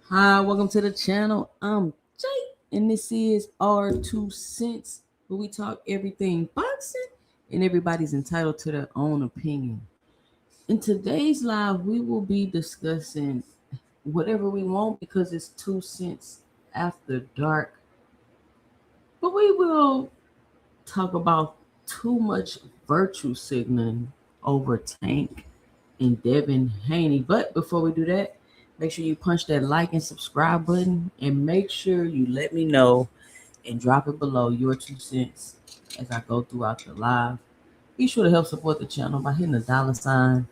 Hi, welcome to the channel. I'm Jay, and this is our 2 cents, where we talk everything boxing, and everybody's entitled to their own opinion. In today's live, we will be discussing whatever we want because it's 2 cents after dark. But we will talk about too much virtue signaling over Tank and Devin Haney. But before we do that, make sure you punch that like and subscribe button, and make sure you let me know and drop it below your 2 cents as I go throughout the live. Be sure to help support the channel by hitting the $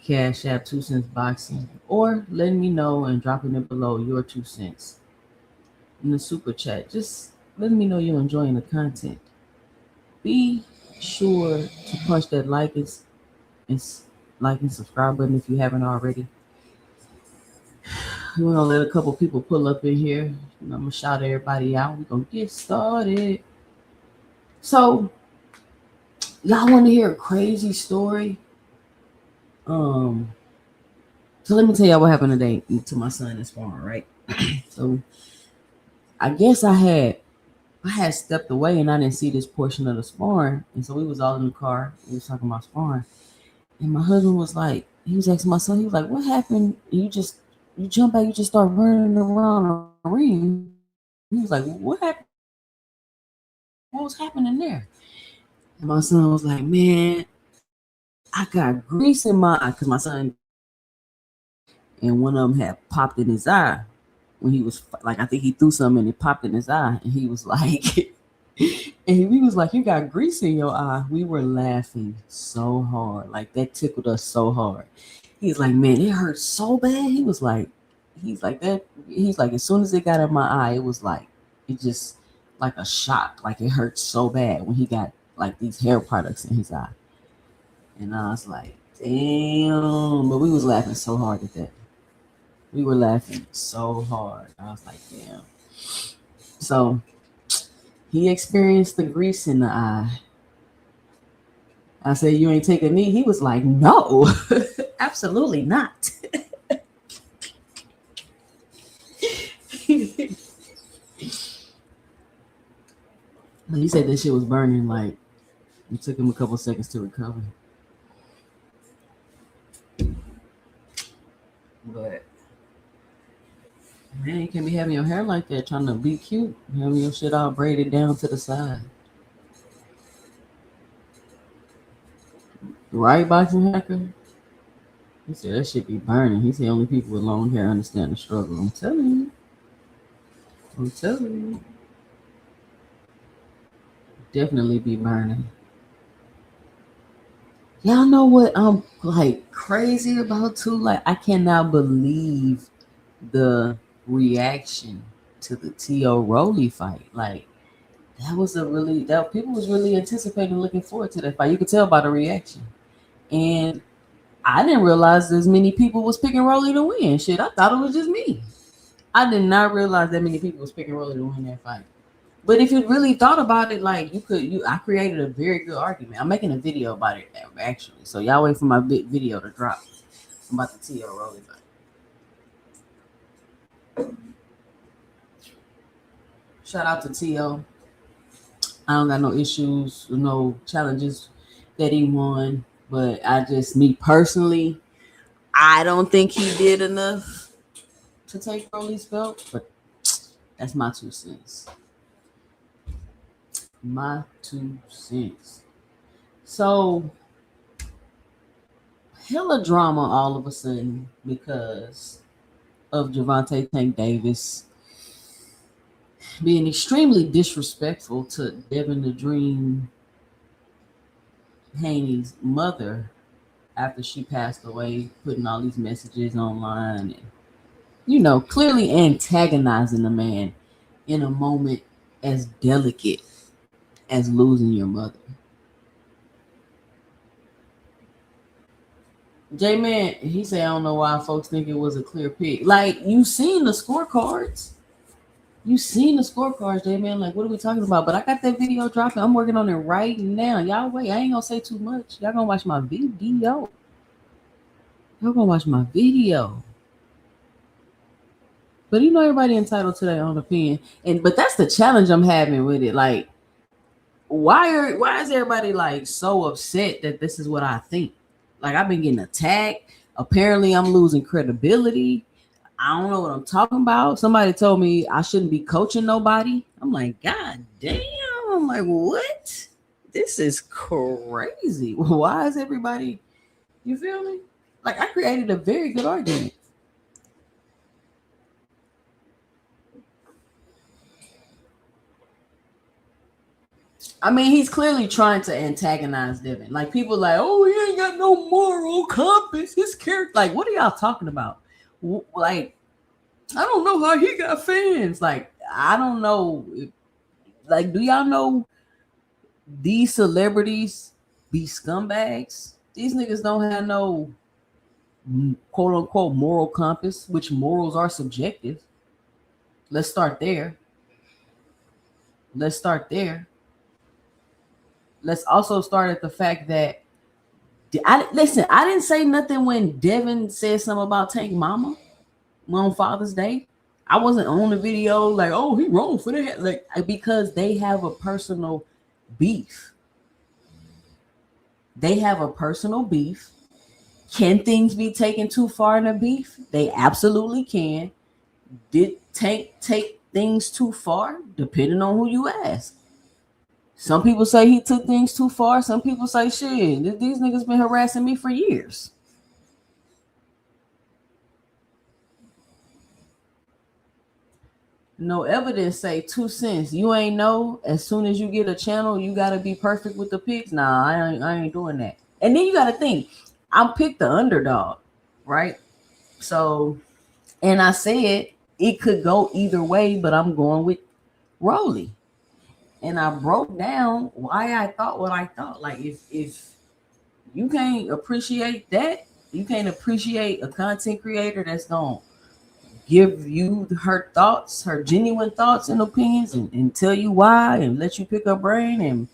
Cash App 2 cents boxing, or letting me know and dropping it below your 2 cents in the super chat. Just letting me know you're enjoying the content. Be sure to punch that like and subscribe button if you haven't already. We're gonna let a couple people pull up in here. I'm gonna shout everybody out. We're gonna get started. So, y'all want to hear a crazy story? So let me tell y'all what happened today to my son this morning, right? So, I guess I had stepped away and I didn't see this portion of the sparring, and so we was all in the car. We was talking about sparring, and my husband was like, he was asking my son, he was like, "What happened? You jump back, you just start running around the ring." He was like, "What happened? What was happening there?" And my son was like, "Man, I got grease in my eye," because my son, and one of them had popped in his eye when he was like, I think he threw something and it popped in his eye, and he was like, and he was like, "You got grease in your eye." We were laughing so hard, like that tickled us so hard. He's like, "Man, it hurt so bad." He's like that. He's like, as soon as it got in my eye, it was like, it just like a shock, like it hurt so bad when he got like these hair products in his eye. And I was like, damn. But we was laughing so hard at that. We were laughing so hard. I was like, damn. So he experienced the grease in the eye. I said, "You ain't take a knee?" He was like, "No, absolutely not." He said that shit was burning. Like, it took him a couple seconds to recover. But man, you can't be having your hair like that trying to be cute, having your shit all braided down to the side. Right, boxing hacker? He said that shit be burning. He said only people with long hair understand the struggle. I'm telling you. Definitely be burning. Y'all know what I'm like crazy about too? Like, I cannot believe the reaction to the T.O. Rowley fight. Like, people was really anticipating, looking forward to that fight. You could tell by the reaction. And I didn't realize as many people was picking Rolly to win. Shit, I thought it was just me. I did not realize that many people was picking Rolly to win that fight. But if you really thought about it, like I created a very good argument. I'm making a video about it actually. So y'all wait for my video to drop. I'm about to tell Rolly fight. Shout out to T.O. I don't got no issues, no challenges that he won. But me personally, I don't think he did enough to take Rolly's belt. But that's my 2 cents. My 2 cents. So, hella drama all of a sudden because of Gervonta Tank Davis being extremely disrespectful to Devin the Dream Haney's mother after she passed away, putting all these messages online and, clearly antagonizing the man in a moment as delicate as losing your mother. J-Man, he said, I don't know why folks think it was a clear pick. Like, you seen the scorecards. J-Man. Like, what are we talking about? But I got that video dropping. I'm working on it right now. Y'all wait. I ain't going to say too much. Y'all going to watch my video. But everybody entitled to their own opinion. But that's the challenge I'm having with it. Like, why is everybody like so upset that this is what I think? Like, I've been getting attacked. Apparently, I'm losing credibility. I don't know what I'm talking about. Somebody told me I shouldn't be coaching nobody. I'm like, God damn. I'm like, what? This is crazy. Why is everybody, you feel me? Like, I created a very good argument. I mean, he's clearly trying to antagonize Devin. Like, people like, oh, he ain't got no moral compass. His character, like, what are y'all talking about? Like, I don't know how he got fans. Like, I don't know. Like, do y'all know these celebrities be scumbags? These niggas don't have no quote unquote moral compass, which morals are subjective. Let's start there. Let's also start at the fact that I didn't say nothing when Devin said something about Tank Mama on Father's Day. I wasn't on the video like, oh, he wrong for that. Like, because they have a personal beef. Can things be taken too far in a beef? They absolutely can. Did Tank take things too far? Depending on who you ask. Some people say he took things too far. Some people say, shit, these niggas been harassing me for years. No evidence say 2 cents. You ain't know as soon as you get a channel, you got to be perfect with the picks. Nah, I ain't doing that. And then you got to think, I picked the underdog, right? So, and I said it could go either way, but I'm going with Rolly. And I broke down why I thought what I thought. Like, if you can't appreciate that, you can't appreciate a content creator that's going to give you her thoughts, her genuine thoughts and opinions, and tell you why and let you pick her brain, and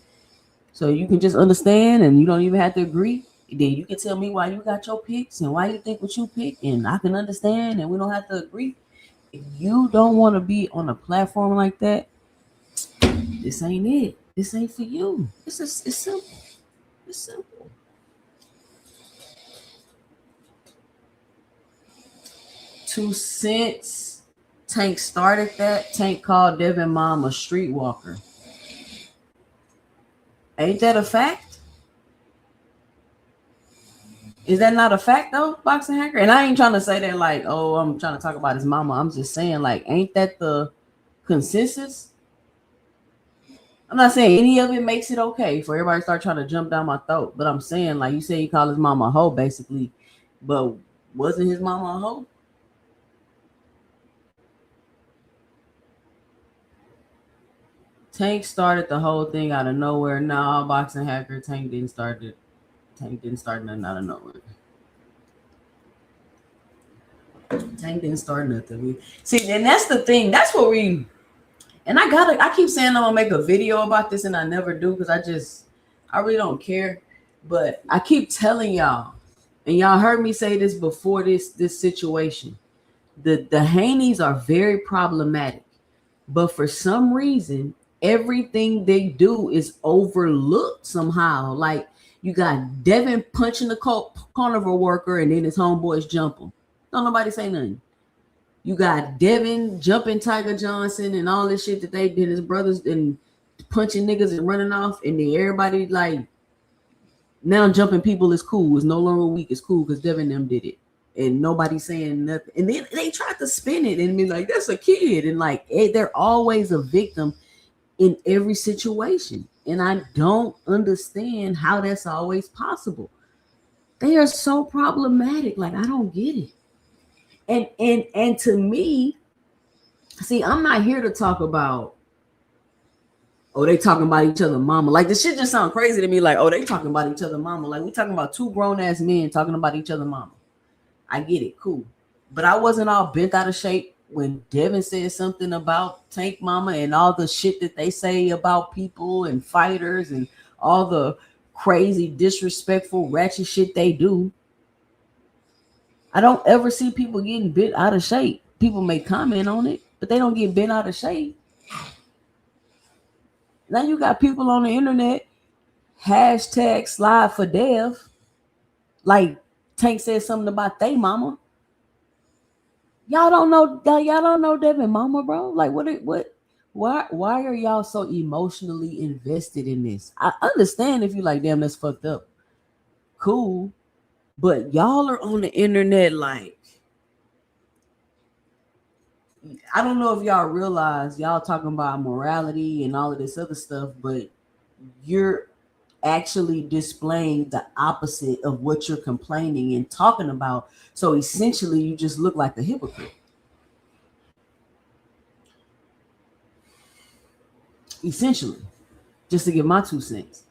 so you can just understand and you don't even have to agree. Then you can tell me why you got your picks and why you think what you pick, and I can understand, and we don't have to agree. If you don't want to be on a platform like that, this ain't it. This ain't for you. It's simple. It's simple. 2 cents. Tank started that. Tank called Devin mom a streetwalker. Ain't that a fact? Is that not a fact though, Boxing Hacker? And I ain't trying to say that like, oh, I'm trying to talk about his mama. I'm just saying, like, ain't that the consensus? I'm not saying any of it makes it okay for everybody to start trying to jump down my throat, but I'm saying, like, you say he called his mama a hoe, basically, but wasn't his mama a hoe? Tank started the whole thing out of nowhere. Nah, Boxing Hacker, Tank didn't start nothing out of nowhere. Tank didn't start nothing. See, and that's the thing. That's what we. And I keep saying I'm gonna make a video about this, and I never do because I really don't care. But I keep telling y'all, and y'all heard me say this before this situation. The Haneys are very problematic, but for some reason, everything they do is overlooked somehow. Like you got Devin punching the carnival worker, and then his homeboys jump him. Don't nobody say nothing. You got Devin jumping Tiger Johnson and all this shit that they did, his brothers, and punching niggas and running off, and then everybody like now jumping people is cool. It's no longer weak. It's cool because Devin them did it, and nobody's saying nothing. And then they tried to spin it and be like, "That's a kid," and like they're always a victim in every situation, and I don't understand how that's always possible. They are so problematic. Like I don't get it. And to me, see, I'm not here to talk about, oh, they talking about each other mama. Like this shit just sound crazy to me. Like, oh, they talking about each other mama. Like we talking about two grown ass men talking about each other mama. I get it, cool. But I wasn't all bent out of shape when Devin said something about Tank Mama and all the shit that they say about people and fighters and all the crazy, disrespectful, ratchet shit they do. I don't ever see people getting bent out of shape. People may comment on it, but they don't get bent out of shape. Now you got people on the internet hashtag slide for Dev. Like Tank said something about they mama. Y'all don't know Devin mama, bro. Like what why are y'all so emotionally invested in this? I understand if you like, damn, that's fucked up. Cool. But y'all are on the internet like, I don't know if y'all realize y'all talking about morality and all of this other stuff, but you're actually displaying the opposite of what you're complaining and talking about. So essentially, you just look like a hypocrite. Essentially, just to give my 2 cents.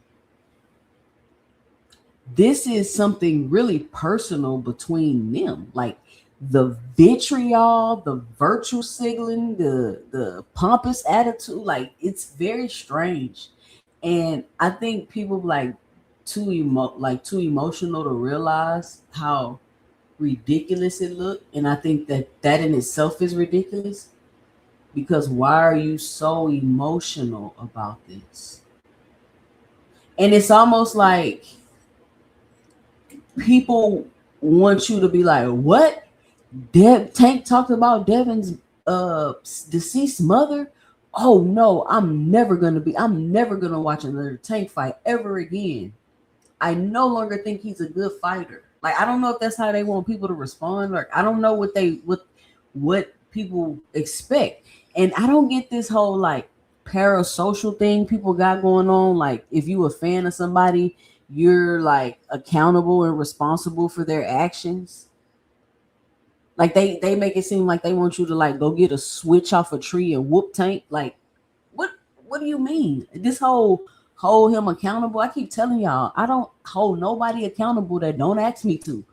This is something really personal between them. Like the vitriol, the virtue signaling, the pompous attitude, like it's very strange. And I think people like too emotional to realize how ridiculous it looked. And I think that in itself is ridiculous because why are you so emotional about this? And it's almost like people want you to be like, what? Tank talked about Devin's deceased mother. Oh no, I'm never gonna watch another Tank fight ever again. I no longer think he's a good fighter. Like I don't know if that's how they want people to respond. Like I don't know what people expect. And I don't get this whole like parasocial thing people got going on. Like if you a fan of somebody, you're like accountable and responsible for their actions. Like they make it seem like they want you to like go get a switch off a tree and whoop Tank. Like what do you mean? This whole hold him accountable. I keep telling y'all, I don't hold nobody accountable that don't ask me to.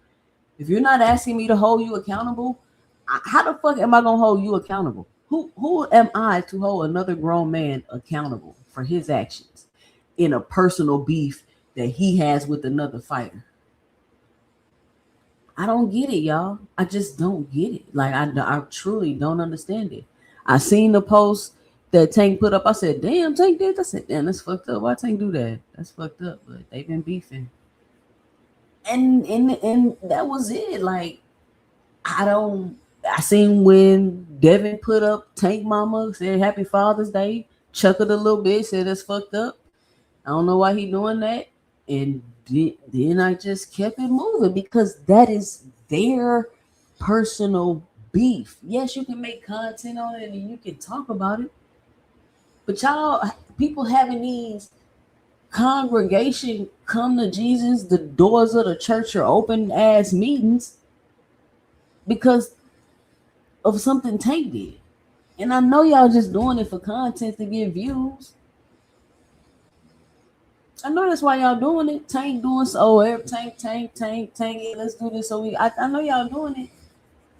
If you're not asking me to hold you accountable, how the fuck am I gonna hold you accountable? Who am I to hold another grown man accountable for his actions in a personal beef that he has with another fighter? I don't get it, y'all. I just don't get it. Like I truly don't understand it. I seen the post that Tank put up. I said, damn, Tank did. I said, damn, that's fucked up. Why Tank do that? That's fucked up. But they've been beefing. And that was it. Like, I seen when Devin put up Tank Mama, said Happy Father's Day, chuckled a little bit, said that's fucked up. I don't know why he doing that. And then I just kept it moving because that is their personal beef. Yes, you can make content on it and you can talk about it. But y'all, people having these congregation come to Jesus, the doors of the church are open ass meetings because of something Tank did. And I know y'all just doing it for content to get views. I know that's why y'all doing it. Tank doing so. Tank. Yeah, let's do this. So I know y'all doing it.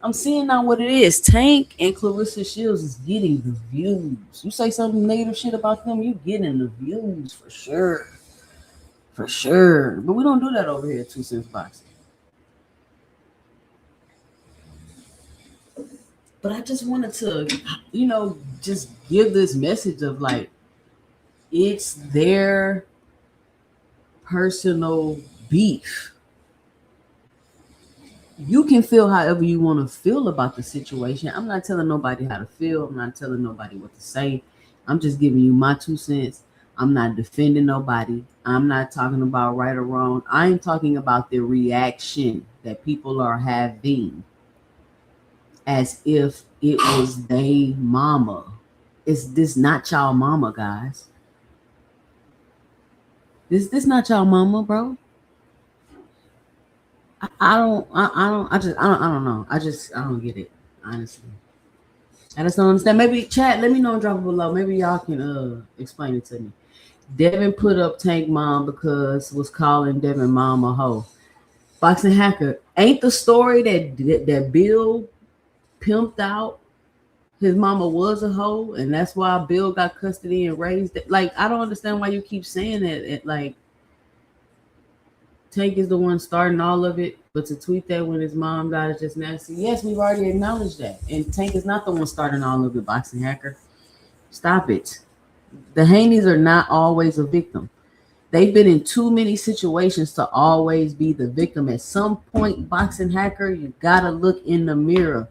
I'm seeing now what it is. Tank and Clarissa Shields is getting the views. You say some negative shit about them, you getting the views for sure. For sure. But we don't do that over here at 2 Cents Boxing. But I just wanted to, just give this message of like, it's their personal beef. You can feel however you want to feel about the situation. I'm not telling nobody how to feel. I'm not telling nobody what to say. I'm just giving you my 2 cents. I'm not defending nobody. I'm not talking about right or wrong. I'm talking about the reaction that people are having as if it was they mama. Is this not y'all mama, guys? This not y'all mama, bro. I don't know. I don't get it, honestly. I just don't understand. Maybe chat, let me know and drop it below. Maybe y'all can explain it to me. Devin put up Tank Mom because was calling Devin mom a hoe. Boxing hacker. Ain't the story that Bill pimped out his mama was a hoe and that's why Bill got custody and raised it? Like, I don't understand why you keep saying that. Like, Tank is the one starting all of it, but to tweet that when his mom died is just nasty. Yes, we've already acknowledged that. And Tank is not the one starting all of it, Boxing Hacker. Stop it. The Haneys are not always a victim. They've been in too many situations to always be the victim. At some point, Boxing Hacker, you gotta look in the mirror.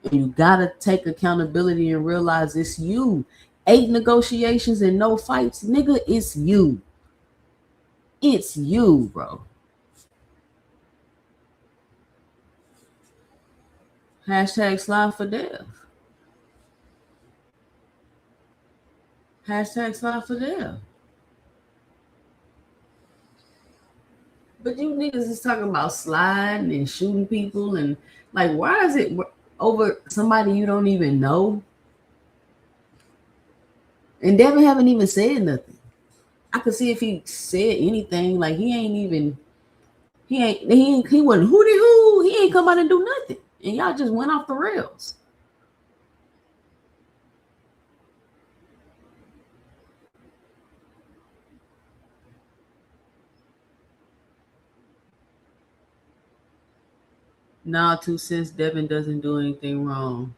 And you gotta take accountability and realize it's you. 8 negotiations and no fights. Nigga, it's you. It's you, bro. Hashtag slide for Dev. Hashtag slide for Dev. But you niggas is talking about sliding and shooting people and like, why is it over somebody you don't even know? And Devin haven't even said nothing. I could see if he said anything, like he wasn't hooty hoo. He ain't come out and do nothing. And y'all just went off the rails. Nah, 2 cents. Devin doesn't do anything wrong.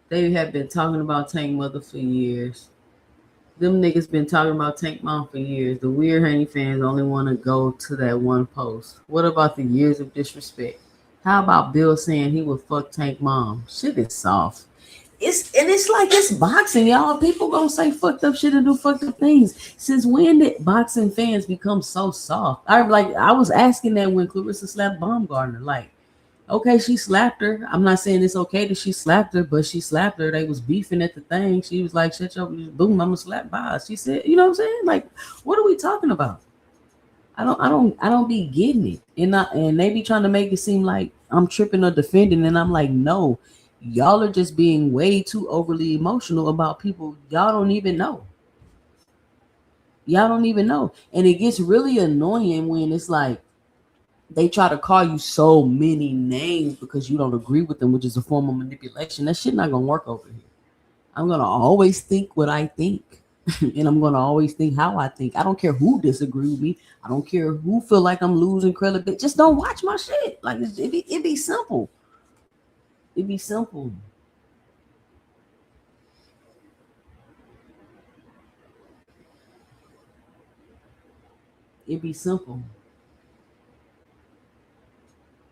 They have been talking about Tank Mother for years. Them niggas been talking about Tank Mom for years. The weird Haney fans only want to go to that one post. What about the years of disrespect? How about Bill saying he would fuck Tank Mom? Shit is soft. It's like it's boxing, y'all. People gonna say fucked up shit and do fucked up things. Since when did boxing fans become so soft? I was asking that when Clarissa slapped Baumgartner. Like, okay, she slapped her. I'm not saying it's okay that she slapped her, but she slapped her. They was beefing at the thing. She was like, shut your boom, I'm gonna slap by. She said, you know what I'm saying? Like, what are we talking about? I don't be getting it. And they be trying to make it seem like I'm tripping or defending, and I'm like, no, y'all are just being way too overly emotional about people y'all don't even know. Y'all don't even know. And it gets really annoying when it's like they try to call you so many names because you don't agree with them, which is a form of manipulation. That shit not gonna work over here. I'm gonna always think what I think. And I'm gonna always think how I think. I don't care who disagree with me. I don't care who feel like I'm losing credibility. Just don't watch my shit. Like it be simple. It be simple. It be simple.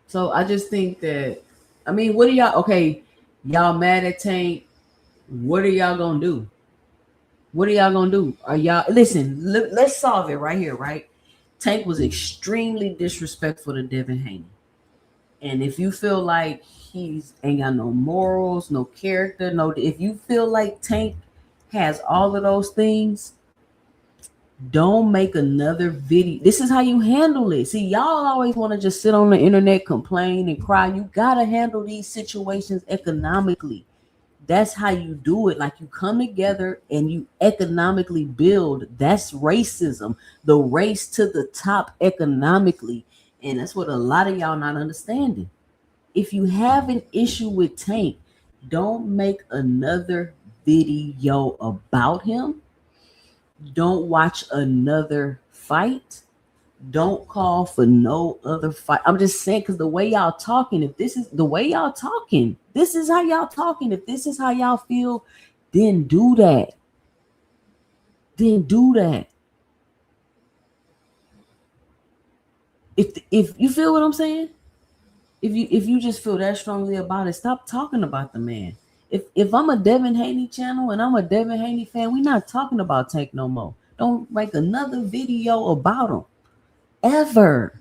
So I just think that, I mean, what are y'all, okay, y'all mad at Tank? What are y'all gonna do? What are y'all gonna do? Are y'all, listen, let's solve it right here, right? Tank was extremely disrespectful to Devin Haney. And if you feel like he's ain't got no morals, no character, if you feel like Tank has all of those things, don't make another video. This is how you handle it. See, y'all always want to just sit on the internet, complain and cry. You gotta handle these situations economically. That's how you do it. Like, you come together and you economically build. That's racism. The race to the top economically. And that's what a lot of y'all not understanding. if you have an issue with Tank, don't make another video about him. Don't watch another fight. Don't call for no other fight. I'm just saying, because the way y'all talking, if this is the way y'all talking, this is how y'all talking. If this is how y'all feel, then do that. Then do that. If you feel what I'm saying, if you just feel that strongly about it, stop talking about the man. If I'm a Devin Haney channel and I'm a Devin Haney fan, we're not talking about Tank no more. Don't make another video about him. Ever.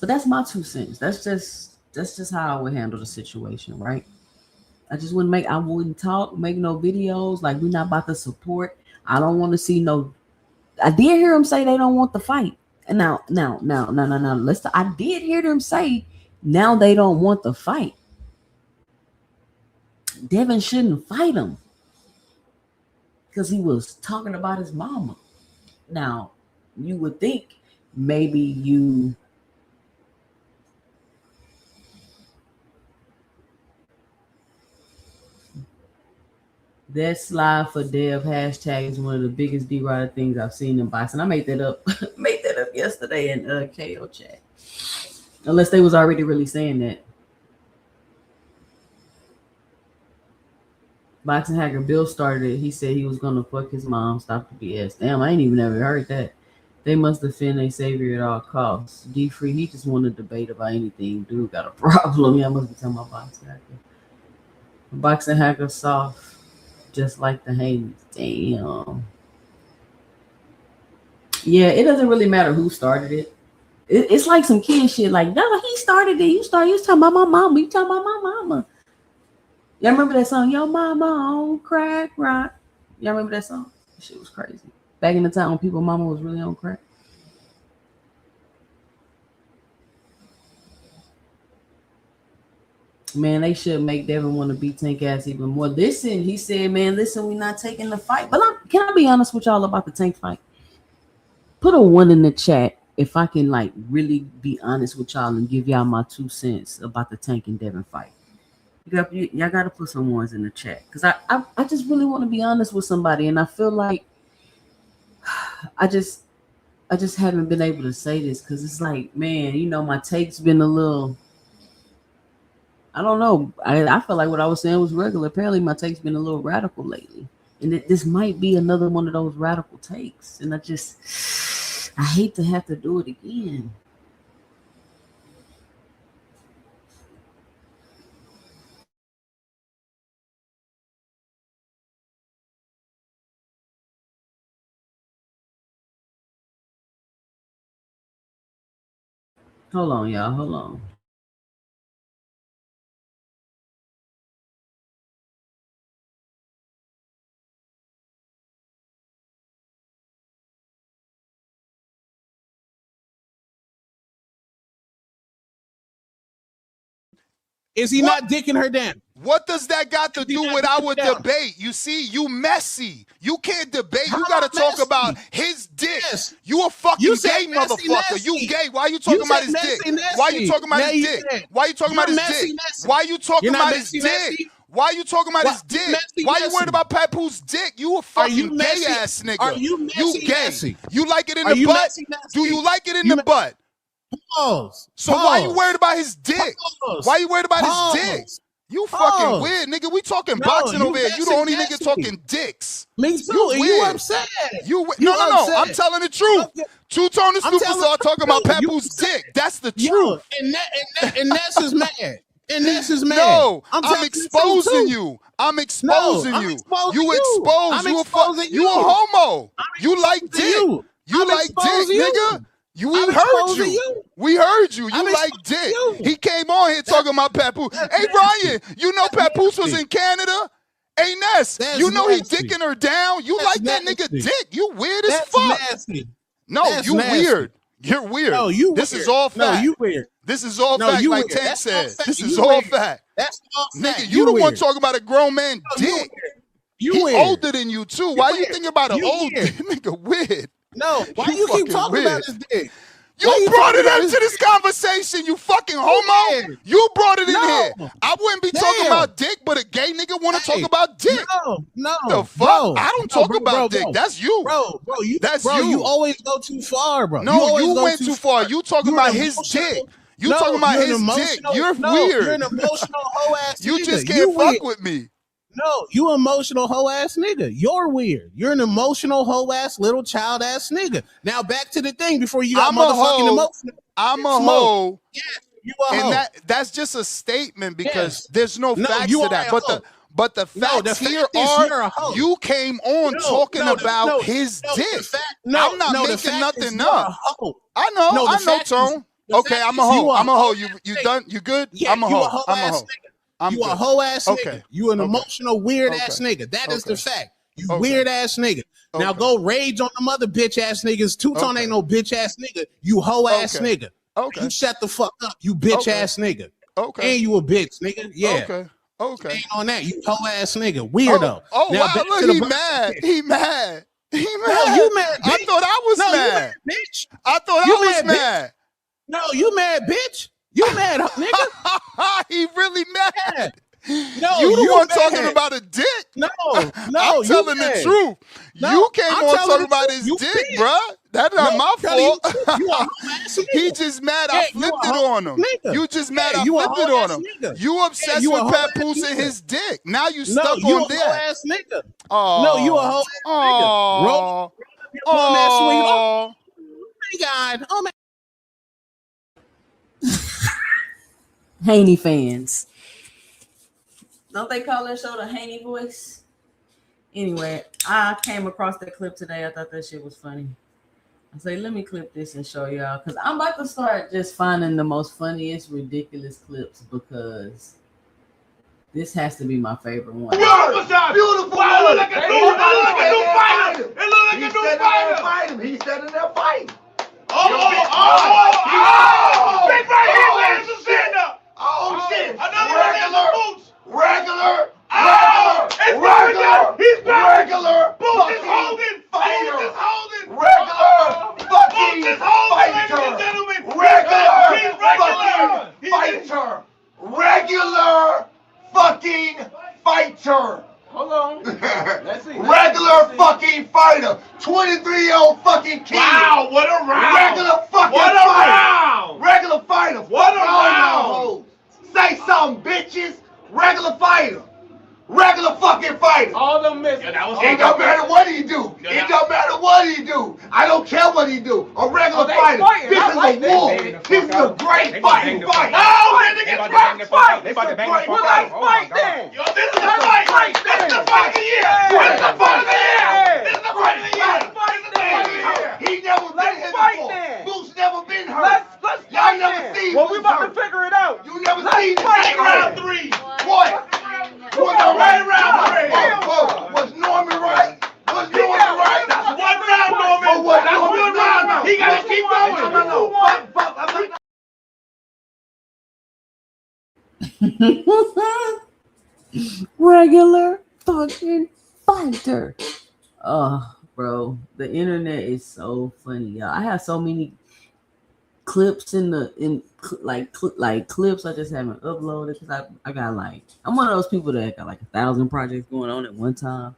But that's my 2 cents. That's just how I would handle the situation, right? I wouldn't talk, make no videos. Like, we're not about to support. I don't want to see no. I did hear them say they don't want the fight. And now, I did hear them say now they don't want the fight. Devin shouldn't fight him because he was talking about his mama. Now, you would think maybe that slide for Dev hashtag is one of the biggest D-Rider things I've seen in boxing. I made that up yesterday in KO chat. Unless they was already really saying that. Boxing hacker Bill started it. He said he was gonna fuck his mom. Stop the BS. Damn, I ain't even ever heard that. They must defend their savior at all costs. D Free, he just want to debate about anything. Dude got a problem. Yeah, I must be talking about boxing hacker. Boxing hacker soft, just like the Haneys. Damn. Yeah, it doesn't really matter who started it. It's like some kid shit. Like, no, he started it. You was talking about my mama. You talking about my mama. Y'all remember that song? Yo, mama on crack rock. Y'all remember that song? That shit was crazy. Back in the time when people's mama was really on crack. Man, they should make Devin want to beat Tank ass even more. Listen, he said, man, listen, we're not taking the fight. But can I be honest with y'all about the Tank fight? Put a 1 in the chat if I can, like, really be honest with y'all and give y'all my 2 cents about the Tank and Devin fight. Y'all got to put some 1s in the chat. Because I just really want to be honest with somebody. And I feel like I just haven't been able to say this. Because it's like, man, you know, my take's been a little... I don't know. I feel like what I was saying was regular. Apparently, my take's been a little radical lately. And this might be another one of those radical takes. And I hate to have to do it again. Hold on, y'all. Hold on. Is he not dicking her down? What does that got to do with our debate? You see, you messy. You can't debate. You got to talk about his dick. Yes. You a fucking gay motherfucker. You gay. Why you talking about his dick? Why you talking about his dick? Why you talking about his dick? Why you talking about his dick? Why you talking about his dick? Why you worried about Papoose dick? You a fucking gay ass nigga. Are you messy? You gay. You like it in the butt? Do you like it in the butt? Pause. So why you worried about his dick? Why you worried about his dick? You fucking weird, nigga. We talking boxing over here. You the only nigga talking dicks. Me too. You upset. No. I'm telling the truth. Two-tone and superstar talking about Papoose dick. That's the truth. And Ness is mad. And Ness is mad. No, I'm exposing you. I'm exposing you. You exposed. You a homo. You like dick. You like dick, nigga. We heard you. You like dick. He came on here talking about Papoose. Hey, Ryan, you know Papoose was in Canada? Hey, Ness, you know he dicking her down? You like that nigga dick? You weird as fuck. No, you weird. You're weird. No, you This is all fact. No, you weird. This is all fact, like Tank said. This is all fact. That's all fact. Nigga, you the one talking about a grown man dick. He older than you, too. Why you think about an old nigga weird? No, why you keep talking weird. about this dick? You brought it into this conversation, you fucking homo. Yeah. You brought it in here. I wouldn't be talking about dick, but a gay nigga want to talk about dick. No, the fuck? Bro, I don't talk about dick. That's you. Bro, you, that's bro, you. You always go too far, bro. No, you went too far. You talking about his dick. You talking about his dick. You're weird. You're an emotional hoe ass You nigga. just can't fuck with me. No, you emotional hoe ass nigga. You're weird. You're an emotional hoe ass little child ass nigga. Now back to the thing before you got motherfucking emotional. I'm a hoe. Yes, you a hoe. And that's just a statement because there's no facts to that. But the facts here are you came on talking about his dick. I'm not making nothing up. I know, Tone. Okay, I'm a hoe. I'm a hoe. You done? You good? I'm a hoe. I'm a hoe. You a hoe ass nigga. You an emotional weird ass nigga. That is the fact. You weird ass nigga. Now go rage on them other bitch ass niggas. Two-Tone ain't no bitch ass nigga. You hoe ass nigga. You shut the fuck up. You bitch ass nigga. And you a bitch nigga. Yeah. Okay. Ain't on that. You hoe ass nigga. Weirdo. Now, wow, look, he mad. He mad. No, you mad, bitch. I thought I was mad. You mad, bitch. I thought I was mad. No, you mad, bitch. You mad, nigga. He really mad. No, you the one talking about a dick. No, I'm telling the truth. You came on talking about his dick, bruh. That's not my fault. He just mad I flipped it on him. You just mad I flipped it on him. You obsessed with Papoose and his dick. Now you stuck on that. No, you a hoe ass nigga. Roll that swing. God. Oh, man. Haney fans. Don't they call that show the Haney Voice? Anyway, I came across that clip today. I thought that shit was funny. I say, let me clip this and show y'all. Because I'm about to start just finding the most funniest, ridiculous clips because this has to be my favorite one. Beautiful. Wow, it look like a new fighter. It look like a new fighter. He said in that fight. Big right here, ladies and gentlemen. Oh, shit. Another one in the boots. Regular. He's back. Regular. Boots is holding. Regular fucking fighter. Regular fucking fighter. Hold on. Let's see. Regular fucking fighter. 23-year-old fucking kid. Wow, what a round. Regular fucking what a fighter. Round. Regular fighter. What a round. Say something, bitches. Regular fighter. Regular fucking fighter. All them misses. It don't matter what he do. It don't matter what he do. I don't care what he do. A regular fighter. This is a war. This is a great fighting fight. Oh, man, they get fight. They about to bang the fuck out. Fight then. Yo, this is the fight. This is the fight of the year. This is the fight of the year. This is the fight of the year. He never been here before. Boots never been hurt. Y'all never seen. Well, we about to figure it out. You never seen this. Round 3. What? Right round 3. Was Norman right? Was Norman right? That's one round, Norman. That's one round. He got to keep going. Regular fucking fighter. Oh, bro, the internet is so funny, y'all. I have so many clips clips I just haven't uploaded because I got I'm one of those people that got 1,000 projects going on at one time,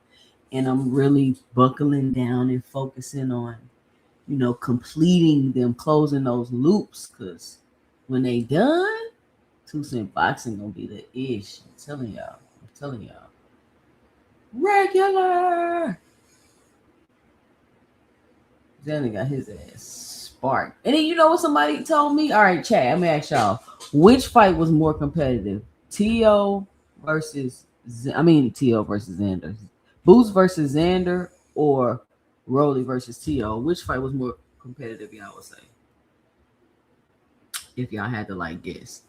and I'm really buckling down and focusing on completing them, closing those loops, because when they done, 2 Cent Boxing gonna be the ish. I'm telling y'all. Regular. Then he got his ass sparked. And then you know what somebody told me? All right, chat, let me ask y'all. Which fight was more competitive? T.O. versus Xander. Boots versus Xander or Rolly versus T.O.? Which fight was more competitive, y'all would say? If y'all had to guess.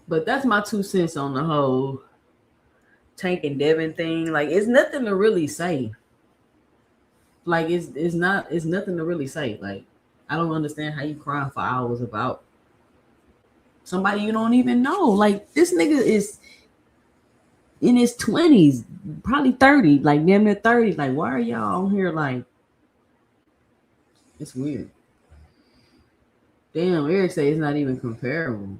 But that's my 2 cents on the whole Tank and Devin thing. It's nothing to really say. It's nothing to really say. I don't understand how you cry for hours about somebody you don't even know. This nigga is in his 20s, probably 30, like damn near 30. Like, why are y'all on here? Like, it's weird. Damn, Eric say it's not even comparable.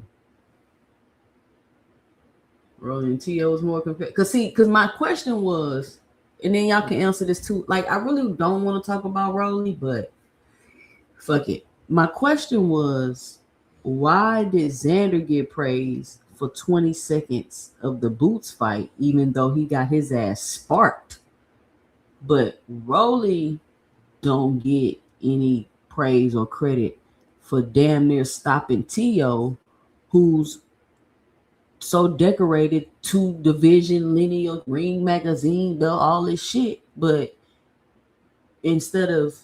Rolling T.O. is more comparable. Because my question was, and then y'all can answer this too. Like, I really don't want to talk about Rolly, but fuck it. My question was, why did Xander get praised for 20 seconds of the Boots fight, even though he got his ass sparked? But Rolly don't get any praise or credit for damn near stopping T.O., who's so decorated, 2 division, lineal, ring magazine, belt, all this shit. But instead of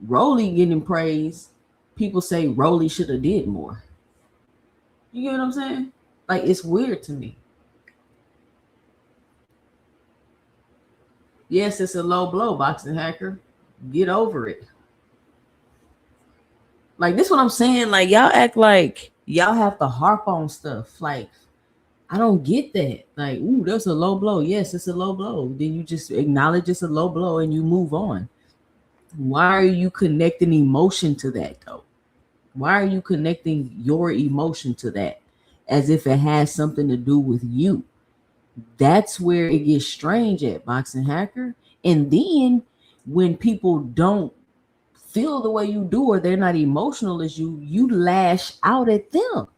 Rolly getting praise, people say Rolly should have did more. You get what I'm saying? Like, it's weird to me. Yes, it's a low blow, Boxing Hacker. Get over it. Like, this is what I'm saying. Like, y'all act like y'all have to harp on stuff. Like, I don't get that. Like, ooh, that's a low blow. Yes, it's a low blow. Then you just acknowledge it's a low blow and you move on. Why are you connecting emotion to that, though? Why are you connecting your emotion to that as if it has something to do with you? That's where it gets strange at, Boxing Hacker. And then when people don't feel the way you do or they're not emotional as you, you lash out at them.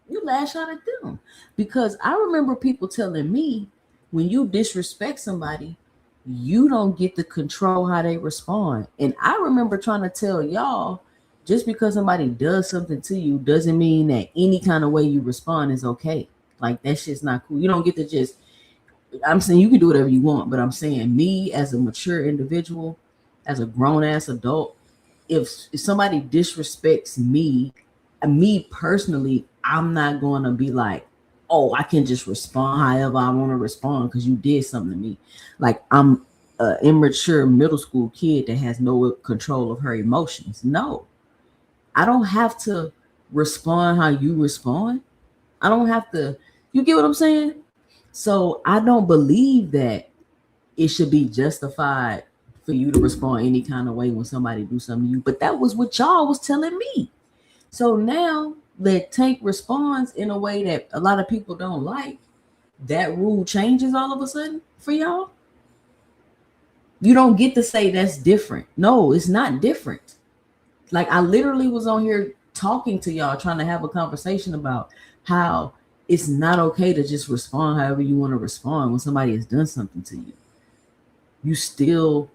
You lash out at them. Because I remember people telling me, when you disrespect somebody, you don't get to control how they respond. And I remember trying to tell y'all, just because somebody does something to you doesn't mean that any kind of way you respond is okay. Like, that shit's not cool. You don't get to just, I'm saying you can do whatever you want, but I'm saying me as a mature individual, as a grown-ass adult, if somebody disrespects me personally, I'm not going to be like, oh, I can just respond however I want to respond because you did something to me. Like, I'm an immature middle school kid that has no control of her emotions. No, I don't have to respond how you respond. I don't have to, you get what I'm saying? So I don't believe that it should be justified for you to respond any kind of way when somebody do something to you. But that was what y'all was telling me. So now that Tank responds in a way that a lot of people don't like, that rule changes all of a sudden for y'all. You don't get to say that's different. No, it's not different. Like, I literally was on here talking to y'all, trying to have a conversation about how it's not okay to just respond however you want to respond when somebody has done something to you. You still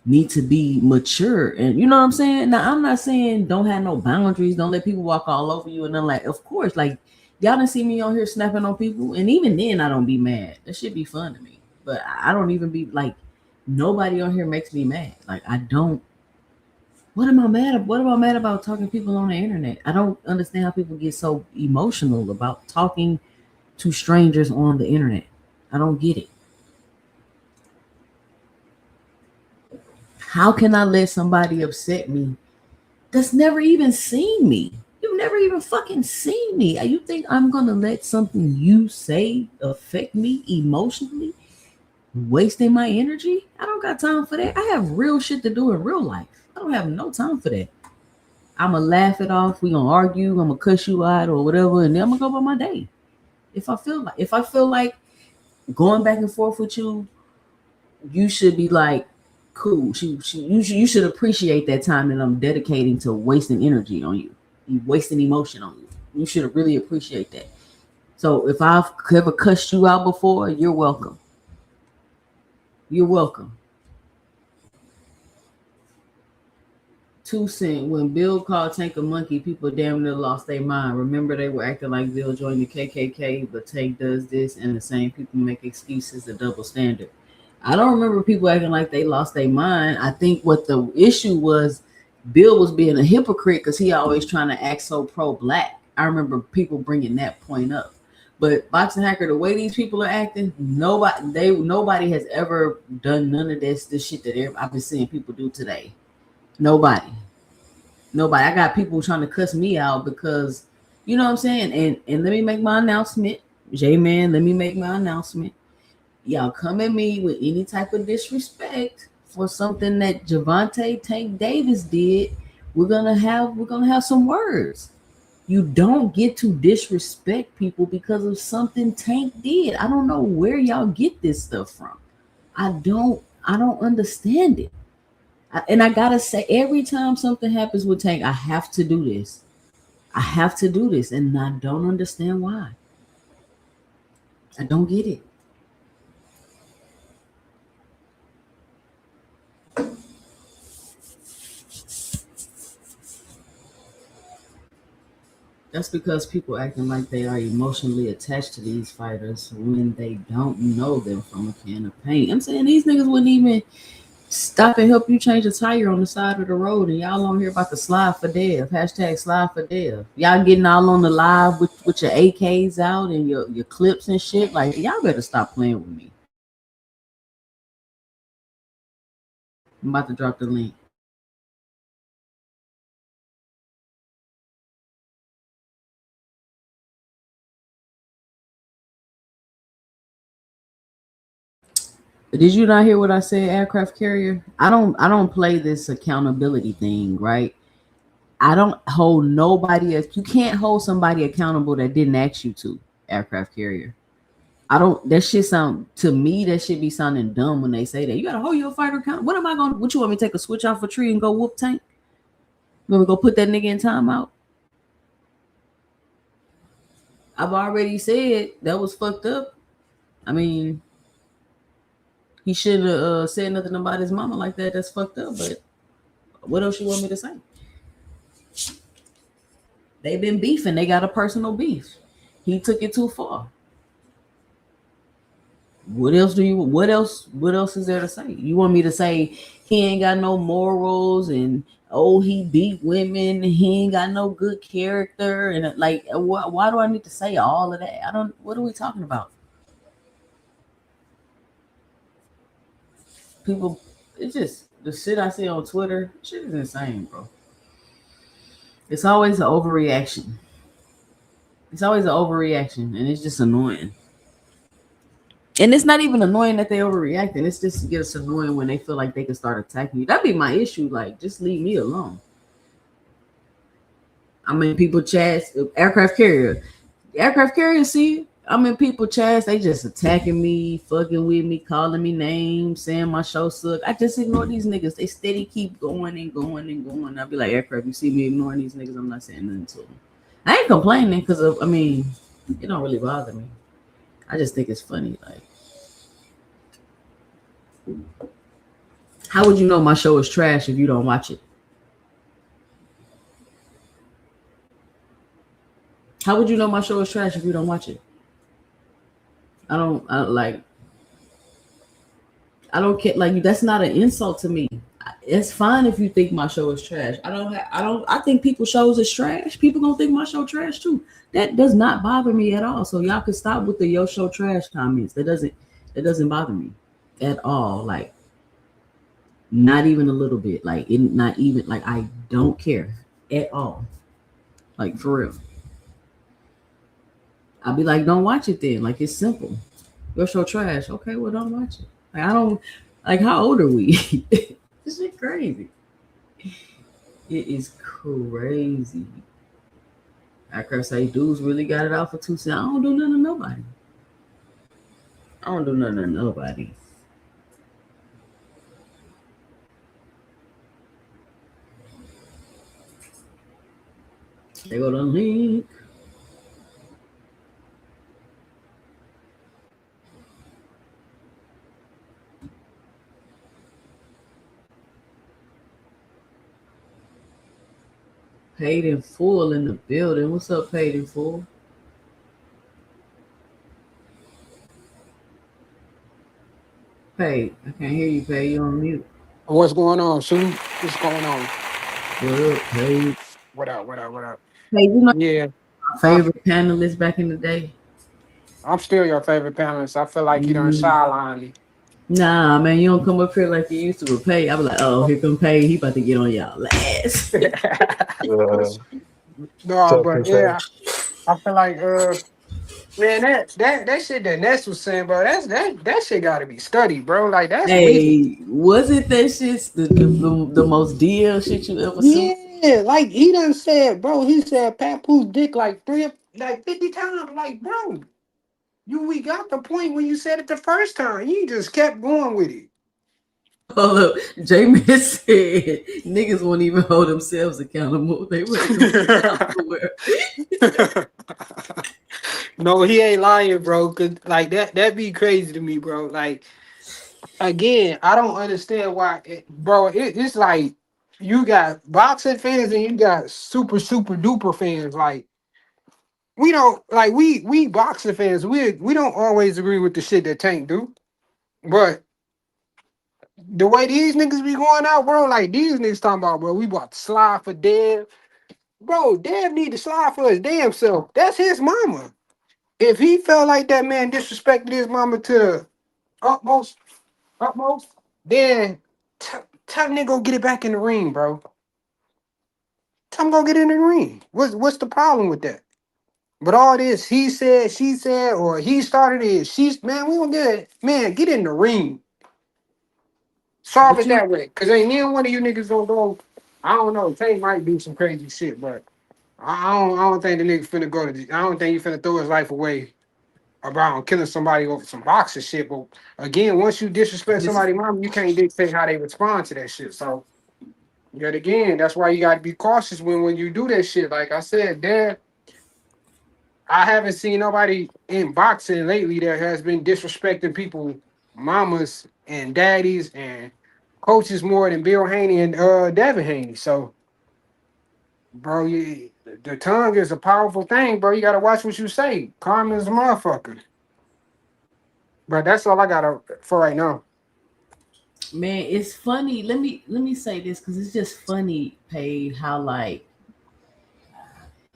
need to be mature, and you know what I'm saying? Now, I'm not saying don't have no boundaries, don't let people walk all over you, and then, like, of course, like, y'all didn't see me on here snapping on people, and even then I don't be mad. That should be fun to me, but I don't even be like, nobody on here makes me mad. Like, I don't. What am I mad about talking to people on the internet? I don't understand how people get so emotional about talking to strangers on the internet. I don't get it. How can I let somebody upset me that's never even seen me? You've never even fucking seen me. You think I'm going to let something you say affect me emotionally? Wasting my energy? I don't got time for that. I have real shit to do in real life. I don't have no time for that. I'm going to laugh it off. We're going to argue. I'm going to cuss you out or whatever. And then I'm going to go about my day. If I feel like going back and forth with you, you should be like, cool. You should appreciate that time that I'm dedicating to wasting energy on you. You wasting emotion on you. You should really appreciate that. So if I've ever cussed you out before, you're welcome. You're welcome. 2 Cent, when Bill called Tank a monkey, people damn near lost their mind. Remember, they were acting like Bill joined the KKK, but Tank does this, and the same people make excuses, a double standard. I don't remember people acting like they lost their mind. I think what the issue was, Bill was being a hypocrite because he always trying to act so pro-black. I remember people bringing that point up. But Boxing Hacker, the way these people are acting, nobody has ever done none of this shit that I've been seeing people do today. Nobody. I got people trying to cuss me out because, you know what I'm saying? And let me make my announcement. J-Man, let me make my announcement. Y'all come at me with any type of disrespect for something that Javante Tank Davis did, we're gonna have some words. You don't get to disrespect people because of something Tank did. I don't know where y'all get this stuff from. I don't understand it. And I gotta say, every time something happens with Tank, I have to do this. I have to do this, and I don't understand why. I don't get it. That's because people acting like they are emotionally attached to these fighters when they don't know them from a can of paint. I'm saying these niggas wouldn't even stop and help you change a tire on the side of the road, and y'all don't hear about the slide for Dev. Hashtag slide for Dev. Y'all getting all on the live with your AKs out and your clips and shit. Like, y'all better stop playing with me. I'm about to drop the link. Did you not hear what I said, aircraft carrier? I don't play this accountability thing, right? I don't hold nobody. You can't hold somebody accountable that didn't ask you to, aircraft carrier. I don't. That shit sound to me. That shit be sounding dumb when they say that. You gotta hold your fighter accountable. What am I gonna? What you want me to take a switch off a tree and go whoop Tank? You want me to go put that nigga in timeout? I've already said that was fucked up. I mean, he should have said nothing about his mama like that. That's fucked up. But what else you want me to say? They've been beefing. They got a personal beef. He took it too far. What else is there to say? You want me to say he ain't got no morals and he beat women, he ain't got no good character, and like why do I need to say all of that? What are we talking about? People, it's just the shit I see on Twitter. Shit is insane, bro. It's always an overreaction. And it's just annoying. And it's not even annoying that they overreacting. It's just gets annoying when they feel like they can start attacking you. That'd be my issue. Like, just leave me alone. I mean, people chat, aircraft carrier, see it. I mean, people chat, they just attacking me, fucking with me, calling me names, saying my show suck. I just ignore these niggas. They steady keep going and going and going. I'll be like, aircraft, you see me ignoring these niggas, I'm not saying nothing to them. I ain't complaining because it don't really bother me. I just think it's funny. Like, how would you know my show is trash if you don't watch it? How would you know my show is trash if you don't watch it? I don't care. Like, that's not an insult to me. It's fine if you think my show is trash. I think people's shows is trash. People gonna think my show trash too. That does not bother me at all. So y'all can stop with the yo show trash comments. That doesn't bother me at all. Like, not even a little bit. Like, not even, like, I don't care at all. Like, for real. I'll be like, don't watch it then. Like, it's simple. Your show trash. Okay, well, don't watch it. Like, I don't, like, how old are we? This shit crazy. It is crazy. I can say dudes really got it out for 2 cents. I don't do nothing to nobody. There go the link. Paid in full in the building. What's up, paid in full? Paid. I can't hear you, Paid. You on mute. What's going on, Sue? What's going on? What up, Paid? What up? Paid, you know, Yeah. my favorite panelist back in the day. I'm still your favorite panelist. I feel like you done sidelined me. Nah, man, you don't come up here like you used to with Pay. I be like, oh, here come Pay. He about to get on y'all last. No, but yeah, I feel like Man, that shit that Ness was saying, bro, that shit gotta be studied, bro. Like that's weird. Hey, wasn't that shit the most DL shit you ever seen? Yeah, like he done said, bro. He said Papoose dick like 50 times. Like, bro, we got the point when you said it the first time. You just kept going with it. Hold up, J-Man said niggas won't even hold themselves accountable. They were No, he ain't lying, bro. Cause like that be crazy to me, bro. Like again, I don't understand why, bro. It's like you got boxing fans and you got super duper fans. Like we don't like we boxing fans. We don't always agree with the shit that Tank do, but the way these niggas be going out, bro, like these niggas talking about, bro, we about to slide for Dev. Bro, Dev need to slide for his damn self. That's his mama. If he felt like that man disrespected his mama to the utmost, then tell him to go get it back in the ring, bro. Tell him go get in the ring. What's the problem with that? But all this he said, she said, or he started it, she's man, we gonna get in the ring. Solve it that way. Cause ain't neither one of you niggas gonna go. I don't know. Tank might do some crazy shit, but I don't think the nigga finna go to. I don't think he finna throw his life away about killing somebody over some boxing shit. But again, once you disrespect somebody, mom, you can't dictate how they respond to that shit. So yet again, that's why you gotta be cautious when you do that shit. Like I said, Dad, I haven't seen nobody in boxing lately that has been disrespecting people, mamas and daddies and coaches more than Bill Haney and Devin Haney. So, bro, the tongue is a powerful thing, bro. You gotta watch what you say. Karma is a motherfucker. But that's all I got for right now. Man, it's funny. Let me say this because it's just funny, Paid, how like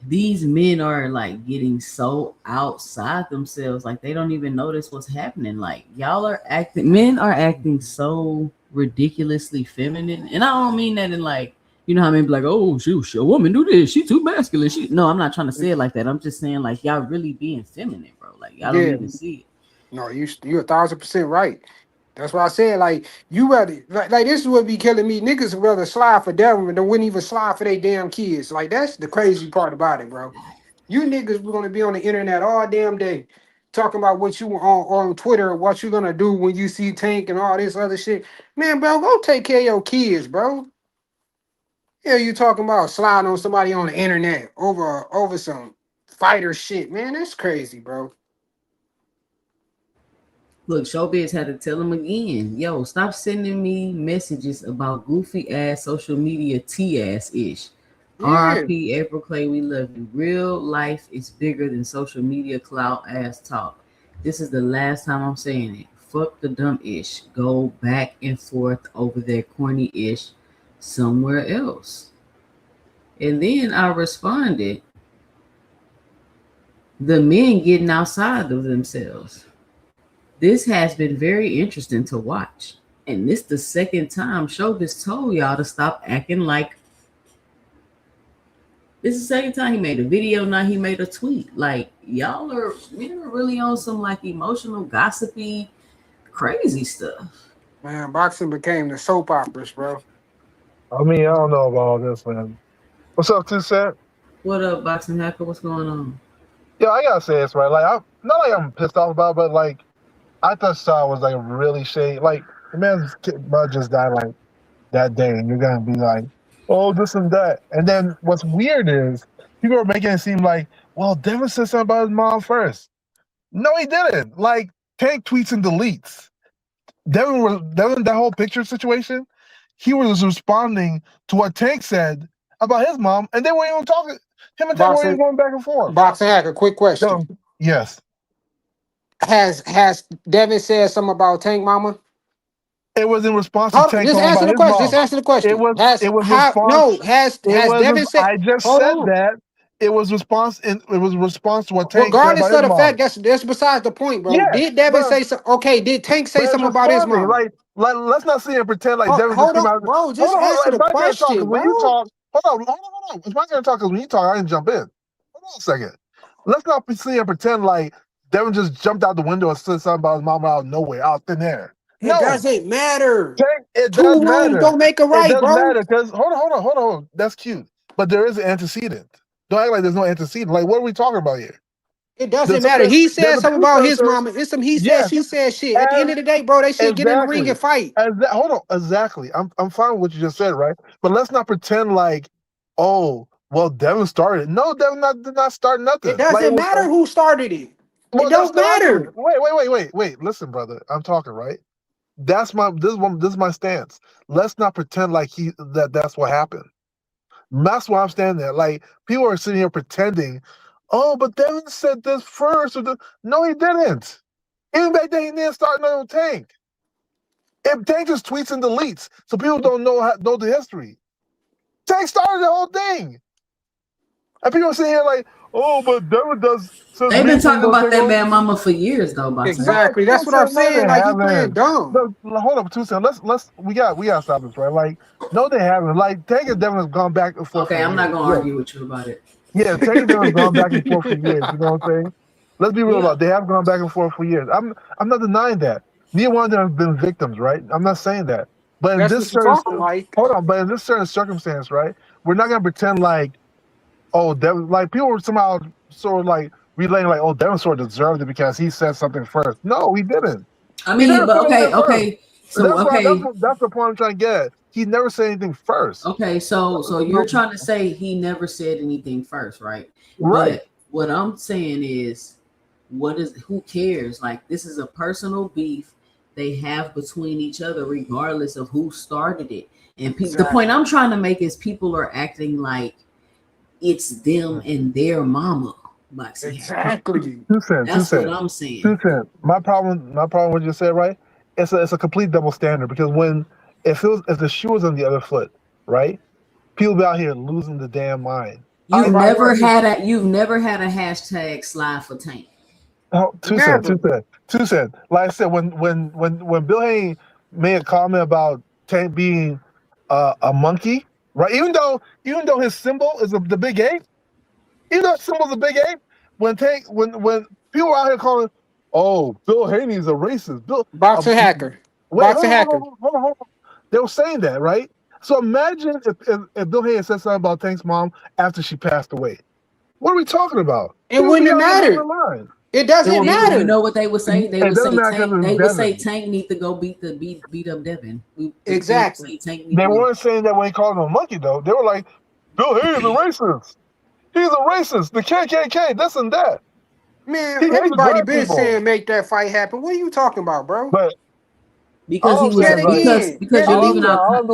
these men are like getting so outside themselves, like they don't even notice what's happening. Like men are acting so ridiculously feminine, and I don't mean that in like, you know how I mean, like, oh, shoot, a woman do this, she too masculine. No, I'm not trying to say it like that. I'm just saying like y'all really being feminine, bro. Like y'all don't even see it. No, you 1,000% right. That's why I said, like, you rather like this is what be killing me. Niggas would rather slide for Devin than wouldn't even slide for their damn kids. Like, that's the crazy part about it, bro. You niggas were gonna be on the internet all damn day talking about what you were on Twitter, what you gonna do when you see Tank and all this other shit. Man, bro, go take care of your kids, bro. Yeah, you talking about sliding on somebody on the internet over some fighter shit, man. That's crazy, bro. Look, Showbiz had to tell him again, yo, stop sending me messages about goofy ass social media T ass ish. Yeah. RP April Clay, we love you. Real life is bigger than social media clout ass talk. This is the last time I'm saying it. Fuck the dumb ish. Go back and forth over that corny ish somewhere else. And then I responded, the men getting outside of themselves. This has been very interesting to watch. And this the second time Showbiz told y'all to stop acting like. This is the second time he made a video, now he made a tweet. Like y'all are really on some like emotional, gossipy, crazy stuff. Man, boxing became the soap operas, bro. I mean, I don't know about all this, man. What's up, Two Cent? What up, Boxing Hacker? What's going on? Yeah, I gotta say this, right? Like, I'm not like I'm pissed off about it, but like, I thought Shaw was like really shady. Like, the man's mother just died like that day, and you're gonna be like, oh, this and that. And then what's weird is people are making it seem like, well, Devin said something about his mom first. No, he didn't. Like, Tank tweets and deletes. Devin, that whole picture situation, he was responding to what Tank said about his mom, and they weren't even talking. Him and Tank weren't even going back and forth. Boxing Hacker, quick question. Yes. Has Devin said something about Tank Mama? It was in response to Tank just talking answer about the his question. mom. Just answer the question. It was response. Has Devin said? I just said that. It was response to what Tank said Regardless about his of the mom. fact, that's besides the point, bro. Yes, did Devin say something? Okay, did Tank say something about his mom? Like, let's not sit and pretend like Devin just came out. Bro. Just answer the question, bro. When you talk, hold on. It's my turn to talk because when you talk, I didn't jump in. Hold on a second. Let's not sit and pretend like Devin just jumped out the window and said something about his mom out of nowhere, out thin air. It doesn't matter. It Two does wrongs matter. don't make a right, it does bro. matter because hold on. That's cute, but there is an antecedent. Don't act like there's no antecedent. Like, what are we talking about here? It doesn't matter. He said something about his mama. It's some he said, she said shit. At the end of the day, bro, they should get in the ring and fight. Hold on, exactly. I'm fine with what you just said, right? But let's not pretend like, oh, well, Devin started. No, Devin did not start nothing. It doesn't matter who started it. It don't matter. Wait. Listen, brother. I'm talking, right? This is my stance. Let's not pretend like that's what happened. That's why I'm standing there. Like, people are sitting here pretending, oh, but Devin said this first. No, he didn't. Even back then, he didn't start no Tank. If Tank just tweets and deletes, so people don't know the history. Tank started the whole thing. And people are sitting here like, oh, but Devin does. They've been talking about that bad mama for years, though. Exactly. That's what I'm saying. Like, you playing dumb. Hold up, 2 seconds. We gotta stop this, right? Like, no, they haven't. Like, Tank and Devin has gone back and forth. Okay, I'm not gonna argue with you about it. Yeah, Tank and Devin have gone back and forth for years. You know what I'm saying? Let's be real about it. They have gone back and forth for years. I'm not denying that. Neither one of them have been victims, right? I'm not saying that. But in this certain but in this certain circumstance, right? We're not gonna pretend like, oh, Devin, like people were somehow sort of like relaying like, oh, Devin sort of deserved it because he said something first. No, he didn't. I mean, but okay. So that's the point I'm trying to get at. He never said anything first. Okay, so you're trying to say he never said anything first, right? Right. But what I'm saying is, who cares? Like, this is a personal beef they have between each other, regardless of who started it. And the point I'm trying to make is people are acting like it's them and their mama. Exactly. That's what I'm saying. My problem with what you said, right? It's a complete double standard because if the shoe was on the other foot, right? People be out here losing the damn mind. You've never had a hashtag slide for Tank. Oh, 2 cents. Like I said, when Bill Haney made a comment about Tank being a monkey, right? Even though his symbol is the big ape, even though his symbol is a big ape, when people are out here calling, oh, Bill Haney is a racist, boxer hacker. Hold on. They were saying that, right? So imagine if Bill Haney said something about Tank's mom after she passed away. What are we talking about? It wouldn't matter. It doesn't matter. You know what they would say? They would say Tank need to go beat up Devin. Exactly. They weren't saying that when he called him a monkey, though. They were like, Bill Haney's a racist. He's a racist. The KKK, this and that. Man, everybody been saying make that fight happen. What are you talking about, bro? But because you're leaving out. Hold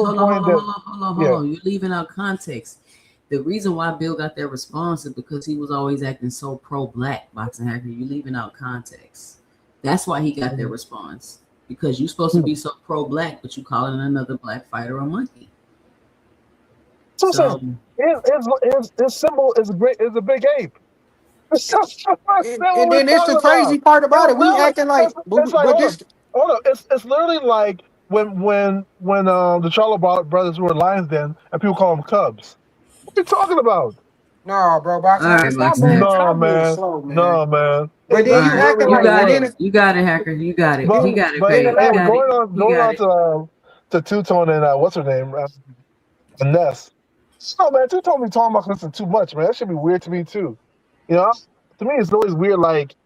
on. You're leaving out context. The reason why Bill got that response is because he was always acting so pro-black, boxing hacker. You're leaving out context. That's why he got that response. Because you're supposed to be so pro-black, but you calling another black fighter a monkey. So his symbol is a big ape. And then it's the crazy part about it. We acting like, hold on. It's literally like when the Charlo brothers were Lions Den and people call them Cubs. What are you talking about? No, bro. No, man. But then you acting like you got it, hacker. You got it. He got it. Going on to Two-Tone and what's her name? Ness. No, man, Two-Tone be talking about this too much, man. That should be weird to me too. You know, to me it's always weird. Like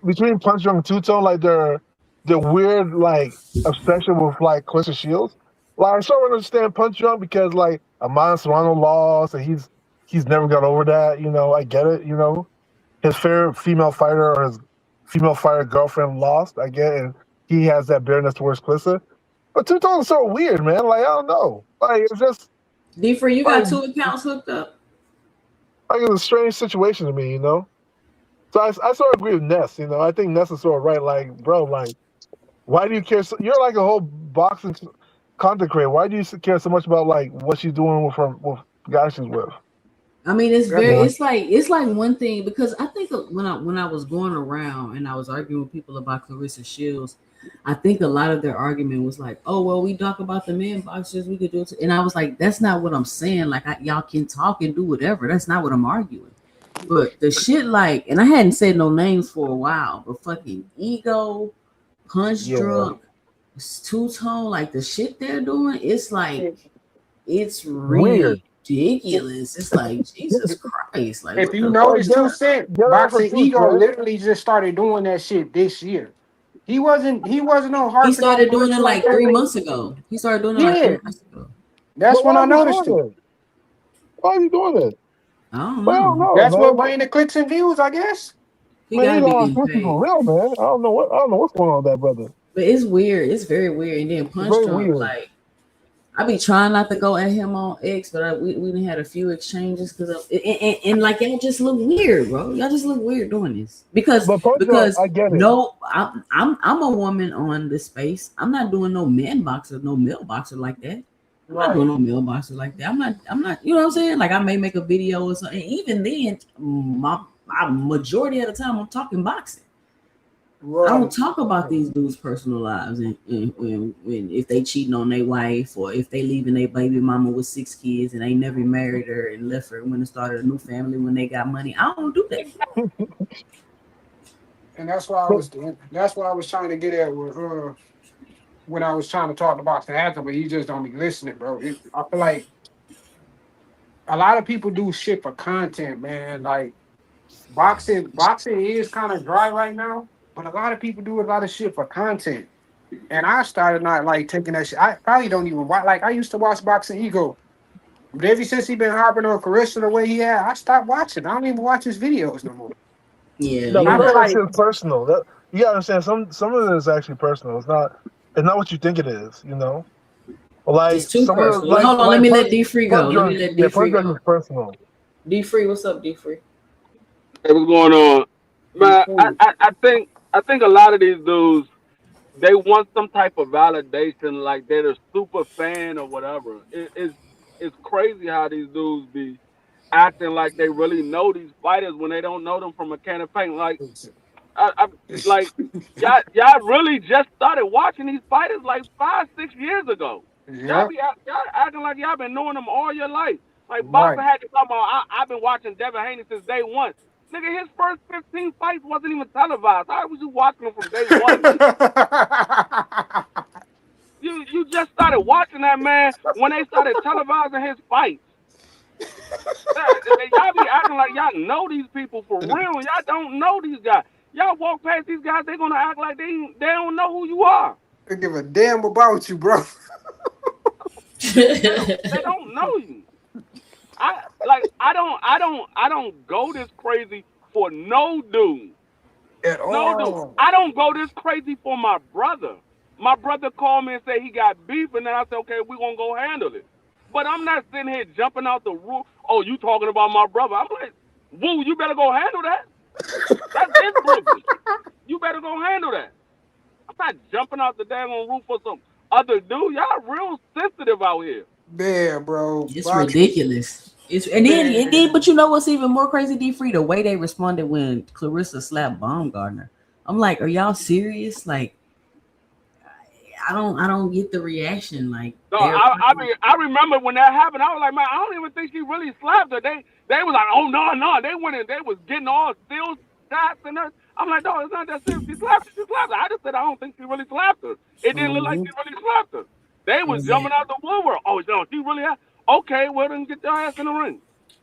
between Punch Drunk and Two-Tone, like their weird like obsession with like Clarissa Shields. Like I sort of understand Punch Drunk because like Amanda Serrano lost and he's never got over that. You know, I get it. You know, his favorite female fighter or his female fighter girlfriend lost. I get it. And he has that bitterness towards Clarissa. But Two-Tone is so weird, man. Like I don't know. Like it's just. D-Free, you got 2 accounts hooked up. Like it's a strange situation to me, you know. So I sort of agree with Ness. You know, I think Ness is sort of right. Like, bro, like, why do you care? You're like a whole boxing content creator. Why do you care so much about like what she's doing with guys she's with? I mean, it's like one thing because I think when I was going around and I was arguing with people about Clarissa Shields, I think a lot of their argument was like, oh, well, we talk about the men boxers, we could do it. And I was like, that's not what I'm saying. Like, y'all can talk and do whatever. That's not what I'm arguing. But the shit like, and I hadn't said no names for a while, but fucking Ego, Punch Drunk, Two Tone, like the shit they're doing, it's like it's Weird. ridiculous. It's like Jesus Christ. Like If what you the notice, fuck? 2 Cent Boxing Ego literally just started doing that shit this year. He wasn't on He harping on started doing it Clarissa like like 3 months that. ago. He started doing it like Yeah, 3 months ago. that's when I noticed it. Why are you doing it? I don't Well, I don't know. know, That's man. what bringing the clicks and views, I guess. He Man, gotta he's be on getting pussy paid. for real, man. I don't know what's going on with that brother. But it's weird. It's very weird. And then It's Punch very Drunk, weird. like I be trying not to go at him on X, but we done had a few exchanges because of and like y'all just look weird, bro. Y'all just look weird doing this because But Punch Drunk, I get it. no, I'm a woman on this space. I'm not doing no man boxer, no male boxer like that. I'm not doing no male boxer like that. I'm not. You know what I'm saying? Like I may make a video or something. Even then, my majority of the time I'm talking boxing. I don't talk about these dudes' personal lives and when if they cheating on their wife or if they leaving their baby mama with 6 kids and they never married her and left her when they started a new family when they got money. I don't do that. And that's why I was trying to get at with when I was trying to talk about the anthem, but he just don't be listening, bro. I feel like a lot of people do shit for content, man. Like boxing is kind of dry right now, but a lot of people do a lot of shit for content. And I started not like taking that shit. I probably don't even watch. Like I used to watch Boxing Ego, but ever since he been harping on Carissa the way he had, I stopped watching. I don't even watch his videos no more. Yeah, no, I feel like it's personal. You gotta understand. Some of it is actually personal. It's not what you think it is. You know, like it's too some personal. of the, like, Hold on, let me let D Free go. Let me let D Free go. go. Is personal. D Free, what's up, D Free? Hey, what's going on? Man, I think a lot of these dudes, they want some type of validation, like they're a super fan or whatever. It's crazy how these dudes be acting like they really know these fighters when they don't know them from a can of paint. Like like y'all really just started watching these fighters like 5-6 years ago. Y'all acting like y'all been knowing them all your life. Like Boxer had to come on. I've been watching Devin Haney since day one. Nigga, his first 15 fights wasn't even televised. How was you watching them from day one? You just started watching that man when they started televising his fights. Y'all be acting like y'all know these people for real. Y'all don't know these guys. Y'all walk past these guys, they're gonna act like they don't know who you are. They give a damn about you, bro. They don't know you. I don't go this crazy for no dude. At all. No dude. I don't go this crazy for my brother. My brother called me and said he got beef, and then I said, okay, we're gonna go handle it. But I'm not sitting here jumping out the roof. Oh, you talking about my brother? I'm like, woo, you better go handle that. That's his privilege. You better go handle that. I'm not jumping out the daggone roof for some other dude. Y'all real sensitive out here. Man, bro. It's ridiculous. And then, but you know what's even more crazy, D Free? The way they responded when Clarissa slapped Baumgartner. I'm like, are y'all serious? Like, I don't get the reaction. Like, no, I remember when that happened. I was like, man, I don't even think she really slapped her. They was like, oh no, they went in, they was getting all still shots and that. I'm like, no, it's not that serious. She slapped her. I just said I don't think she really slapped her. It didn't look like she really slapped her. They was jumping out the woodwork. Oh, no, she really had. Okay, well then get your ass in the ring.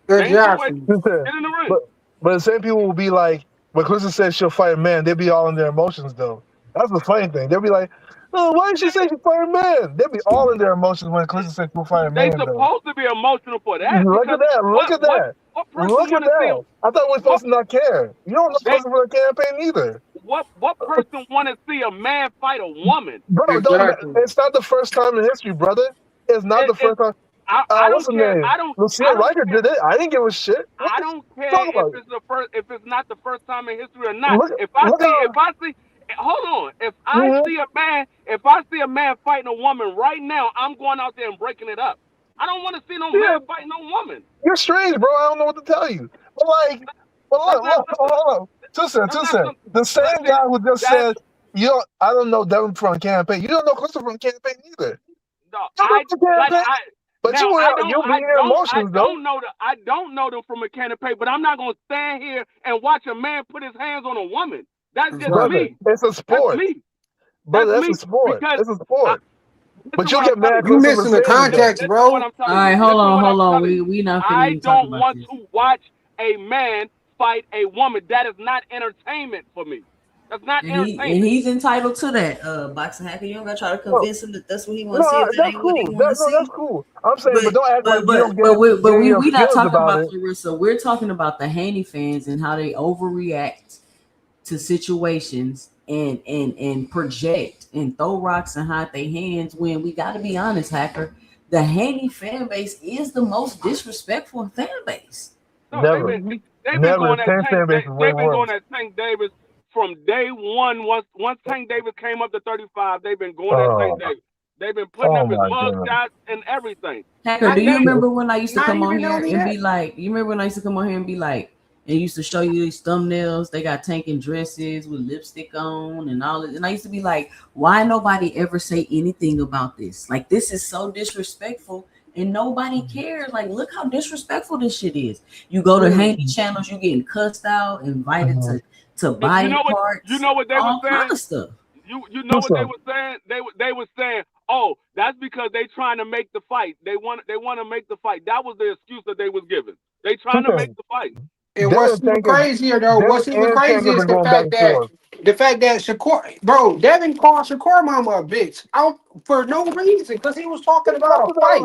Exactly. Get in the ring. But the same people will be like, when Clarissa says she'll fight a man, they'll be all in their emotions though. That's the funny thing. They'll be like, oh, why did she say she fight a man? They'll be all in their emotions when Clarissa says she'll fight a man. They supposed to be emotional for that. Look at that. Look at that. Look at that. I thought we're supposed to not care. You don't supposed to for the campaign either. What person want to see a man fight a woman? Bro, it's not the first time in history, brother. It's not the first time. I don't care. Lucille Riker did it. I didn't give a shit. I don't care if it's not the first time in history or not. If I see, hold on. If I see a man fighting a woman right now, I'm going out there and breaking it up. I don't want to see no man fighting no woman. You're strange, bro. I don't know what to tell you. But look, hold on. Two cents. The same guy who just said, I don't know Devin from campaign. You don't know Crystal from campaign either. No, But now, you'll be in emotions, though. I don't know them from a can of paper, but I'm not gonna stand here and watch a man put his hands on a woman. That's just me. It's a sport. That's me. Brother, that's a sport. It's a sport. But you get mad. You missing the context, bro. All right, hold on. We not finna I even talk don't about want this. to watch a man fight a woman. That is not entertainment for me. That's not entertainment. And he's entitled to that. Boxing hacker, you don't gotta try to convince him that that's what he wants to see. If that ain't what he want to see. That's cool. I'm saying, but don't act like you don't get. We not talking about Clarissa. We're talking about the Haney fans and how they overreact to situations and project and throw rocks and hide their hands. When we got to be honest, hacker, the Haney fan base is the most disrespectful fan base. No, they've been going at Tank Davis from day one. Once Tank Davis came up to 35, they've been going at Tank Davis. They've been putting up his mug shots and everything. Hacker, do you remember when I used to come on here and be like, and used to show you these thumbnails? They got Tank in dresses with lipstick on and all this. And I used to be like, why nobody ever say anything about this? Like, this is so disrespectful. And nobody cares. Like, look how disrespectful this shit is. You go to Haney channels, you getting cussed out, invited to body parts. You know what they were saying? Kind of stuff. You know what they were saying? They were saying, oh, that's because they trying to make the fight. They want to make the fight. That was the excuse that they was given. They trying to make the fight. And what's even crazier though, what's even crazier is the fact that Shakur, bro, Devin called Shakur mama a bitch out for no reason because he was talking about a fight.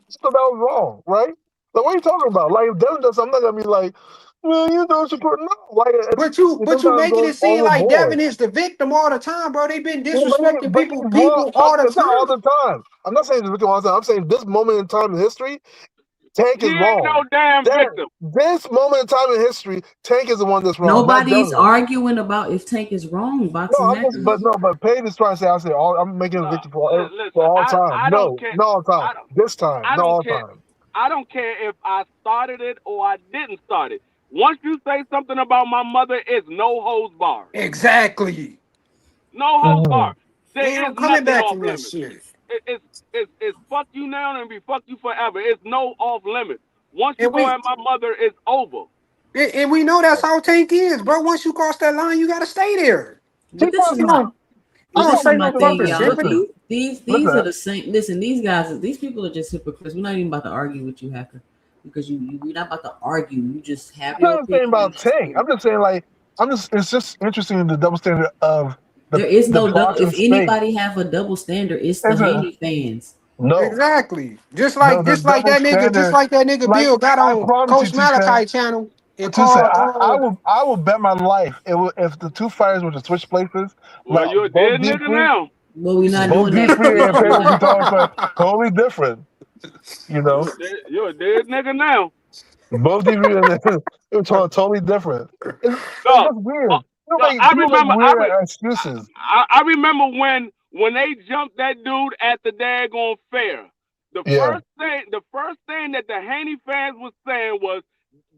So that was wrong, right? So what are you talking about? Like, if Devin does, I'm not gonna be like, well, you know, Shakur. No, like, but you making it seem like Devin is the victim all the time, bro. They've been disrespecting people all the time. All the time. I'm not saying the victim all the time. I'm saying this moment in time in history, Tank is wrong. No damn victim. This moment in time in history, Tank is the one that's wrong. Nobody's arguing about if Tank is wrong. But Paige is trying to say, I'm making a victim for all time. Not all time. This time, not all time. I don't care if I started it or I didn't start it. Once you say something about my mother, it's no holds bar. Exactly. No holds bar. There is coming back from that shit. It's fuck you now and be fuck you forever. It's no off limits. Once you go at my mother, it's over. And we know that's how Tank is, bro. Once you cross that line, you gotta stay there. These are the same. Listen, these people are just hypocrites. We're not even about to argue with you, hacker, because we're not about to argue. You just have your opinion. I'm not saying about Tank. I'm just saying, like, it's just interesting in the double standard of. There is no double. If anybody have a double standard, it's the Haney fans. No, exactly. Just like that nigga Bill got on Coach Malachi channel. I will bet my life if the two fighters were to switch places. Well, you're a dead nigga now. Well, we're not doing that. Totally different. You know, you're a dead nigga now. Both it's totally different. It's weird. I remember excuses. I remember when they jumped that dude at the daggone fair. The first thing that the Haney fans was saying was,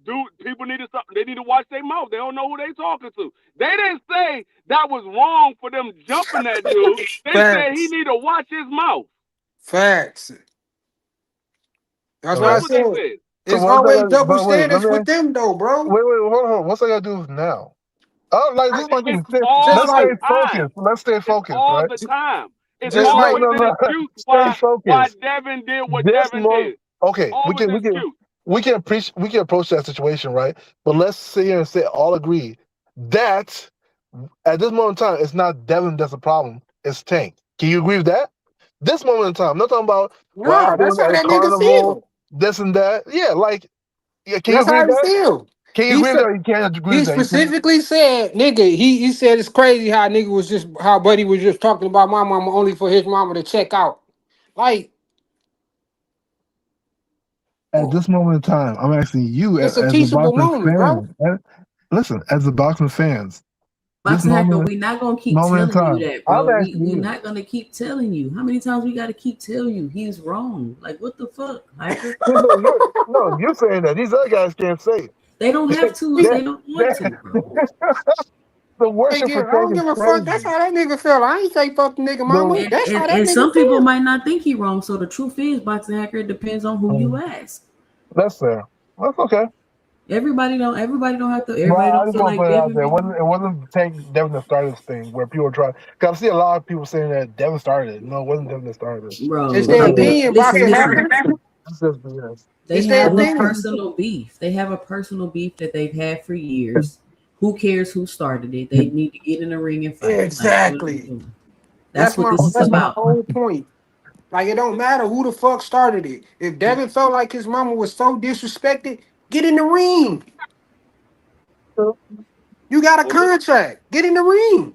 dude, people need to watch their mouth. They don't know who they talking to. They didn't say that was wrong for them jumping that dude. They said he need to watch his mouth. Facts. That's what I said. It's always double standards with them though, bro. Wait, hold on. What's I gotta do now? Let's stay focused. All the time. It's always an excuse why Devin did what Devin did. Okay, we can approach that situation, right? But let's sit here and all agree that at this moment in time, it's not Devin that's the problem, it's Tank. Can you agree with that? This moment in time, I'm not talking about that's how that nigga feel. This and that. Yeah, like can you agree with that? Can you agree with that? You can't agree with that. He specifically said, nigga, he said it's crazy how Buddy was just talking about my mama only for his mama to check out. Like, at this moment in time, I'm asking you as a boxing fan. Bro. Listen, as the boxing fans. Boxing hacker, we're not gonna keep telling you that, bro. We're not gonna keep telling you. How many times we gotta keep telling you he's wrong? Like, what the fuck, hacker? No, you're saying that. These other guys can't say it. They don't have to. They don't want to, bro. The worship I for don't give a fuck. That's how that nigga feel. I ain't say fuck the nigga mama. And, That's how that and nigga some feel. people might not think he wrong. So the truth is, boxing hacker, it depends on who you ask. That's fair. That's okay. Everybody don't have to. Well, Everybody I don't just feel want to like put it out Devin. there. It wasn't Devin that started this thing where people are trying. Cause I see a lot of people saying that Devin started it. No, it wasn't Devin that started it. Bro, It's their opinion, listen. boxing hacker. It's just BS. They It's their have a opinion. personal beef. They have a personal beef that they've had for years. Who cares who started it? They need to get in the ring and fight. Exactly. Like, that's what this is my about. whole point. Like, it don't matter who the fuck started it. If Devin felt like his mama was so disrespected, get in the ring. You got a contract. Get in the ring.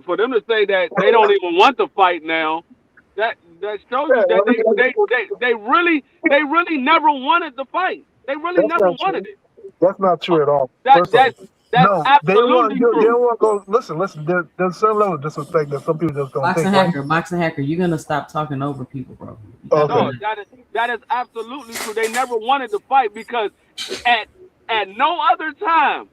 For them to say that they don't even want to fight now, that shows you that they really never wanted to fight. They really never wanted it. That's not true at all. That's absolutely true. They don't true. want to go. Listen. There's certain level of disrespect that some people just don't Boxing think. Boxing hacker, you're gonna stop talking over people, bro. Okay. No, that is absolutely true. They never wanted to fight because at no other time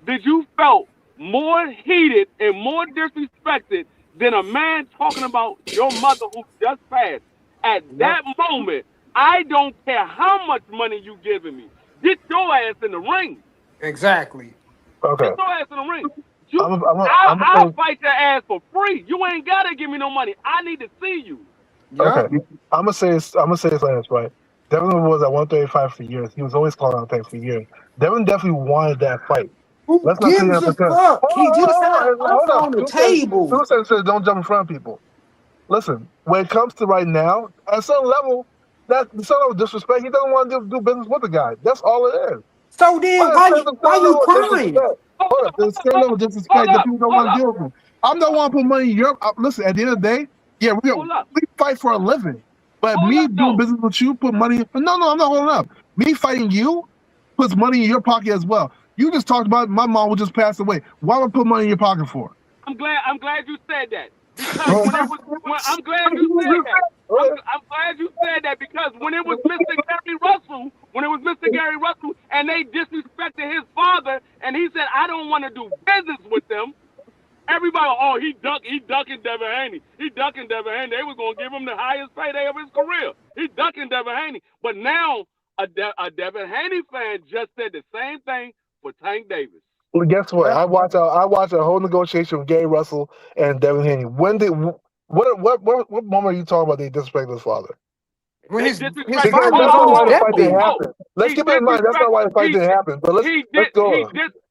did you felt more heated and more disrespected than a man talking about your mother who just passed. At that moment, I don't care how much money you giving me. Get your ass in the ring. Exactly. Okay. Get your ass in the ring. I'll fight your ass for free. You ain't gotta give me no money. I need to see you. Okay. I'm gonna say this like this, right? Devin was at 135 for years. He was always calling out things for years. Devin definitely wanted that fight. Who gives a fuck? He just had an offer on the table. Who said don't jump in front of people? Listen, when it comes to right now, at some level, that's some level of disrespect. He doesn't want to do business with the guy. That's all it is. So then, why you crying? Hold up, there's some level of disrespect that people don't want to deal with. I'm not want to put money in Europe. Listen, at the end of the day, yeah, we fight for a living. But me doing business with you, put money. No, I'm not holding up. Me fighting you puts money in your pocket as well. You just talked about my mom would just pass away. Why would I put money in your pocket for? I'm glad you said that. Because I'm glad you said that. I'm glad you said that because when it was Mr. Gary Russell, and they disrespected his father, and he said, I don't want to do business with them. Everybody, he ducking Devin Haney. He ducking Devin Haney. They was gonna give him the highest payday of his career. He ducking Devin Haney. But now a Devin Haney fan just said the same thing for Tank Davis. Well, guess what? I watched a whole negotiation with Gary Russell and Devin Haney. What moment are you talking about they disrespected his father? When his father was on his deathbed. Let's keep it in mind. That's not why the fight didn't happen. But let's go.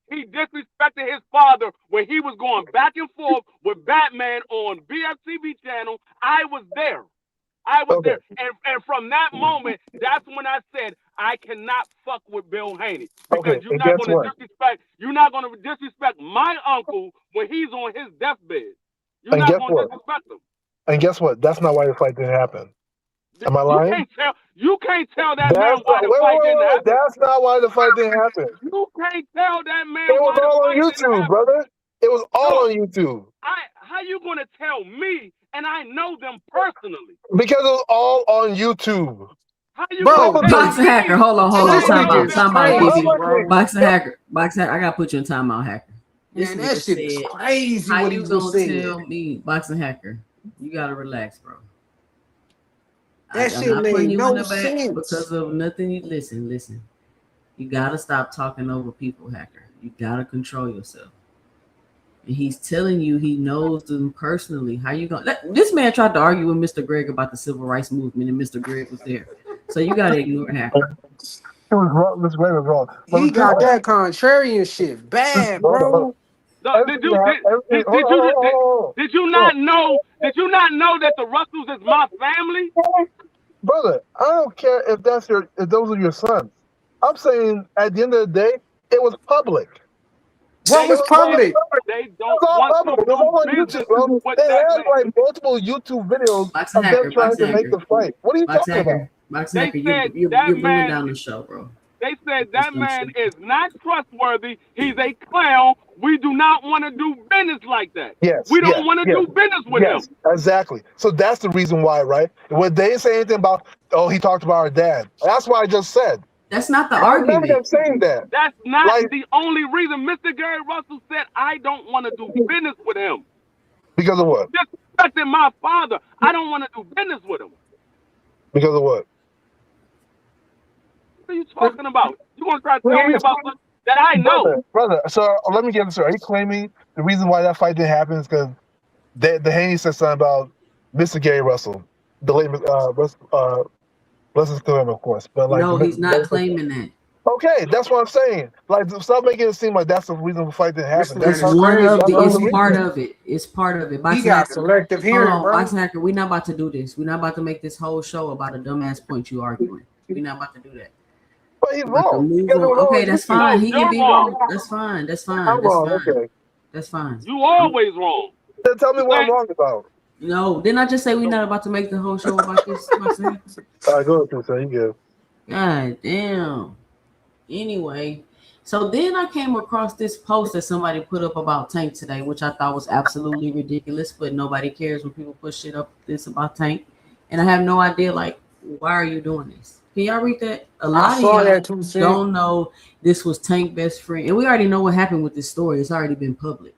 He disrespected his father when he was going back and forth with Batman on BFTV channel. I was there. There. And from that moment, that's when I said I cannot fuck with Bill Haney. Because you're not gonna disrespect my uncle when he's on his deathbed. You're not gonna disrespect him. And guess what? That's not why the fight didn't happen. Am I lying? You can't tell that man why the fight didn't happen. That's not why the fight didn't happen. You can't tell that man why the fight didn't happen. It was all on YouTube, brother. It was all on YouTube. How you gonna tell me? And I know them personally. Because it was all on YouTube. Boxing hacker, hold on, time out. Boxing hacker, I gotta put you in timeout, hacker. Man, that shit is crazy. How you gonna tell me, boxing hacker? You gotta relax, bro. That shit made no sense because of nothing. Listen. You gotta stop talking over people, hacker. You gotta control yourself. And he's telling you he knows them personally. How you gonna? This man tried to argue with Mr. Greg about the civil rights movement, and Mr. Greg was there. So you gotta ignore hacker. It was wrong. Mr. Greg was wrong. He got that contrarian shit bad, bro. Did you not know? Did you not know that the Russells is my family? Brother, I don't care if those are your sons. I'm saying at the end of the day, it was public. What was public? They don't want to do business with they that had like multiple YouTube videos of them trying to make the fight. What are you talking about? Boxing hacker, you're bringing down the show, bro. They said that man is not trustworthy. He's a clown. We do not want to do business like that. Yes. We don't want to do business with him. Exactly. So that's the reason why, right? When they say anything about, he talked about our dad. That's what I just said. That's not the I remember argument. them saying that. That's not the only reason. Mr. Gary Russell said, I don't want to do business with him. Because of what? Disrespecting my father. I don't want to do business with him. Because of what? What are you talking about? You want to try to tell me about what that I know? Brother, so let me get this right. Are you claiming the reason why that fight didn't happen is because the Haney said something about Mr. Gary Russell, the late blessings to him, of course. But like, no, he's not claiming that. Okay, that's what I'm saying. Like, stop making it seem like that's the reason the fight didn't happen. It's one of the. It's part of it. It's part of it. He got selective hearing, bro. Boxing Hacker, we're not about to do this. We're not about to make this whole show about a dumbass point you arguing. We're not about to do that. But he's wrong. Okay, that's fine. He can be wrong. That's fine. That's fine. I'm wrong. Okay. That's fine. You always wrong. Then tell me what I'm wrong about. No, didn't I just say we're not about to make the whole show about this? All right, go ahead, so you go. God damn. Anyway, so then I came across this post that somebody put up about Tank today, which I thought was absolutely ridiculous, but nobody cares when people put shit up this about Tank. And I have no idea, like, why are you doing this? Can y'all read that? A lot of y'all don't know this was Tank best friend. And we already know what happened with this story. It's already been public.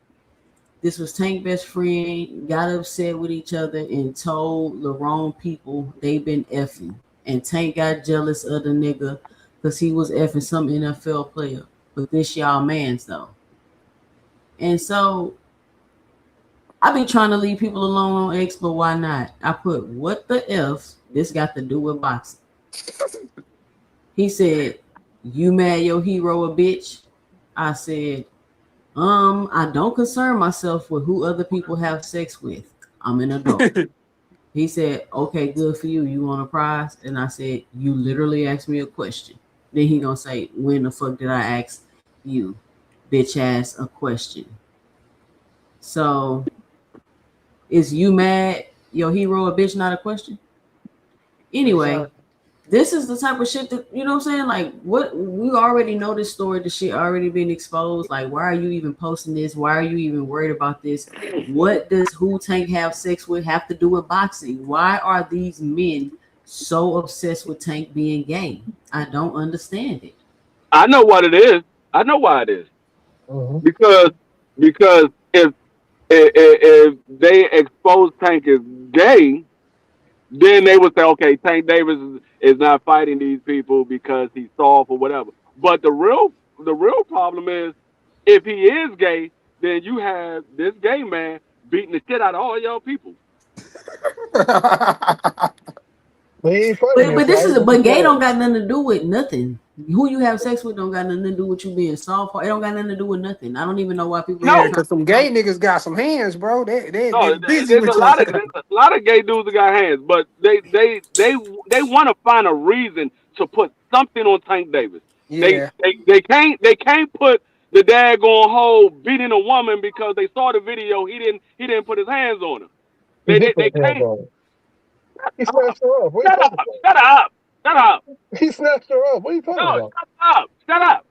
This was Tank best friend, got upset with each other and told the wrong people they been effing. And Tank got jealous of the nigga because he was effing some NFL player. But this y'all mans though. And so I've been trying to leave people alone on X, but why not? I put, what the F this got to do with boxing? He said, you mad your hero a bitch? I said, I don't concern myself with who other people have sex with. I'm an adult. He said, okay, good for you. You want a prize? And I said, you literally asked me a question. Then he gonna say, when the fuck did I ask you, bitch ass, a question? So, is you mad your hero a bitch not a question? Anyway, this is the type of shit that, you know what I'm saying? Like, what, we already know this story, the shit already been exposed. Like, why are you even posting this? Why are you even worried about this? What does who Tank have sex with have to do with boxing? Why are these men so obsessed with Tank being gay? I don't understand it. I know what it is. I know why it is. Because if they expose Tank as gay, then they would say, okay, Tank Davis is not fighting these people because he's soft or whatever. But the real problem is, if he is gay, then you have this gay man beating the shit out of all y'all people. But gay don't got nothing to do with nothing. Who you have sex with don't got nothing to do with you being soft. It don't got nothing to do with nothing. I don't even know why people. No, because some gay niggas got some hands, bro. There's a lot of gay dudes that got hands, but they want to find a reason to put something on Tank Davis. Yeah. They can't put the daggone hoe beating a woman because they saw the video. He didn't put his hands on her. They can't. He snatched her up. Shut up. He snatched her up. What are you talking about? Shut up.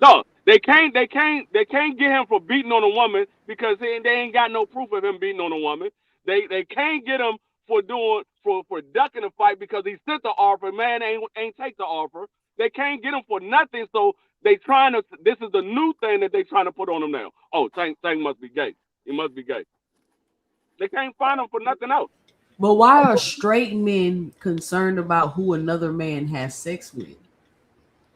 No, they can't get him for beating on a woman because they ain't got no proof of him beating on a woman. They can't get him for ducking a fight because he sent the offer. Man ain't take the offer. They can't get him for nothing. So this is the new thing that they trying to put on him now. Oh, Tank must be gay. He must be gay. They can't find him for nothing else. But why are straight men concerned about who another man has sex with?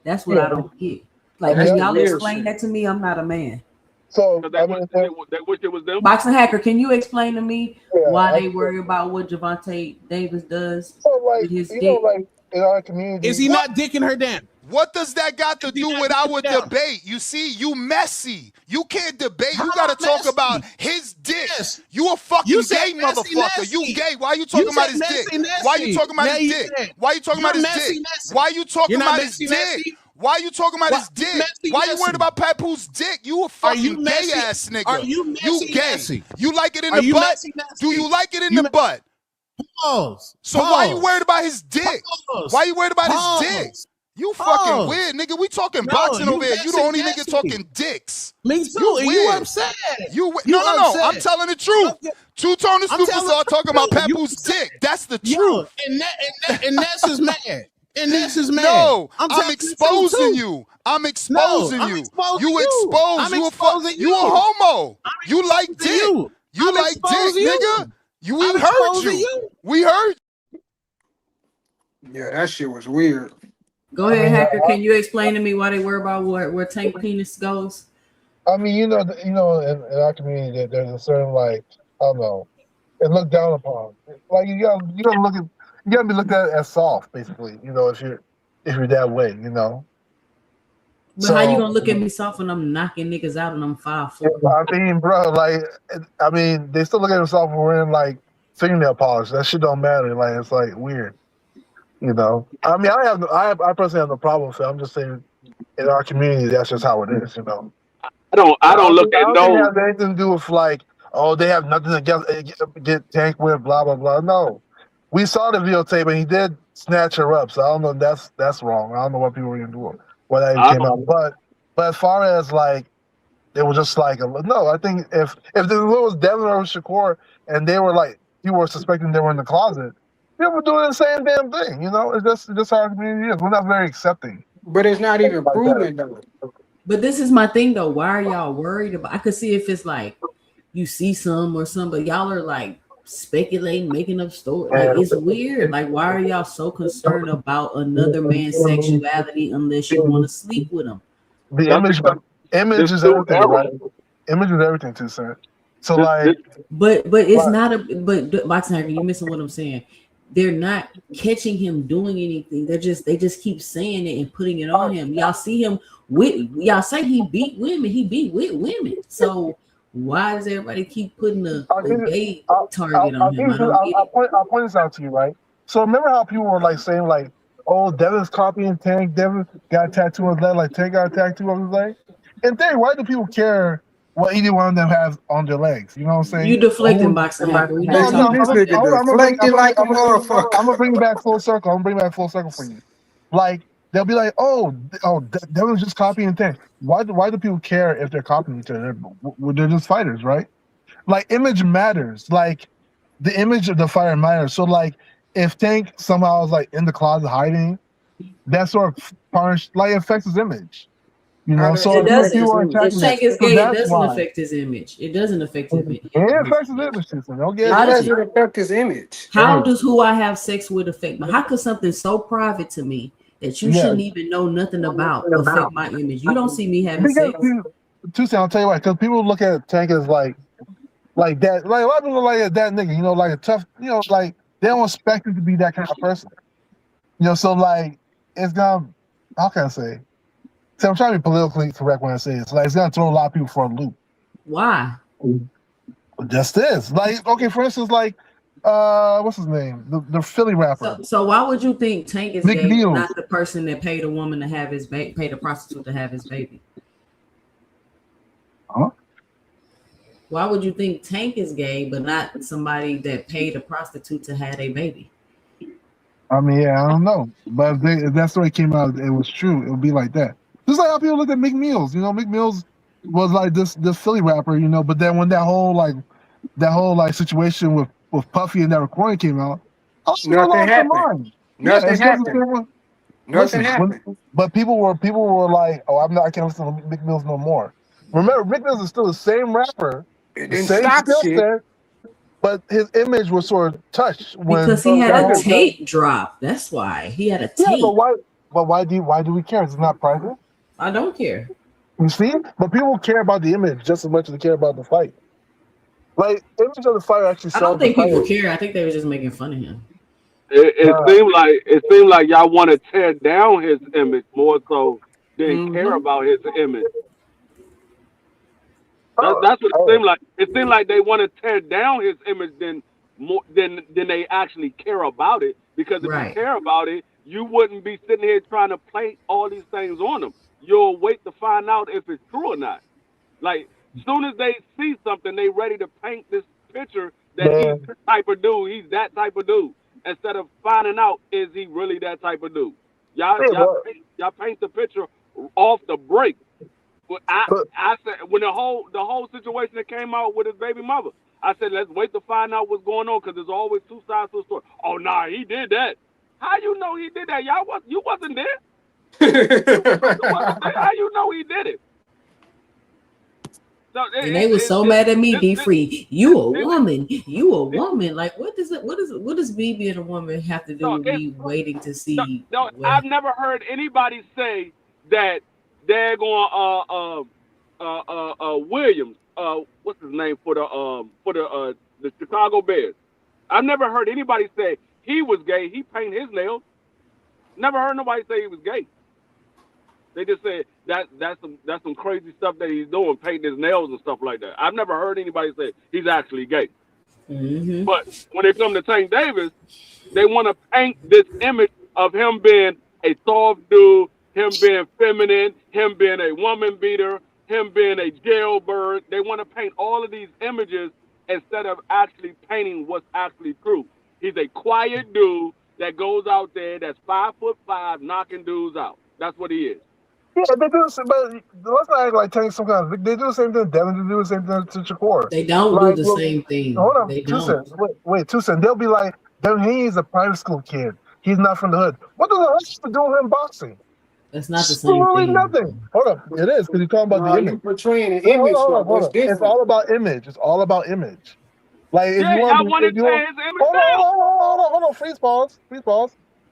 That's what I don't get. Like, can y'all explain that to me? I'm not a man. So they wish it was them. Boxing Hacker, can you explain to me why they worry about what Gervonta Davis does with his dick? Like in our community, is he not dicking her down? What does that got to do with our debate? You see, you messy. You can't debate. You got to talk about his dick. Yes. You a fucking gay motherfucker. You gay. Why you talking about his dick? Why you talking about his dick? Why you talking about his dick? Why you talking about his dick? Why you talking about his dick? Why you worried about Papoose dick? You a fucking gay ass nigga. Are you messy? You gay. Messy? You like it in the butt? Do you like it in the butt? Pause. So why you worried about his dick? Why you worried about his dick? You fucking weird, nigga. We talking boxing over here. You the only nigga talking dicks. Me too. You upset. No. I'm telling the truth. Two-Tone the Superstar talking about Papoose dick. That's the truth. And Ness is mad. And this is mad. No, I'm exposing you. I'm exposing you. You expose. You a homo. You like dick. You like dick, nigga. We heard you. We heard. Yeah, that shit was weird. Go ahead, Hacker. Can you explain to me why they worry about where Tank penis goes? I mean, in our community, there's a certain like, I don't know, it's looked down upon. Like you gotta be looked at as soft, basically. If you're that way, But so, how you gonna look at me soft when I'm knocking niggas out and I'm 5'4"? I mean, bro, they still look at themselves for wearing like fingernail polish. That shit don't matter. Like it's like weird. I mean, I personally have no problem with it. I'm just saying, in our community, that's just how it is. I don't look at those. It have anything to do with like, oh, they have nothing to get Tank with, blah blah blah. No, we saw the videotape and he did snatch her up. So I don't know. That's wrong. I don't know what people were gonna do. What that came out, but as far as like, it was just like no. I think if it was Devin or Shakur and they were like, you were suspecting they were in the closet. They were doing the same damn thing, It's just how our community is. We're not very accepting. But it's not even proven though. But this is my thing though. Why are y'all worried about? I could see if it's like you see some or some, but y'all are like speculating, making up stories. Like it's weird. Like why are y'all so concerned about another man's sexuality unless you want to sleep with him? The image is everything, right? Image is everything too, sir. So like, but it's not but Boxing Hacker, you're missing what I'm saying. They're not catching him doing anything. They just keep saying it and putting it on him. Y'all see him y'all say he beat women. He beat with women. So why does everybody keep putting a gay target on him? I'll point this out to you, right? So remember how people were like saying like, oh, Devin's copying Tank. Devin got a tattoo on his leg, like Tank got a tattoo on his leg. And then why do people care what either one of them has on their legs? You know what I'm saying? You deflecting, Boxing Hacker. I'm gonna bring it back full circle. For you. Like they'll be like, oh, Devin's just copying Tank. Why do people care if they're copying each other? They're just fighters, right? Like image matters. Like the image of the fighter matters. So like if Tank somehow is like in the closet hiding, that sort of affects his image. So it doesn't. If Tank is gay, it doesn't affect his image. It doesn't affect his image. It affects his image. How does it affect his image? How does who I have sex with affect me? How could something so private to me that you shouldn't even know nothing about affect my image? You don't see me having sex. Tuesday, I'll tell you why. Because people look at Tank as like that. Like a lot of people like that nigga. Like a tough. Like they don't expect him to be that kind of person. So like it's gonna. How can I say? So I'm trying to be politically correct when I say this. Like it's gonna throw a lot of people for a loop. Why? Just this. Like, okay, for instance, like what's his name? The Philly rapper. So why would you think Tank is gay, not the person that paid a woman to have his baby, paid a prostitute to have his baby? Huh? Why would you think Tank is gay, but not somebody that paid a prostitute to have a baby? I mean, yeah, I don't know. But if that story came out, it was true, it would be like that. Just like how people look at Mick Mills. Mick Mills was like this Philly rapper, but then when that whole situation with Puffy and that recording came out, nothing happened. Nothing happened. But people were like, "Oh, I can't listen to Mick Mills no more." Remember, Mick Mills is still the same rapper, the same skill set, but his image was sort of touched because he had a tape drop. That's why he had a tape. Yeah, but why do we care? It's not private. I don't care. You see? But people care about the image just as much as they care about the fight. Like, image of the fighter actually sells. I don't think people care. I think they were just making fun of him. It seemed like y'all want to tear down his image more so than care about his image. That's what it seemed like. It seemed like they want to tear down his image than they actually care about it. Because if you care about it, you wouldn't be sitting here trying to play all these things on him. You'll wait to find out if it's true or not. Like, as soon as they see something, they ready to paint this picture that he's this type of dude. He's that type of dude. Instead of finding out, is he really that type of dude? Y'all paint the picture off the break. I said when the whole situation that came out with his baby mother, I said let's wait to find out what's going on because there's always two sides to the story. Oh nah, he did that. How you know he did that? You wasn't there. You wasn't there. How you know he did it? So and they was so mad at me, D Free. You a woman. You a woman. Like what does me being a woman have to do with me waiting to see? No, I've never heard anybody say that they're going Williams, what's his name for the Chicago Bears. I've never heard anybody say he was gay. He painted his nails. Never heard nobody say he was gay. They just say that's some crazy stuff that he's doing, painting his nails and stuff like that. I've never heard anybody say he's actually gay. Mm-hmm. But when it comes to Tank Davis, they want to paint this image of him being a soft dude, him being feminine, him being a woman beater, him being a jailbird. They want to paint all of these images instead of actually painting what's actually true. He's a quiet dude that goes out there that's 5'5", knocking dudes out. That's what he is. Yeah, they do. But let's not act like Tank some kind of. They do the same thing. Devin do the same thing to Shakur. They don't do the same thing. Hold on, they 2 don't. cents. Wait, 2 cents. They'll be like, Devin, he's a private school kid. He's not from the hood. What does the hood have to do with him boxing? That's not the same thing. Nothing. Hold up, it is because you're talking about the image. You're portraying an image. Hold on. It's all about image. It's all about image. Like if you want to, hold on. Freeze pause.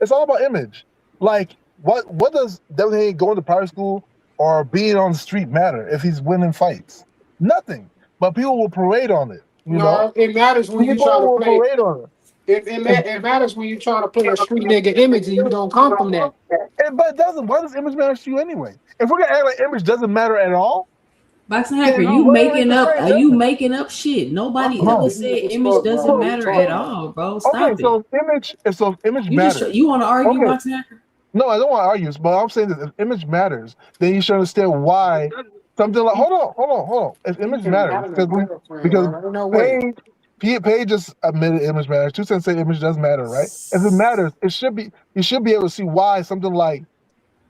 It's all about image. Like what does Devin Haney going to private school or being on the street matter if he's winning fights? Nothing. But people will parade on it. You know? It matters when you try to play. Parade on it. It matters when you try to play a street nigga image and you don't come from that. But it doesn't. Why does image matter to you anyway? If we're gonna act like image doesn't matter at all, Boxing Hacker, are you making up shit? Nobody ever said image doesn't matter at all, bro. Stop it. So image matters. You want to argue, Boxing Hacker? No, I don't want to argue, but I'm saying that if image matters, then you should understand why something like hold on. If image matters, because Paige just admitted image matters. 2 cents say image does matter, right? If it matters, you should be able to see why something like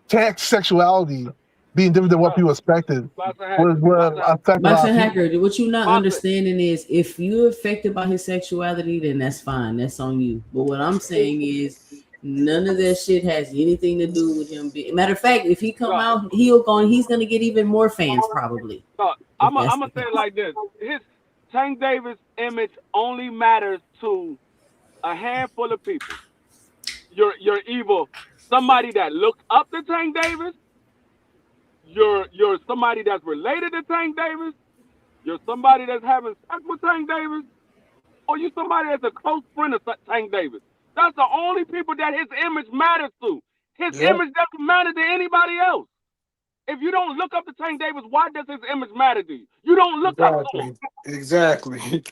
Tank's sexuality being different than what people expected would affect. Boxing Hacker, what you're not understanding is if you're affected by his sexuality, then that's fine. That's on you. But what I'm saying is none of that shit has anything to do with him. Matter of fact, if he come out, he's gonna get even more fans probably. I'm gonna say it like this: his Tank Davis image only matters to a handful of people. You're either somebody that looks up to Tank Davis, you're somebody that's related to Tank Davis, you're somebody that's having sex with Tank Davis, or you somebody that's a close friend of Tank Davis. That's the only people that his image matters to. His image doesn't matter to anybody else. If you don't look up to Tank Davis, why does his image matter to you? You don't look up to him. Exactly.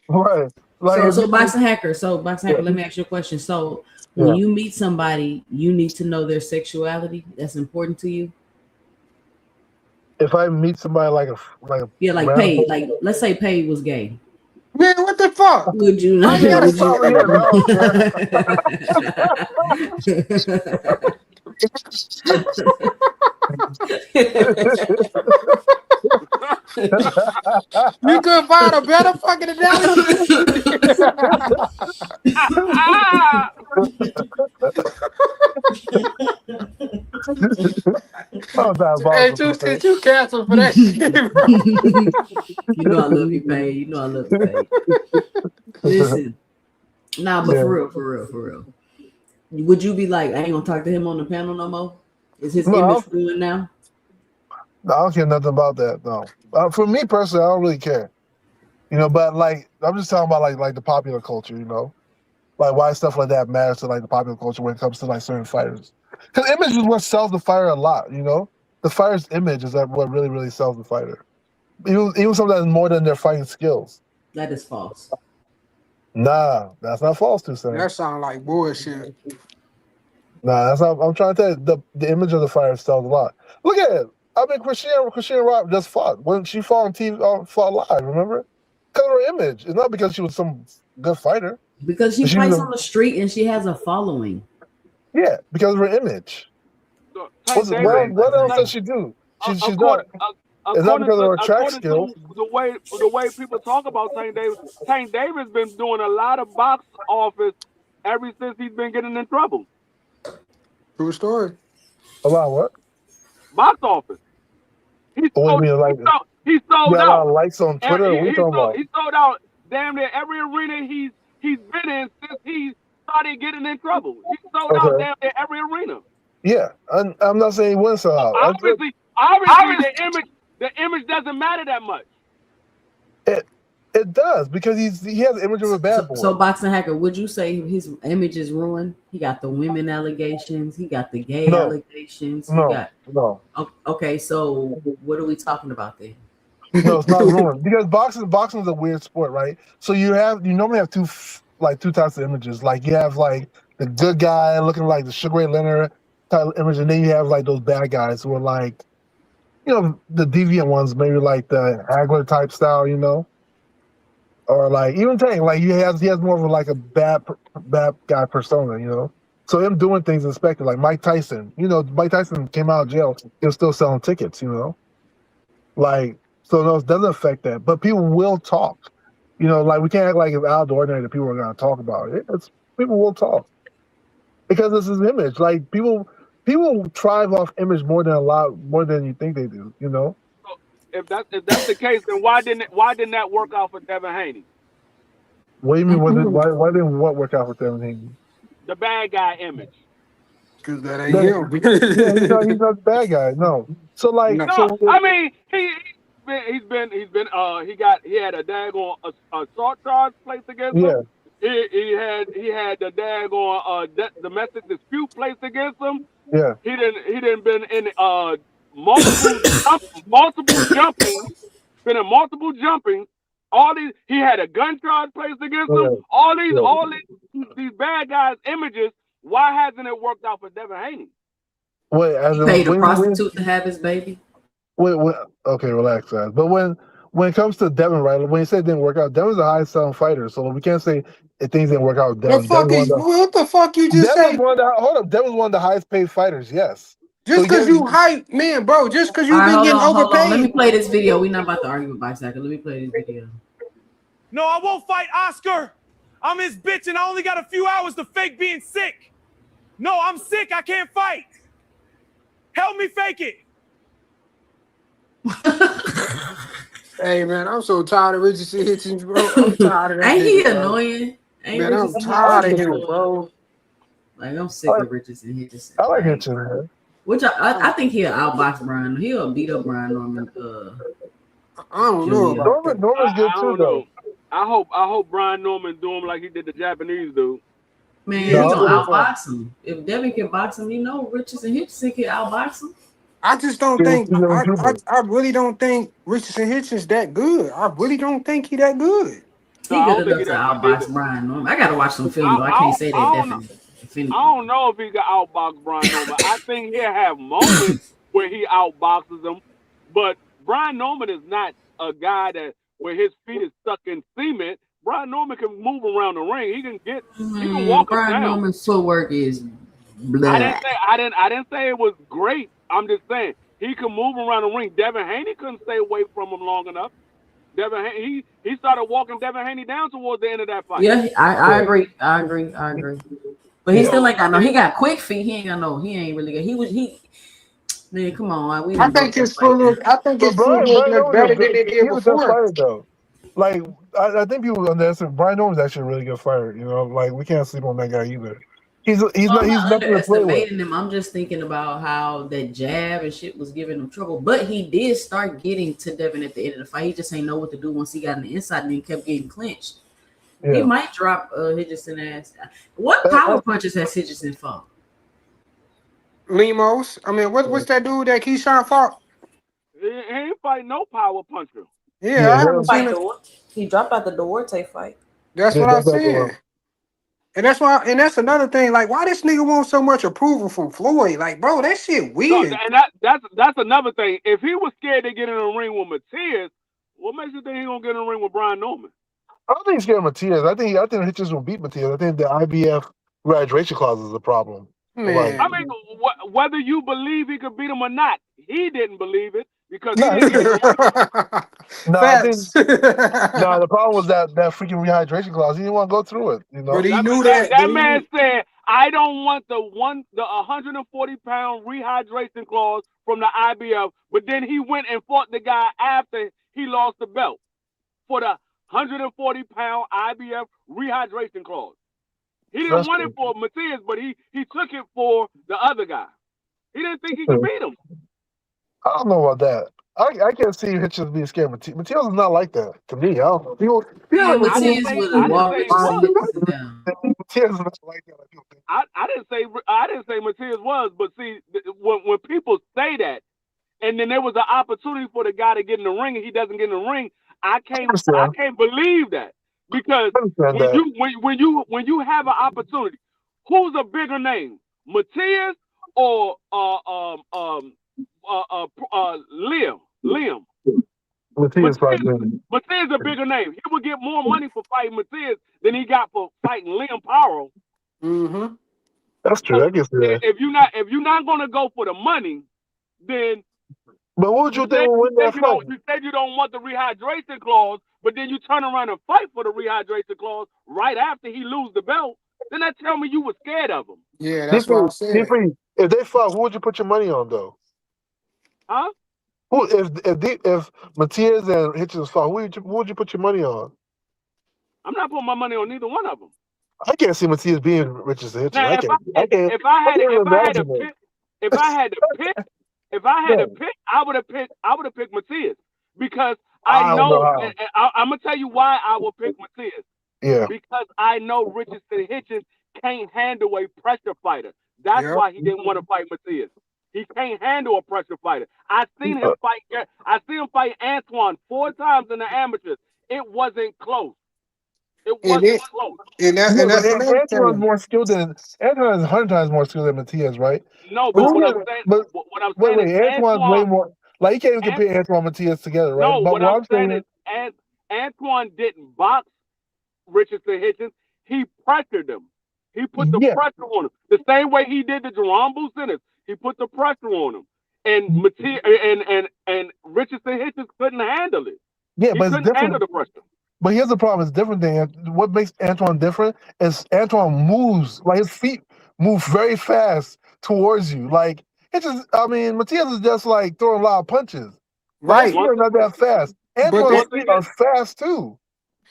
Right. So Boxing Hacker, let me ask you a question. So when you meet somebody, you need to know their sexuality. That's important to you. If I meet somebody like Paige, let's say Paige was gay. Man, what the fuck? Would you not? You could find a better fucking analogy. Hey, you canceled for that shit. You know I love you, Paige. Listen, but for real. Would you be like, I ain't gonna talk to him on the panel no more? Is his image ruined now? No, I don't care nothing about that. No, for me personally, I don't really care. But like I'm just talking about like the popular culture. Like why stuff like that matters to like the popular culture when it comes to like certain fighters. Because image is what sells the fighter a lot. The fighter's image is what really really sells the fighter. Even sometimes more than their fighting skills. That is false. Nah, that's not false, too, sir. That sounds like bullshit. Nah, that's not. I'm trying to tell you, the image of the fighter sells a lot. Look at it. I mean, Christine Rock just fought. When she fought on TV, fought live, remember? Because of her image. It's not because she was some good fighter. Because she fights on the street and she has a following. Yeah, because of her image. What else does she do? She's not. It's not because of her track skills. The way people talk about Tank Davis been doing a lot of box office ever since he's been getting in trouble. True story. About what? Box office. He sold a lot out. of likes on Twitter. What are you talking about? He sold out damn near every arena he's been in since he started getting in trouble. He sold out damn near every arena. Yeah, I'm not saying he wouldn't sell out. Obviously, the image doesn't matter that much. It does because he has the image of a bad boy. So Boxing Hacker, would you say his image is ruined? He got the women allegations. He got the gay allegations. No. Okay, so what are we talking about then? No, it's not ruined because boxing is a weird sport, right? So you normally have two types of images. Like you have like the good guy looking like the Sugar Ray Leonard type of image, and then you have like those bad guys who are like, the deviant ones, maybe like the Hagler type style, or like even Tank, like he has more of a bad guy persona, So him doing things expected, like Mike Tyson. Mike Tyson came out of jail, he was still selling tickets, like. So no, it doesn't affect that, but people will talk. Like we can't act like it's out of the ordinary that people are going to talk about it. People will talk because this is image. Like people thrive off image more than you think they do. So if that's the case, then why didn't that work out for Devin Haney? What do you mean? Why didn't what work out for Devin Haney? The bad guy image. Because that ain't him. He's not the bad guy. No. So like, I mean he had a daggone assault charge placed against him. He had the daggone domestic dispute placed against him. Yeah. He didn't been in multiple jumping. Been in multiple jumping. He had a gun charge placed against him. All these bad guys images. Why hasn't it worked out for Devin Haney? He paid a prostitute to have his baby. Okay, relax, guys. But when it comes to Devin, right? When you say it didn't work out, Devin's a high selling fighter, so we can't say things didn't work out with Devin. What the fuck you just say? Hold up, Devin's one of the highest paid fighters. Yes. Just because you hype, man, bro. Just because you've been getting overpaid. Let me play this video. We're not about to argue with Bicycle. Let me play this video. No, I won't fight Oscar. I'm his bitch, and I only got a few hours to fake being sick. No, I'm sick. I can't fight. Help me fake it. Hey man, I'm so tired of Richardson Hitchens, bro. I'm tired of that. Ain't he annoying? Man, I'm tired of him, bro. Like I'm sick of Richardson Hitchens. I like Hitchens, man. Which I think he'll outbox Brian. He'll beat up Brian Norman. I don't know. Norman's good too, though. I hope Brian Norman do him like he did the Japanese dude. Man, he's gonna outbox him. If Devin can box him, Richardson Hitchens can outbox him. I just don't think. I really don't think Richardson Hitchens that good. I really don't think he that good. He good enough to outbox Brian Norman. I gotta watch some film, though. I can't say that definitely. I don't know if he can outbox Brian Norman. I think he'll have moments where he outboxes him, but Brian Norman is not a guy where his feet is stuck in cement. Brian Norman can move around the ring. He can walk Brian down. Norman's footwork is blah. I didn't say it was great. I'm just saying he can move around the ring. Devin Haney couldn't stay away from him long enough. Devin Haney, he started walking Devin Haney down towards the end of that fight. Yeah, I agree. But he still like that. No, he got quick feet. He ain't really good. Man, come on. I think his footwork look better than it did before. Fighter, though. Like I think people underestimate Brian Norman's actually a really good fighter. Like we can't sleep on that guy either. He's nothing to play with. Him. I'm just thinking about how that jab and shit was giving him trouble. But he did start getting to Devin at the end of the fight. He just ain't know what to do once he got on the inside and then kept getting clinched. Yeah. He might drop Hitchison ass. What power punches has Hitchison fought? Lemos. I mean, what's that dude that Keyshawn fought? He ain't fight no power puncher. Yeah, I haven't seen it. He dropped out the Duarte fight. That's what I'm saying. And that's another thing. Like, why this nigga want so much approval from Floyd? Like, bro, that shit weird. No, and that's another thing. If he was scared to get in a ring with Matias, what makes you think he gonna get in a ring with Brian Norman? I don't think he's scared of Matias. I think Hitchens will beat Matias. I think the IBF graduation clause is the problem. Man. I mean, whether you believe he could beat him or not, he didn't believe it because he didn't get it. The problem was that freaking rehydration clause. He didn't want to go through it. But he knew that man said, I don't want the 140-pound rehydration clause from the IBF, but then he went and fought the guy after he lost the belt for the 140-pound IBF rehydration clause. He didn't want it for Matias, but he took it for the other guy. He didn't think he could beat him. I don't know about that. I can't see Hitchens being scared. Matias is not like that to me. I don't know. People, Matias would have walked Richardson down. Matias is not like that. I didn't say Matias was, but see, when people say that, and then there was an opportunity for the guy to get in the ring, and he doesn't get in the ring, I can't believe that, because when you have an opportunity, who's a bigger name, Matias or Liam? Matias is a bigger name. He would get more money for fighting Matias than he got for fighting Liam Powell. Mm-hmm. That's true. So I guess if you're not gonna go for the money, then. But what would you think when that fight? You said you don't want the rehydration clause, but then you turn around and fight for the rehydration clause right after he lose the belt. Then that tell me you were scared of him. Yeah, that's what I said. If they fought, who would you put your money on, though? Huh? Who if Matias and Hitchens fought, who would you put your money on? I'm not putting my money on neither one of them. I can't see Matias being Richards and Hitchens. Now, if I had to pick, I would have picked Matias, because I know and I'm gonna tell you why I will pick Matias. Yeah. Because I know Richardson Hitchens can't handle a pressure fighter. That's why he didn't want to fight Matias. He can't handle a pressure fighter. I seen him fight Antoine 4 times in the amateurs. It wasn't close. It wasn't close. And that's Antoine's more skilled than Antoine is 100 times more skilled than Matias, right? No, but what I'm saying is Antoine's way more. Like, you can't even compare Antoine and Matias together, right? No, but what I'm saying is Antoine didn't box Richardson Hitchens. He pressured him. He put the pressure on him. The same way he did to Jerome Businis. He put the pressure on him. And and Richardson Hitchens couldn't handle it. Yeah, but he couldn't handle the pressure. But here's the problem: it's different than what makes Antoine different is Antoine moves, like his feet move very fast towards you. Like Matias is just like throwing a lot of punches. Right. He's not that fast. Antoine's feet are fast too.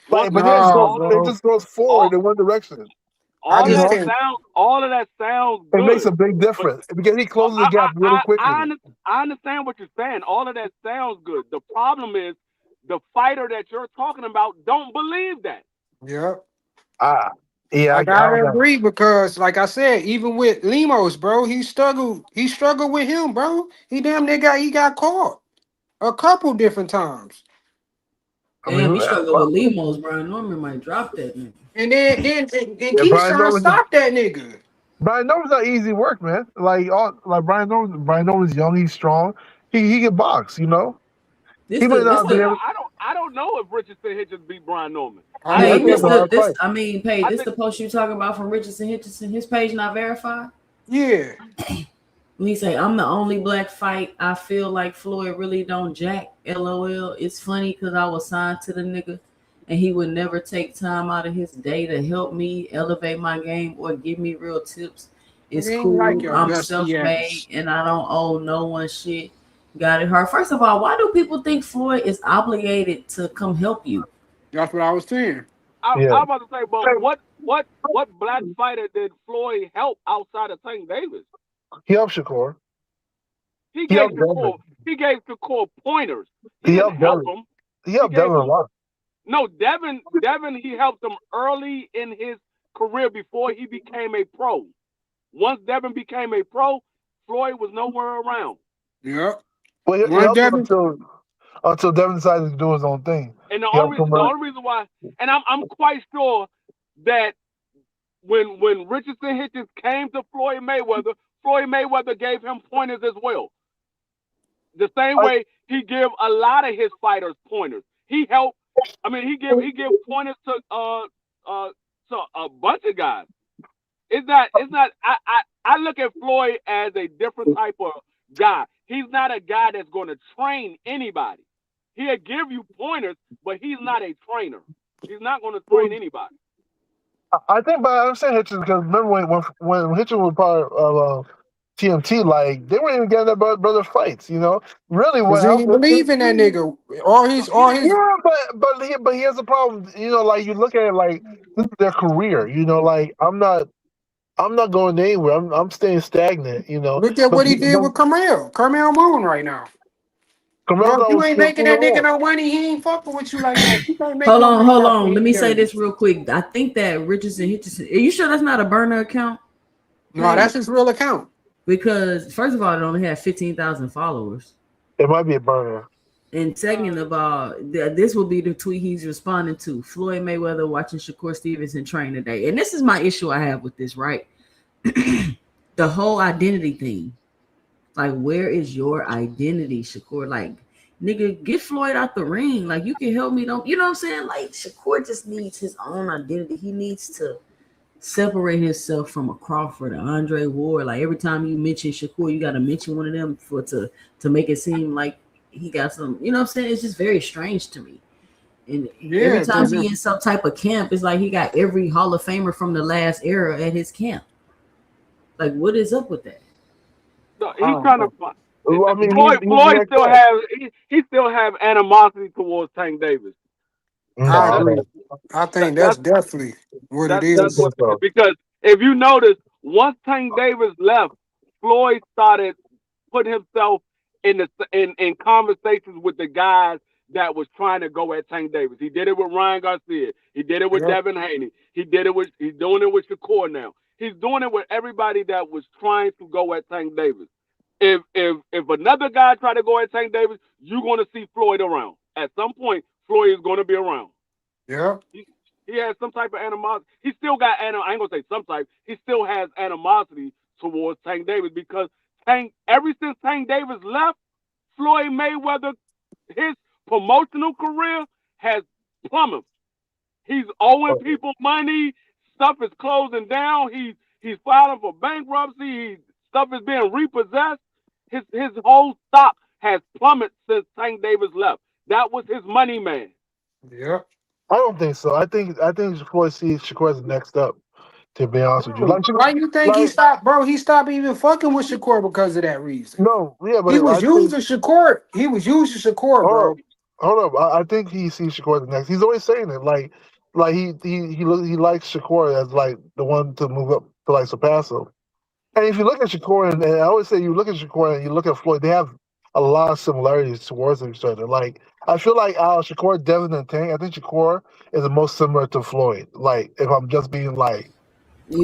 Like, but it just goes forward in one direction. All of that sounds good. It makes a big difference because he closes the gap really quickly. I understand what you're saying. All of that sounds good. The problem is the fighter that you're talking about don't believe that. Yep. Yeah, I gotta agree, because, like I said, even with Lemos, bro, he struggled with him, bro. He got caught a couple different times. Damn, he struggled with Lemos, Brian Norman might drop that nigga. And then Keith's trying to stop that nigga. Brian Norman's not easy work, man. Like Brian Norman's young, he's strong. He can box, you know. I don't know if Richardson Hitchens beat Brian Norman. Hey, this the post you talking about from Richardson Hitchens, his page not verified? Yeah. When he say, I'm the only black fight, I feel like Floyd really don't jack, LOL. It's funny because I was signed to the nigga and he would never take time out of his day to help me elevate my game or give me real tips. It's cool. Like I'm self-made and I don't owe no one shit. Got it hard. First of all, why do people think Floyd is obligated to come help you? That's what I was saying. I'm about to say, but what black fighter did Floyd help outside of Tank Davis? He helped Shakur. He gave Shakur pointers. He didn't help him. He helped Devin a lot. No, Devin, he helped him early in his career before he became a pro. Once Devin became a pro, Floyd was nowhere around. Yeah. Well, he helped him until Devin decided to do his own thing. And the only reason why, and I'm quite sure that when Richardson Hitchens came to Floyd Mayweather gave him pointers as well. The same way he gave a lot of his fighters pointers. He helped. I mean, he gave pointers to a bunch of guys. It's not. I look at Floyd as a different type of guy. He's not a guy that's going to train anybody. He'll give you pointers, but he's not a trainer. He's not going to train anybody. I think, but I understand Hitchens because remember when Hitchens was part of TMT, like they weren't even getting that brother fights. You know, really Cause what he didn't happened? believe in that nigga. All his. Yeah, but he has a problem. You know, like you look at it like this is their career. You know, like I'm not going anywhere. I'm staying stagnant. You know, Look at but what he did with Carmel. Carmel Moon right now. Carmel's Bro, if you always ain't TMT making no that nigga more. no money, he ain't fucking with you like that. You can't make Hold no on, money hold off on. Let me say AEW. this real quick. I think that Richardson Hitchison. Are you sure that's not a burner account? No, Page? that's his real account. Because first of all, it only had 15,000 followers. It might be a burner. And second of all, this will be the tweet he's responding to. Floyd Mayweather watching Shakur Stevenson train today. And this is my issue I have with this, right? The whole identity thing. Like, where is your identity, Shakur? Like, nigga, get Floyd out the ring. Like, you can help me. Don't you know what I'm saying? Like, Shakur just needs his own identity. He needs to separate himself from a Crawford, an Andre Ward. Like every time you mention Shakur, you got to mention one of them to make it seem like he got some. You know what I'm saying? It's just very strange to me. And every Yeah, time cause he in some type of camp, it's like he got every Hall of Famer from the last era at his camp. Like, what is up with that? No, he's trying to find. Well, I mean, Floyd he's the next still guy. have he still have animosity towards Tank Davis. I No, agree. I think That's that's definitely what it I That's is. think what so. because if you notice, once Tank Davis left, Floyd started putting himself in conversations with the guys that was trying to go at Tank Davis. He did it with Ryan Garcia. He did it with Yep. Devin Haney. He's doing it with Shakur now. He's doing it with everybody that was trying to go at Tank Davis. If another guy try to go at Tank Davis, you're gonna see Floyd around. At some point, Floyd is gonna be around. Yep. He has some type of animosity. He still got I ain't gonna say some type. He still has animosity towards Tank Davis because ever since Tank Davis left, Floyd Mayweather, his promotional career has plummeted. He's owing people money. Stuff is closing down. He's filing for bankruptcy. Stuff is being repossessed. His whole stock has plummeted since Tank Davis left. That was his money man. Yep. I don't think so. I think Floyd sees Shakur as next up. To be honest with you, Bro, why you think he stopped, bro? He stopped even fucking with Shakur because of that reason. no, yeah, but He was I think using Shakur. He was using Shakur, hold bro. up, hold up. I think he sees Shakur as the next. He's always saying it, like he likes Shakur as like the one to move up to like surpass him. And if you look at Shakur, and I always say you look at Shakur and you look at Floyd, they have a lot of similarities towards each other. Like I feel like Shakur, Devin, and Tank. I think Shakur is the most similar to Floyd. Like if I'm just being like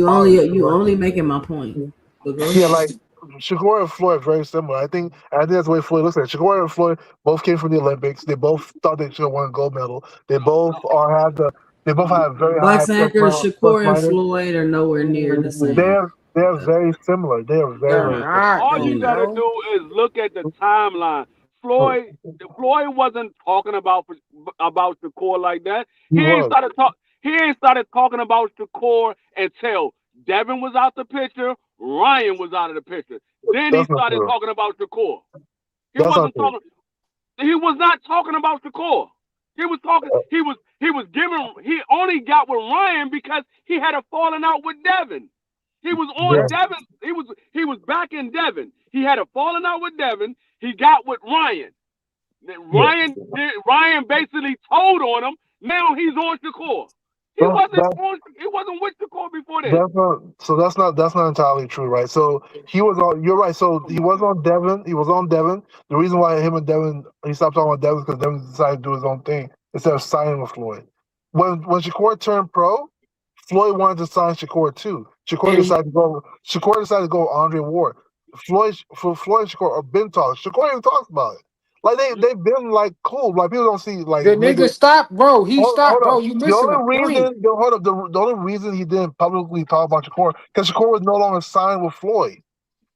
honest, You only making my point. But go yeah, ahead. like Shakur and Floyd are very similar. I think that's the way Floyd looks at it. Shakur and Floyd both came from the Olympics. They both thought they should have won a gold medal. They both have very high Box anchors plus Shakur and minus. Floyd are nowhere near the same. They're very similar. They are very They're very similar. not All though, you gotta bro. do is look at the timeline. Floyd wasn't talking about Shakur like that. He was. He ain't started talking about Shakur until Devin was out the picture, Ryan was out of the picture. Then he That's not started true. talking about Shakur. That's not true. He was not talking about Shakur. He was talking. He only got with Ryan because he had a falling out with Devin. He was on Yeah. Devin. He was back in Devin. He had a falling out with Devin. He got with Ryan. Ryan basically told on him. Now he's on Shakur. He wasn't with Shakur before this. That's not entirely true, right? So he was on. You're right. So he was on Devin. He was on Devin. The reason why him and Devin he stopped talking about Devin is because Devin decided to do his own thing instead of signing with Floyd. When Shakur turned pro, Floyd wanted to sign Shakur too. Shakur decided to go with Andre Ward. Floyd and Shakur have been talking. Shakur even talks about it. Like they've been like cool. Like people don't see like The nigga stopped, bro. He stopped, hold bro. up. You The missing the only point. reason, hold up. The only reason he didn't publicly talk about Shakur because Shakur was no longer signed with Floyd.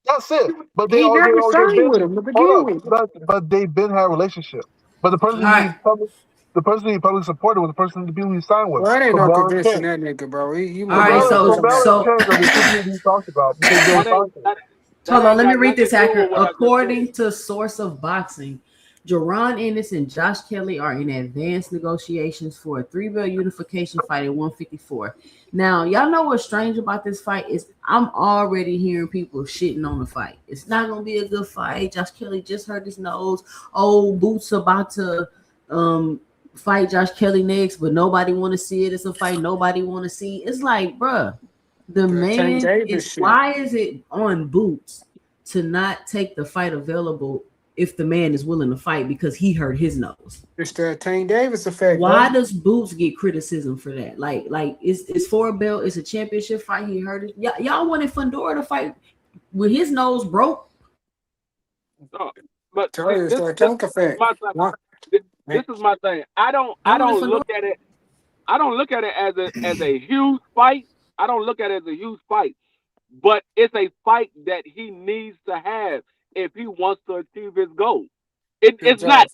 That's it. But He never they've signed been with him to hold begin up. with. But they've been had a relationship. But All right. the person he publicly supported was the person the people he signed with. Bro, it ain't no Carmelo and convincing King. that nigga, bro. He All was right. never So talking Carmelo about. and King are the two people he talked about because they were That ain't talking. that, that Hold on. ain't Let me got read nothing to this do hacker. with what I just said. According to Source of Boxing, Jerron Ennis and Josh Kelly are in advanced negotiations for a 3-belt unification fight at 154. Now, y'all know what's strange about this fight is I'm already hearing people shitting on the fight. It's not gonna be a good fight. Josh Kelly just hurt his nose. Oh, Boots about to fight Josh Kelly next, but nobody want to see it. It's a fight nobody want to see. It's like, bruh, the Tank man Davis is. shit. Why is it on Boots to not take the fight available if the man is willing to fight because he hurt his nose? It's the Tank Davis effect. Why Bro. does Boots get criticism for that? Like it's for a belt. It's a championship fight. He hurt it. Y'all wanted Fundora to fight with his nose broke. But This is my thing. I don't look at it. I don't look at it as a huge fight. I don't look at it as a huge fight, but it's a fight that he needs to have if he wants to achieve his goal. It's not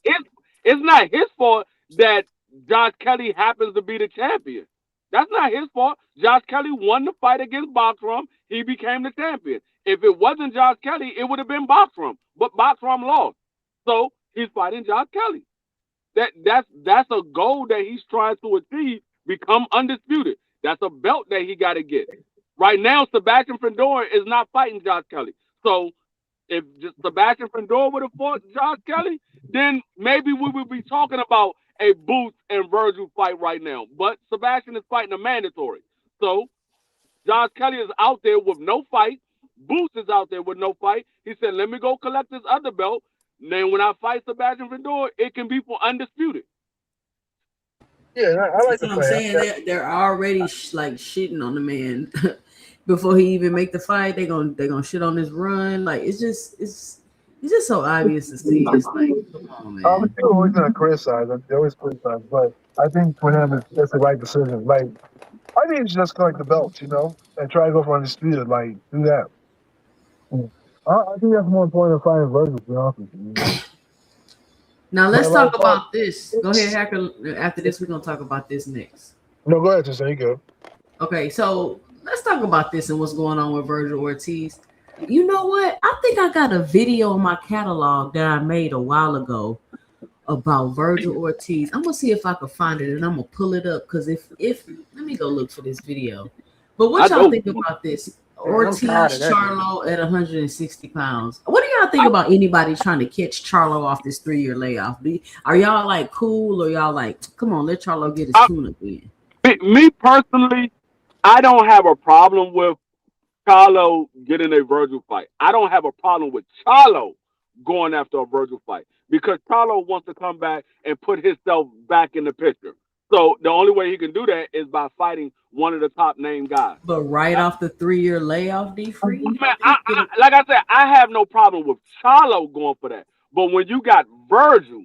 his fault that Josh Kelly happens to be the champion. That's not his fault. Josh Kelly won the fight against Boxrum. He became the champion. If it wasn't Josh Kelly, it would have been Boxrum. But Boxrum lost. So he's fighting Josh Kelly. That's a goal that he's trying to achieve, become undisputed. That's a belt that he got to get. Right now, Sebastian Fundora is not fighting Josh Kelly. So if Sebastian Fundora would have fought Josh Kelly, then maybe we would be talking about a Boots and Virgil fight right now. But Sebastian is fighting a mandatory. So Josh Kelly is out there with no fight. Boots is out there with no fight. He said, let me go collect this other belt. And then when I fight Sebastian Fundora, it can be for undisputed. Yeah, I like what I'm saying. They're already shitting on the man before he even make the fight. They're gonna shit on his run. Like it's just so obvious to see. It's like, come on, man. People always gonna criticize. They always criticize, but I think for him, it's the right decision. Like I think he should just collect the belts, and try to go for undisputed. Like do that. I think that's more important than fighting Virgil. To be honest with you. Now let's talk about this. Go ahead, Hacker. After this, we're gonna talk about this next. No, go ahead, Tristan. You go. Okay, so let's talk about this and what's going on with Virgil Ortiz. You know what? I think I got a video in my catalog that I made a while ago about Virgil Ortiz. I'm gonna see if I can find it and I'm gonna pull it up because if let me go look for this video. But what y'all think about this? Ortiz Charlo at 160 pounds. What do y'all think about anybody trying to catch Charlo off this 3-year layoff? Are y'all like cool or y'all like, come on, let Charlo get his tune up in? Me personally, I don't have a problem with Charlo getting a Virgil fight. I don't have a problem with Charlo going after a Virgil fight because Charlo wants to come back and put himself back in the picture. So the only way he can do that is by fighting one of the top name guys. But off the 3-year layoff, D-Free? Man, like I said, I have no problem with Charlo going for that. But when you got Virgil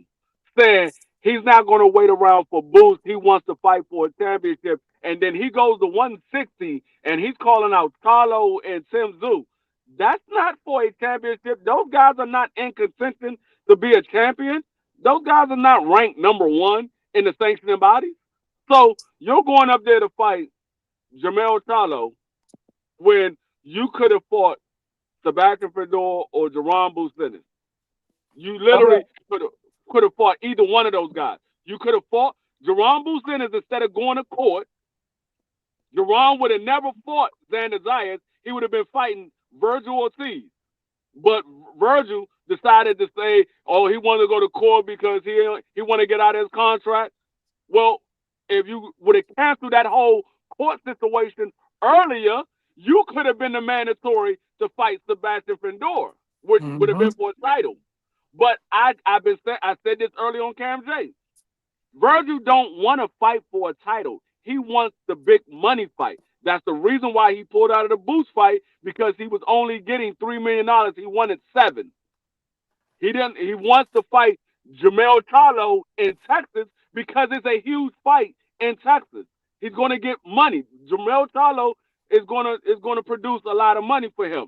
saying he's not going to wait around for boost, he wants to fight for a championship, and then he goes to 160 and he's calling out Charlo and Tim Tszyu. That's not for a championship. Those guys are not in contention to be a champion. Those guys are not ranked number 1 in the sanctioning body. So you're going up there to fight Jermell Charlo when you could have fought Sebastian Fundora or Jerron Business. You literally could have fought either one of those guys. You could have fought Jerron Business instead of going to court. Jerron would have never fought Xander Zayas. He would have been fighting Virgil Ortiz. But Virgil decided to say, oh, he wanted to go to court because he wanted to get out of his contract. Well, if you would have canceled that whole court situation earlier, you could have been the mandatory to fight Sebastian Fundora, which would have been for a title. But I said this early on Cam J. Virgil don't want to fight for a title. He wants the big money fight. That's the reason why he pulled out of the Boots fight, because he was only getting $3 million. He wanted $7 million. He wants to fight Jermell Charlo in Texas because it's a huge fight in Texas. He's going to get money. Jermell Charlo is going to produce a lot of money for him.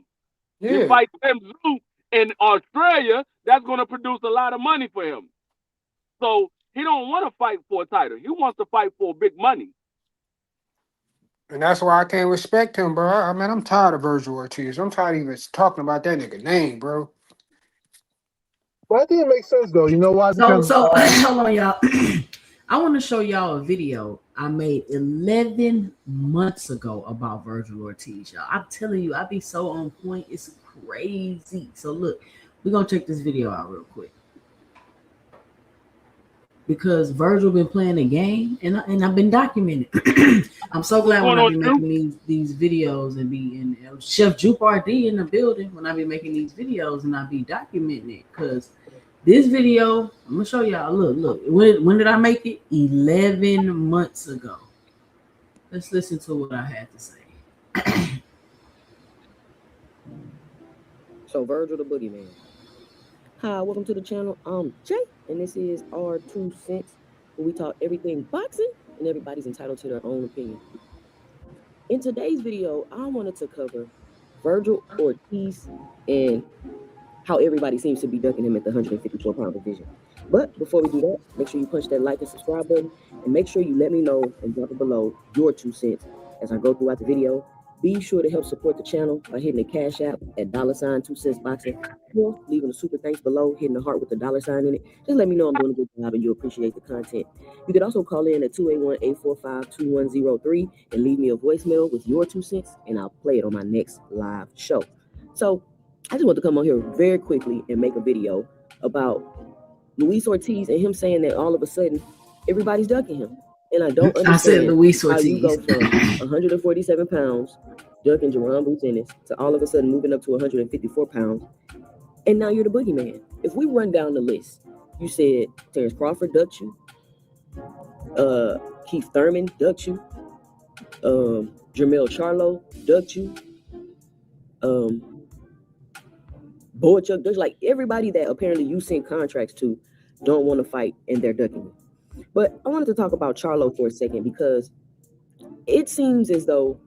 Yeah. He fights Tim Tszyu in Australia. That's going to produce a lot of money for him. So he don't want to fight for a title. He wants to fight for big money. And that's why I can't respect him, bro. I mean, I'm tired of Virgil Ortiz. I'm tired of even talking about that nigga name, bro. But I think it makes sense though. You know why? So Because hold on, y'all. I want to show y'all a video I made 11 months ago about Virgil Ortiz, y'all. I'm telling you, I be so on point. It's crazy. So look, we're gonna check this video out real quick. Because Virgil been playing the game and I've been documenting. I'm so glad when I be making these videos and be in Chef Jupe RD in the building when I be making these videos and I be documenting it. Because this video, I'm gonna show y'all. Look. When did I make it? 11 months ago. Let's listen to what I had to say. So Virgil the Boogeyman. Hi, welcome to the channel. I'm Jay, and this is our 2 cents, where we talk everything boxing, and everybody's entitled to their own opinion. In today's video, I wanted to cover Virgil Ortiz and how everybody seems to be ducking him at the 154-pound division. But before we do that, make sure you punch that like and subscribe button, and make sure you let me know and drop it below your 2 cents as I go throughout the video. Be sure to help support the channel by hitting the Cash App at $2 boxing, or leaving a super thanks below, hitting the heart with the $sign in it. Just let me know I'm doing a good job and you appreciate the content. You can also call in at 281-845-2103 and leave me a voicemail with your 2 cents, and I'll play it on my next live show. So I just want to come on here very quickly and make a video about Luis Ortiz and him saying that all of a sudden everybody's ducking him. And I don't understand how you go from 147 pounds ducking Jerron Boots Ennis to all of a sudden moving up to 154 pounds. And now you're the boogeyman. If we run down the list, you said Terrence Crawford ducked you. Keith Thurman ducked you. Jermell Charlo ducked you. Boychuk, there's like everybody that apparently you sent contracts to don't want to fight and they're ducking you. But I wanted to talk about Charlo for a second because it seems as though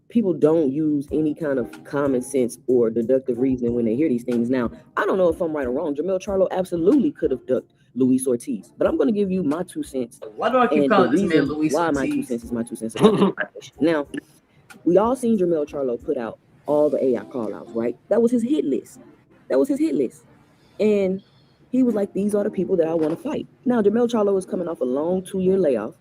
people don't use any kind of common sense or deductive reasoning when they hear these things. Now, I don't know if I'm right or wrong. Jermell Charlo absolutely could have ducked Luis Ortiz, but I'm going to give you my 2 cents. Why do I keep calling this man Luis Ortiz? Why my 2 cents is my 2 cents. Now, we all seen Jermell Charlo put out all the AI call-outs, right? That was his hit list. And he was like, these are the people that I want to fight. Now, Jermell Charlo is coming off a long 2-year layoff.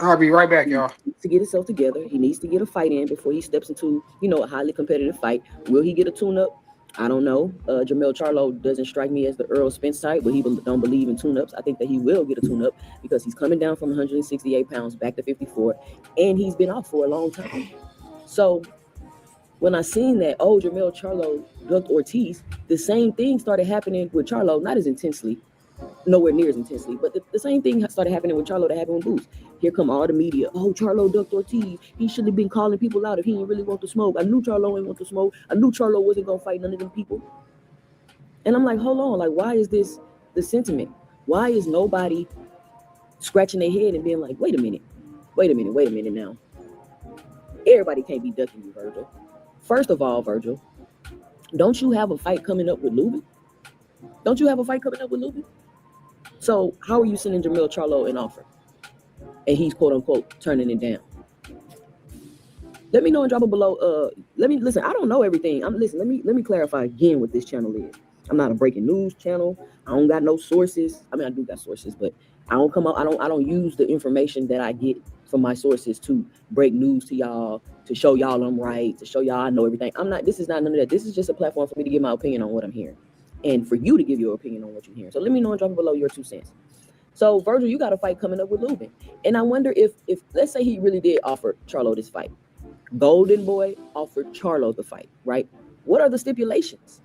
I'll be right back, y'all. To get himself together, he needs to get a fight in before he steps into, a highly competitive fight. Will he get a tune-up? I don't know. Jermell Charlo doesn't strike me as the Earl Spence type, but he don't believe in tune-ups. I think that he will get a tune-up because he's coming down from 168 pounds back to 54, and he's been off for a long time. So when I seen that, Jermell Charlo ducked Ortiz, the same thing started happening with Charlo, not as intensely, nowhere near as intensely, but the same thing started happening with Charlo that happened with Boots. Here come all the media. Charlo ducked Ortiz. He should have been calling people out if he didn't really want to smoke. I knew Charlo didn't want to smoke. I knew Charlo wasn't going to fight none of them people. And I'm like, hold on. Like, why is this the sentiment? Why is nobody scratching their head and being like, wait a minute now. Everybody can't be ducking you, Virgil. First of all, Virgil, don't you have a fight coming up with Lubin? So how are you sending Jermell Charlo an offer? And he's quote unquote turning it down. Let me know and drop it below. Listen, I don't know everything. Let me clarify again what this channel is. I'm not a breaking news channel. I don't got no sources. I mean, I do got sources, but I don't use the information that I get from my sources to break news to y'all, to show y'all I'm right, to show y'all I know everything. This is not none of that. This is just a platform for me to give my opinion on what I'm hearing and for you to give your opinion on what you're hearing. So let me know and drop it below your 2 cents. So Virgil, you got a fight coming up with Lubin. And I wonder if let's say he really did offer Charlo this fight. Golden Boy offered Charlo the fight, right? What are the stipulations?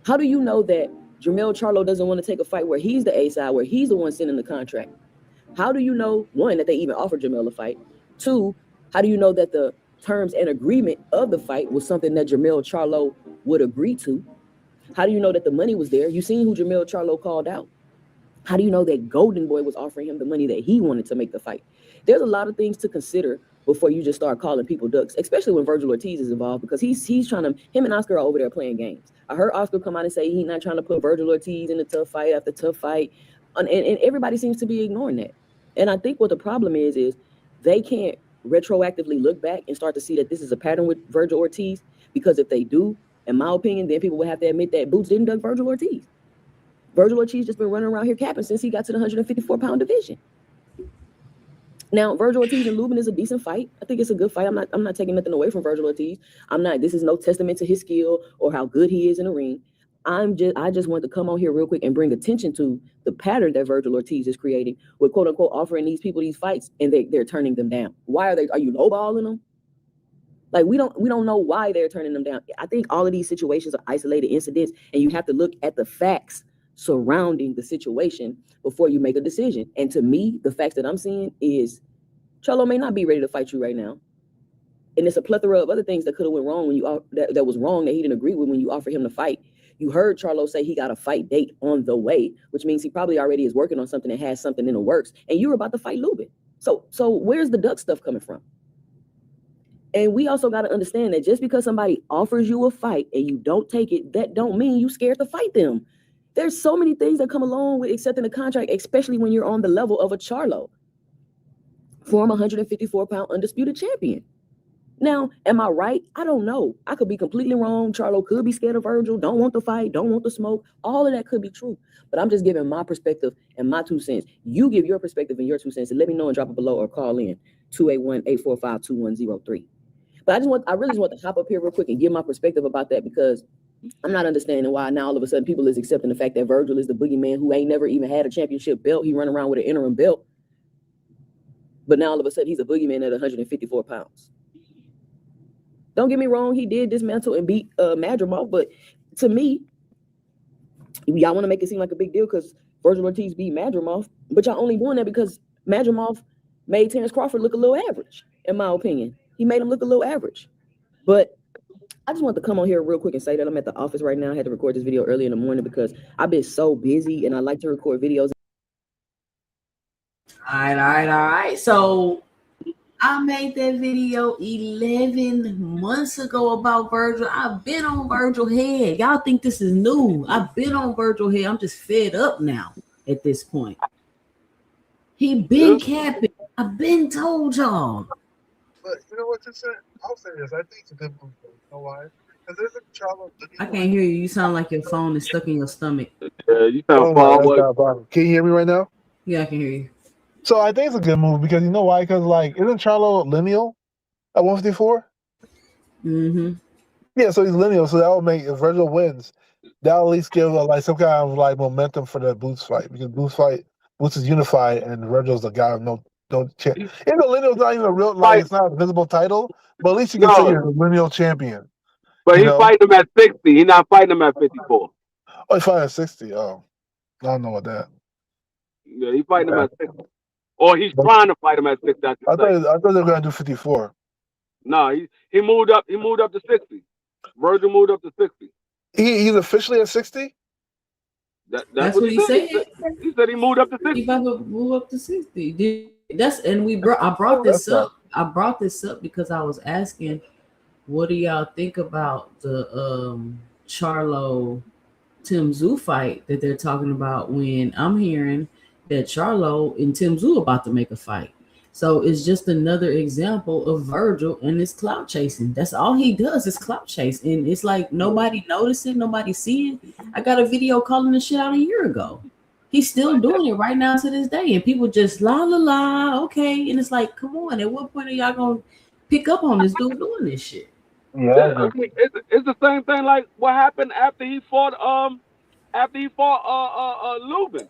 How do you know that Jermell Charlo doesn't want to take a fight where he's the A side, where he's the one sending the contract? How do you know, one, that they even offered Jermell a fight? Two, how do you know that the terms and agreement of the fight was something that Jermell Charlo would agree to? How do you know that the money was there? You seen who Jermell Charlo called out. How do you know that Golden Boy was offering him the money that he wanted to make the fight? There's a lot of things to consider before you just start calling people ducks, especially when Virgil Ortiz is involved, because he's trying to, him and Oscar are over there playing games. I heard Oscar come out and say he's not trying to put Virgil Ortiz in a tough fight after tough fight. And everybody seems to be ignoring that. And I think what the problem is they can't retroactively look back and start to see that this is a pattern with Virgil Ortiz, because if they do, in my opinion, then people will have to admit that Boots didn't duck Virgil Ortiz. Virgil Ortiz just been running around here capping since he got to the 154-pound division. Now, Virgil Ortiz and Lubin is a decent fight. I think it's a good fight. I'm not taking nothing away from Virgil Ortiz. This is no testament to his skill or how good he is in the ring. I just want to come on here real quick and bring attention to the pattern that Virgil Ortiz is creating with quote unquote offering these people these fights and they're turning them down. Why are you lowballing them? Like we don't know why they're turning them down. I think all of these situations are isolated incidents, and you have to look at the facts surrounding the situation before you make a decision. And to me, the facts that I'm seeing is Charlo may not be ready to fight you right now. And it's a plethora of other things that could have went wrong when you that was wrong that he didn't agree with when you offered him to fight. You heard Charlo say he got a fight date on the way, which means he probably already is working on something and has something in the works. And you were about to fight Lubin. So where's the duck stuff coming from? And we also got to understand that just because somebody offers you a fight and you don't take it, that don't mean you scared to fight them. There's so many things that come along with accepting a contract, especially when you're on the level of a Charlo, former 154-pound undisputed champion. Now, am I right? I don't know. I could be completely wrong. Charlo could be scared of Virgil, don't want the fight, don't want the smoke. All of that could be true. But I'm just giving my perspective and my 2 cents. You give your perspective and your 2 cents and let me know and drop it below or call in 281-845-2103. But I really just want to hop up here real quick and give my perspective about that because I'm not understanding why now all of a sudden people is accepting the fact that Virgil is the boogeyman who ain't never even had a championship belt. He run around with an interim belt. But now all of a sudden he's a boogeyman at 154 pounds. Don't get me wrong, he did dismantle and beat Madrimov, but to me, y'all want to make it seem like a big deal because Virgil Ortiz beat Madrimov, but y'all only doing that because Madrimov made Terrence Crawford look a little average, in my opinion. He made him look a little average. But I just want to come on here real quick and say that I'm at the office right now. I had to record this video early in the morning because I've been so busy and I like to record videos. All right. So I made that video 11 months ago about Virgil. I've been on Virgil head. Y'all think this is new. I've been on Virgil head. I'm just fed up now at this point. He been capping. I've been told y'all. But you know what you said? I'll say this. I think it's a good move. You know why? Because there's a Charlo. I can't hear you. You sound like your phone is stuck in your stomach. You sound far away. Can you hear me right now? Yeah, I can hear you. So I think it's a good move because you know why? Because isn't Charlo lineal at 154? Mm-hmm. Yeah, so he's lineal. So that will make if Virgil wins, that'll at least give some kind of momentum for the Boots fight because Boots is unified and Virgil's the guy with no chance. Even though lineal's not even a real it's not a visible title, but at least you can say you're a lineal champion. But he's fighting him at 60. He's not fighting him at 54. Oh, he's fighting at 60. Oh, I don't know about that. Yeah, he's fighting him at 60. Or he's trying to fight him at 60. I thought they were going to do 54. No, he moved up. He moved up to 60. Virgil moved up to 60. He's officially at 60? That's what he said. He said he moved up to 60. He about to move up to 60. I brought this up. I brought this up because I was asking, what do y'all think about the Charlo Tim Tszyu fight that they're talking about? When I'm hearing that Charlo and Tim Tszyu about to make a fight. So it's just another example of Virgil and his clout chasing. That's all he does is clout chase. And it's like nobody noticing, nobody seeing. I got a video calling the shit out a year ago. He's still doing it right now to this day. And people just la, okay. And it's like, come on, at what point are y'all going to pick up on this dude doing this shit? Yeah, I mean, it's the same thing like what happened after he fought Lubin.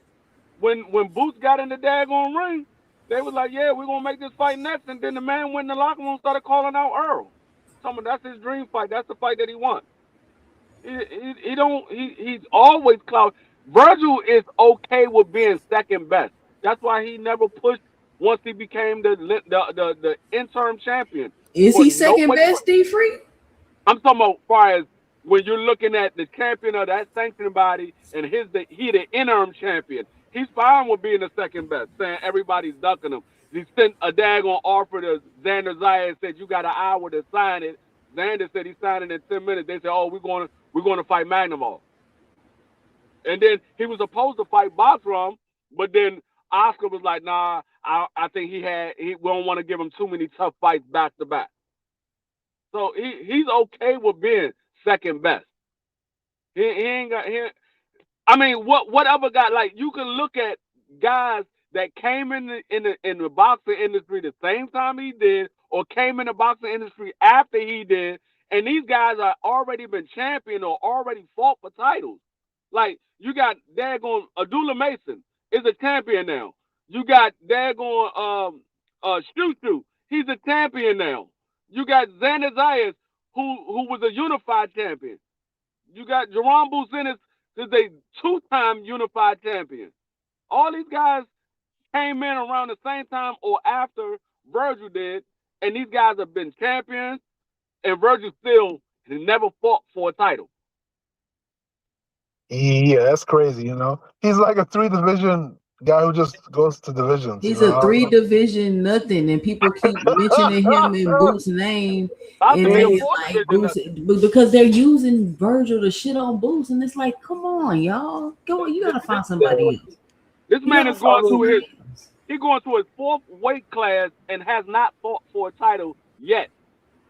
When Boots got in the daggone ring, they was like, yeah, we're going to make this fight next. And then the man went in the locker room and started calling out Earl. Talking about that's his dream fight. That's the fight that he wants. He's always clout. Virgil is okay with being second best. That's why he never pushed once he became the interim champion. Is he second best, D-Free? I'm talking about as far as when you're looking at the champion of that sanctioning body and he the interim champion. He's fine with being the second best, saying everybody's ducking him. He sent a daggone offer to Xander Zaya and said, you got an hour to sign it. Xander said he signed it in 10 minutes. They said, oh, we're going to fight Magnavoff. And then he was supposed to fight Bosram, but then Oscar was like, nah, I think we don't want to give him too many tough fights back to back. So he's okay with being second best. He ain't got I mean, whatever guy, like, you can look at guys that came in the boxing industry the same time he did, or came in the boxing industry after he did, and these guys are already been champion or already fought for titles. Like, you got daggone Abdullah Mason is a champion now. You got daggone Shoo. He's a champion now. You got Xander Zayas, who was a unified champion. You got Jerome Businis, is a two-time unified champion. All these guys came in around the same time or after Virgil did, and these guys have been champions, and Virgil still has never fought for a title. Yeah, that's crazy, you know. He's like a 3-division guy who just goes to divisions. He's a 3-division nothing, and people keep mentioning him in Boots' name, and they like Boots because they're using Virgil to shit on Boots, and it's like, come on, y'all, go, you gotta find somebody else. This man is going to he's going to his 4th weight class and has not fought for a title yet.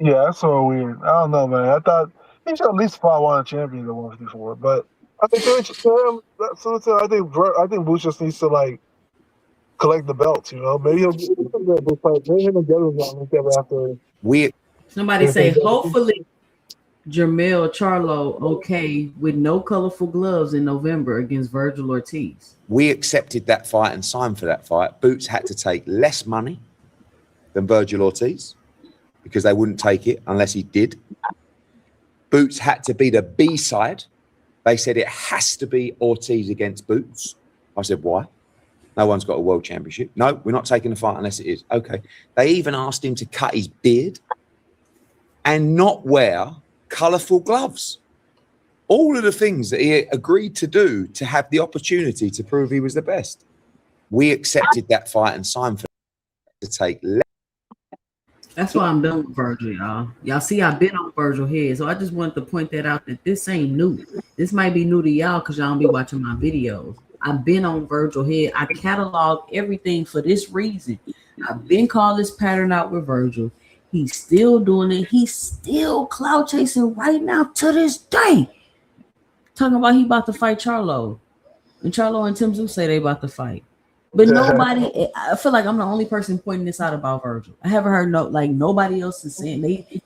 Yeah, that's so weird. I don't know, man. I thought he should at least fight one champion at 154, but I think I think Boots just needs to like collect the belts, you know. Maybe he'll get a fight. Maybe him and Devin will after. Somebody say, hopefully Jermell Charlo okay with no colorful gloves in November against Virgil Ortiz. We accepted that fight and signed for that fight. Boots had to take less money than Virgil Ortiz because they wouldn't take it unless he did. Boots had to be the B side. They said it has to be Ortiz against Boots. I said, why? No one's got a world championship. No, we're not taking the fight unless it is. Okay. They even asked him to cut his beard and not wear colourful gloves. All of the things that he agreed to do to have the opportunity to prove he was the best. We accepted that fight and signed for to take less. That's why I'm done with Virgil, y'all. Y'all see, I've been on Virgil head, so I just wanted to point that out that this ain't new. This might be new to y'all because y'all don't be watching my videos. I've been on Virgil head. I cataloged everything for this reason. I've been calling this pattern out with Virgil. He's still doing it. He's still clout chasing right now to this day. Talking about he about to fight Charlo. And Charlo and Tim Zoo say they about to fight. But nobody, I feel like I'm the only person pointing this out about Virgil. I haven't heard nobody else is saying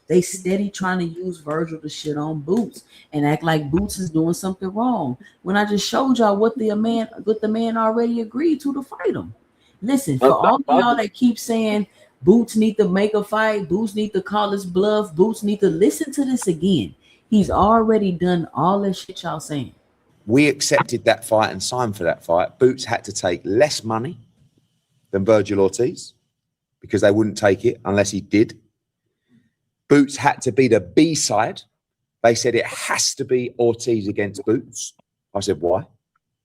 they steady trying to use Virgil to shit on Boots and act like Boots is doing something wrong. When I just showed y'all what the man already agreed to fight him. Listen, for all of y'all that keep saying Boots need to make a fight, Boots need to call his bluff, Boots need to listen to this again. He's already done all that shit y'all saying. We accepted that fight and signed for that fight. Boots had to take less money than Virgil Ortiz because they wouldn't take it unless he did. Boots had to be the B side. They said it has to be Ortiz against Boots. I said, why?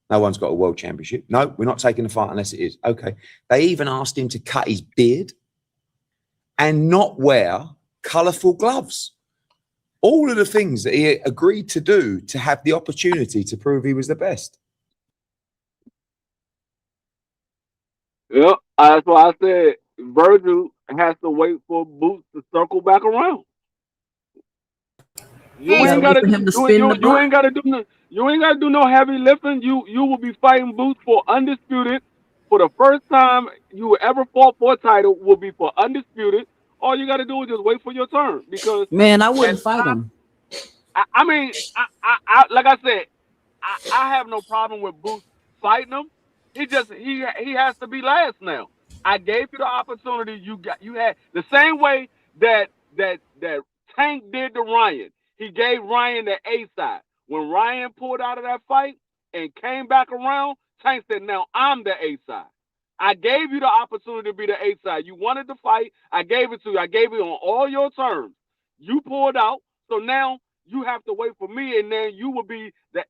No one's got a world championship. No, we're not taking the fight unless it is. Okay. They even asked him to cut his beard and not wear colourful gloves. All of the things that he agreed to do to have the opportunity to prove he was the best. Yeah, that's why I said Virgil has to wait for Boots to circle back around. You ain't got to do no heavy lifting. You will be fighting Boots for undisputed. For the first time you ever fought for a title will be for undisputed. All you got to do is just wait for your turn because man, I wouldn't fight him. I mean, like I said, I have no problem with Boots fighting him. He has to be last now. I gave you the opportunity. You had the same way that Tank did to Ryan. He gave Ryan the A side. When Ryan pulled out of that fight and came back around, Tank said, "Now I'm the A side." I gave you the opportunity to be the A side. You wanted to fight. I gave it to you. I gave it on all your terms. You pulled out. So now you have to wait for me, and then you will be the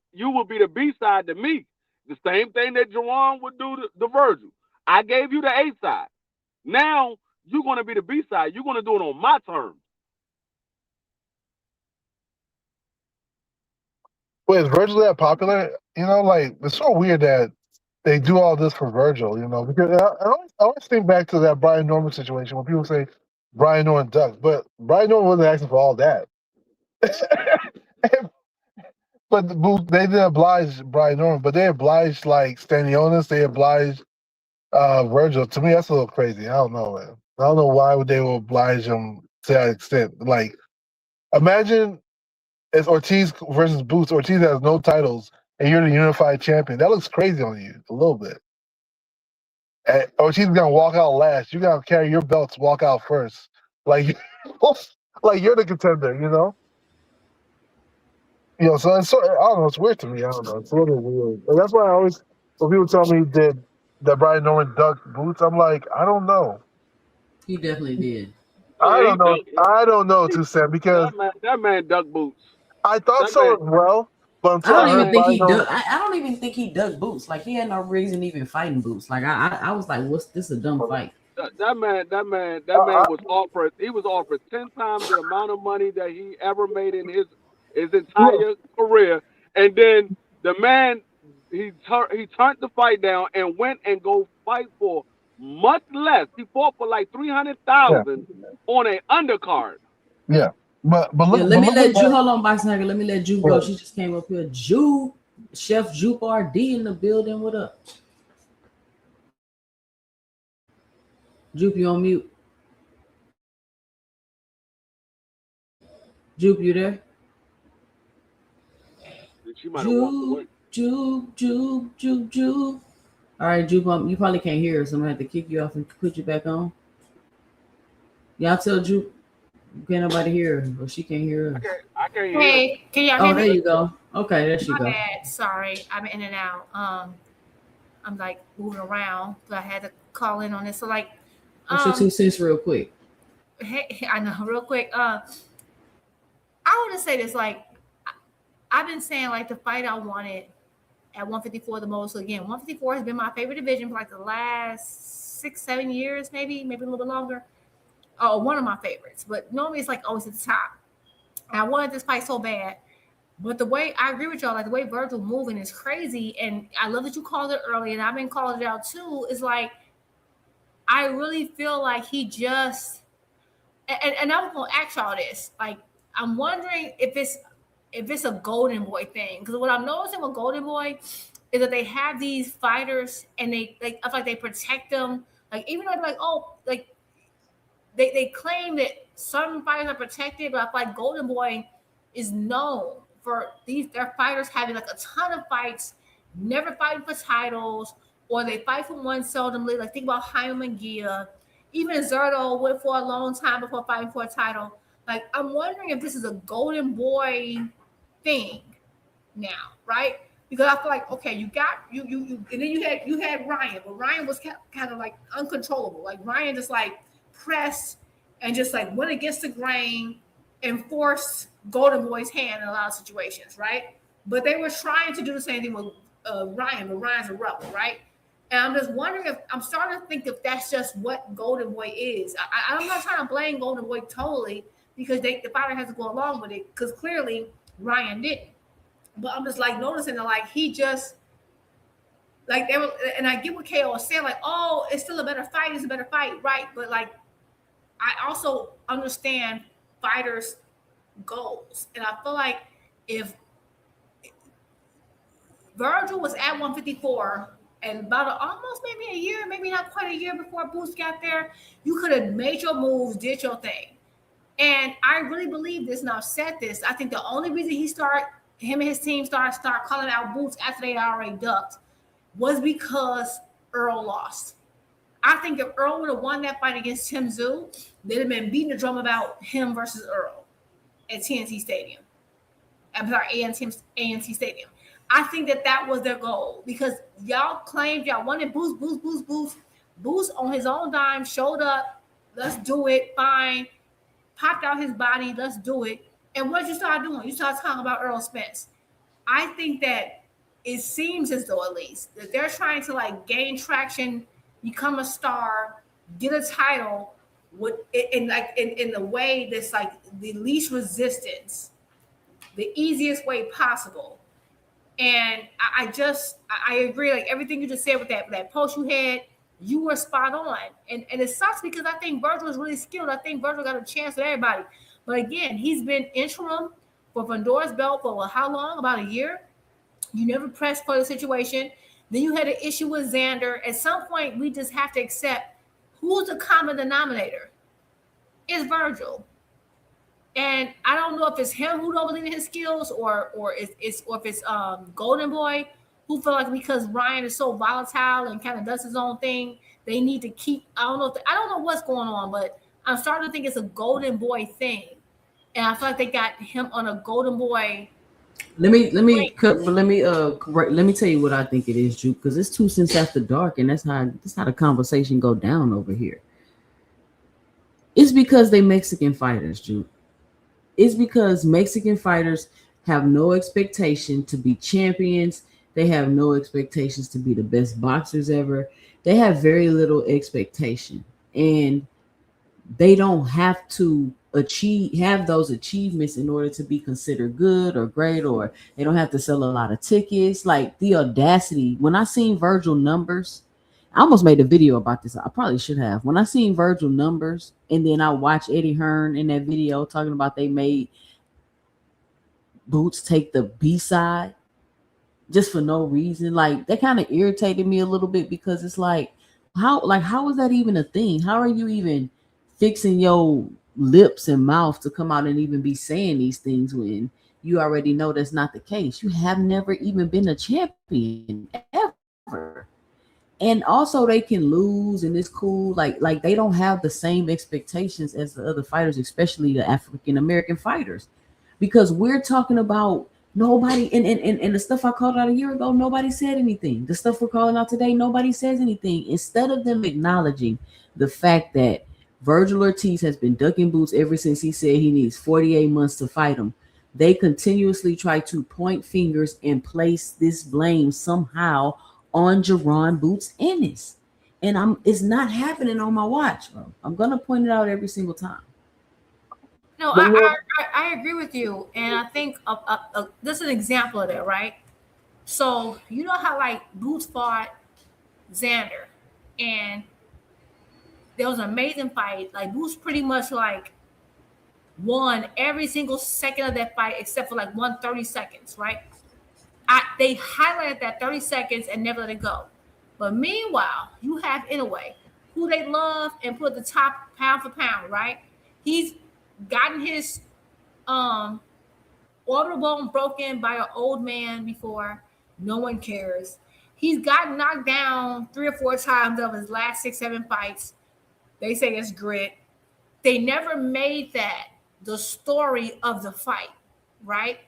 B side to me. The same thing that Jerron would do to Virgil. I gave you the A side. Now you're going to be the B side. You're going to do it on my terms. Wait, is Virgil that popular? You know, like, it's so weird that they do all this for Virgil, you know, because I always think back to that Brian Norman situation when people say Brian Norman ducks, but Brian Norman wasn't asking for all that. But they didn't oblige Brian Norman, but they obliged like Stanionis. They obliged Virgil. To me, that's a little crazy. I don't know, man. I don't know why would they oblige him to that extent. Like, imagine it's Ortiz versus Boots. Ortiz has no titles, and you're the unified champion. That looks crazy on you a little bit. And Ortiz is gonna walk out last. You gotta carry your belts, walk out first. Like, like you're the contender, you know. You know, so it's I don't know. It's weird to me. I don't know. It's a little weird. And that's why I always, when people tell me that Brian Norman ducked Boots, I'm like, I don't know. He definitely did. I don't know. I don't know, Toussaint, because that man ducked Boots. I thought that so man, as well. But until I don't even think he ducked Boots. Like, he had no reason even fighting Boots. Like, I was like, what's this? A dumb fight. That man was offered. He was offered 10 times the amount of money that he ever made in his entire career, and then the man he turned the fight down and went and go fight for much less. He fought for like 300,000 on an undercard. Yeah, but look. Yeah, let me let Ju. Hold on, Boxing. Let me let Ju go. She just came up here. Ju, Chef Jupe RD in the building. What up? Jupe, you on mute? Jupe, you there? She might have walked away. Jupe. All right, Jupe, you probably can't hear us. I'm gonna have to kick you off and put you back on. Y'all tell Jupe can't nobody hear her, or she can't hear her. I can't hear. Hey, can y'all hear me? Oh, there you go. Okay, there she My go. bad. Sorry, I'm in and out. I'm like moving around, so I had to call in on this. So like, What's your 2 cents, real quick? Hey, I know, real quick. I want to say this. Like, I've been saying like the fight I wanted at 154 the most. So again, 154 has been my favorite division for like the last 6-7 years, maybe a little bit longer. Oh, one of my favorites, but normally it's like always at the top. And I wanted this fight so bad, but the way I agree with y'all, like the way Virgil moving is crazy, and I love that you called it early, and I've been calling it out too. Is like I really feel like he just, and I'm gonna ask y'all this. Like I'm wondering if it's a Golden Boy thing, because what I'm noticing with Golden Boy is that they have these fighters and I feel like they protect them. Like even though they're like, oh, like. They claim that some fighters are protected, but I feel like Golden Boy is known for their fighters having like a ton of fights, never fighting for titles, or they fight for one seldomly. Like think about Jaime Munguia. Even Zerto went for a long time before fighting for a title. Like I'm wondering if this is a Golden Boy thing now, right? Because I feel like okay, you got you and then you had Ryan, but Ryan was kind of like uncontrollable. Like Ryan just like pressed and just like went against the grain and forced Golden Boy's hand in a lot of situations, right? But they were trying to do the same thing with Ryan, but Ryan's a rebel, right? And I'm just wondering if I'm starting to think if that's just what Golden Boy is. I'm not trying to blame Golden Boy totally because the fighter has to go along with it because clearly Ryan didn't. But I'm just like noticing that like he just like they were, and I get what KO was saying, like, oh, it's still a better fight, it's a better fight, right? But like I also understand fighters' goals. And I feel like if Virgil was at 154 and about almost maybe a year, maybe not quite a year before Boots got there, you could have made your moves, did your thing. And I really believe this, and I've said this. I think the only reason him and his team start calling out Boots after they already ducked was because Earl lost. I think if Earl would have won that fight against Tim Tszyu, they'd have been beating the drum about him versus Earl at TNT Stadium. I'm sorry, ANC Stadium. I think that was their goal because y'all claimed y'all wanted Boots. Boots on his own dime showed up. Let's do it. Fine. Popped out his body. Let's do it. And what did you start doing? You started talking about Earl Spence. I think that it seems as though at least that they're trying to like gain traction, become a star, get a title in the way that's like the least resistance, the easiest way possible. And I agree, like everything you just said with that post you had, you were spot on. And it sucks because I think Virgil is really skilled. I think Virgil got a chance with everybody. But again, he's been interim for Vandora's belt for how long? About a year. You never pressed for the situation. Then you had an issue with Xander. At some point, we just have to accept who's the common denominator. It's Virgil. And I don't know if it's him who don't believe in his skills, or if it's Golden Boy who feel like because Ryan is so volatile and kind of does his own thing, they need to keep. I don't know what's going on, but I'm starting to think it's a Golden Boy thing, and I feel like they got him on a Golden Boy. Let me tell you what I think it is, Juke, because it's 2 cents after dark, and that's how the conversation go down over here. It's because they Mexican fighters, Juke. It's because Mexican fighters have no expectation to be champions. They have no expectations to be the best boxers ever. They have very little expectation, and they don't have to have those achievements in order to be considered good or great, or they don't have to sell a lot of tickets. Like the audacity. When I seen Virgil numbers, I almost made a video about this. I probably should have. When I seen Virgil numbers, and then I watched Eddie Hearn in that video talking about they made Boots take the B side just for no reason. Like that kind of irritated me a little bit, because it's like how is that even a thing? How are you even fixing your lips and mouth to come out and even be saying these things when you already know that's not the case? You have never even been a champion ever. And also they can lose, and it's cool. Like they don't have the same expectations as the other fighters, especially the African American fighters, because we're talking about nobody. And the stuff I called out a year ago, nobody said anything. The stuff we're calling out today, nobody says anything. Instead of them acknowledging the fact that Virgil Ortiz has been ducking Boots ever since he said he needs 48 months to fight him, they continuously try to point fingers and place this blame somehow on Jerron Boots Ennis. And it's not happening on my watch, bro. I'm gonna point it out every single time. No, I agree with you, and I think this is an example of that, right? So you know how like Boots fought Xander, and there was an amazing fight. Like Boots pretty much like won every single second of that fight except for like 130 seconds, right? They highlighted that 30 seconds and never let it go. But meanwhile, you have Inoue, who they love and put the top pound for pound, right? He's gotten his orbital bone broken by an old man before. No one cares. He's gotten knocked down 3 or 4 times of his last 6, 7 fights. They say it's grit. They never made that the story of the fight, right?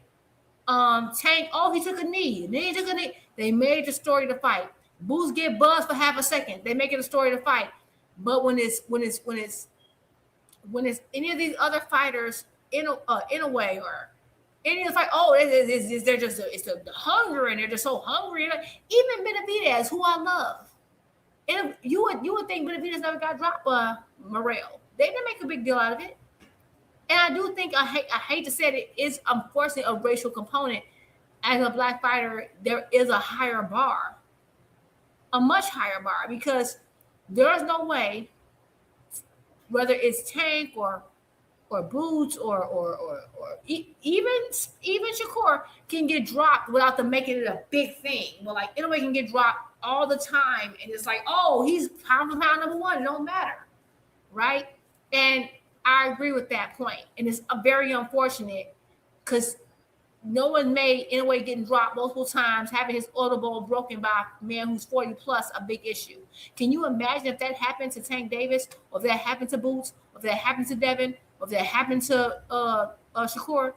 Tank, he took a knee. Then he took a knee. They made the story to fight. Boots get buzzed for half a second. They make it a story to fight. But when it's any of these other fighters in a way, or any of the fight, they're just it's the hunger, and they're just so hungry. Even Benavidez, who I love, and you would think Benavidez never got dropped by Morrell. They didn't make a big deal out of it. And I do think I hate to say it is unfortunately a racial component. As a black fighter, there is a higher bar, a much higher bar, because there is no way, whether it's Tank or Boots or even Shakur can get dropped without them making it a big thing. But like anybody can get dropped all the time, and it's like, oh, he's pound for pound number 1. It don't matter, right? And I agree with that point, and it's very unfortunate because no one made Inoue getting dropped multiple times, having his audible broken by a man who's 40 plus, a big issue. Can you imagine if that happened to Tank Davis, or if that happened to Boots, or if that happened to Devin, or if that happened to Shakur?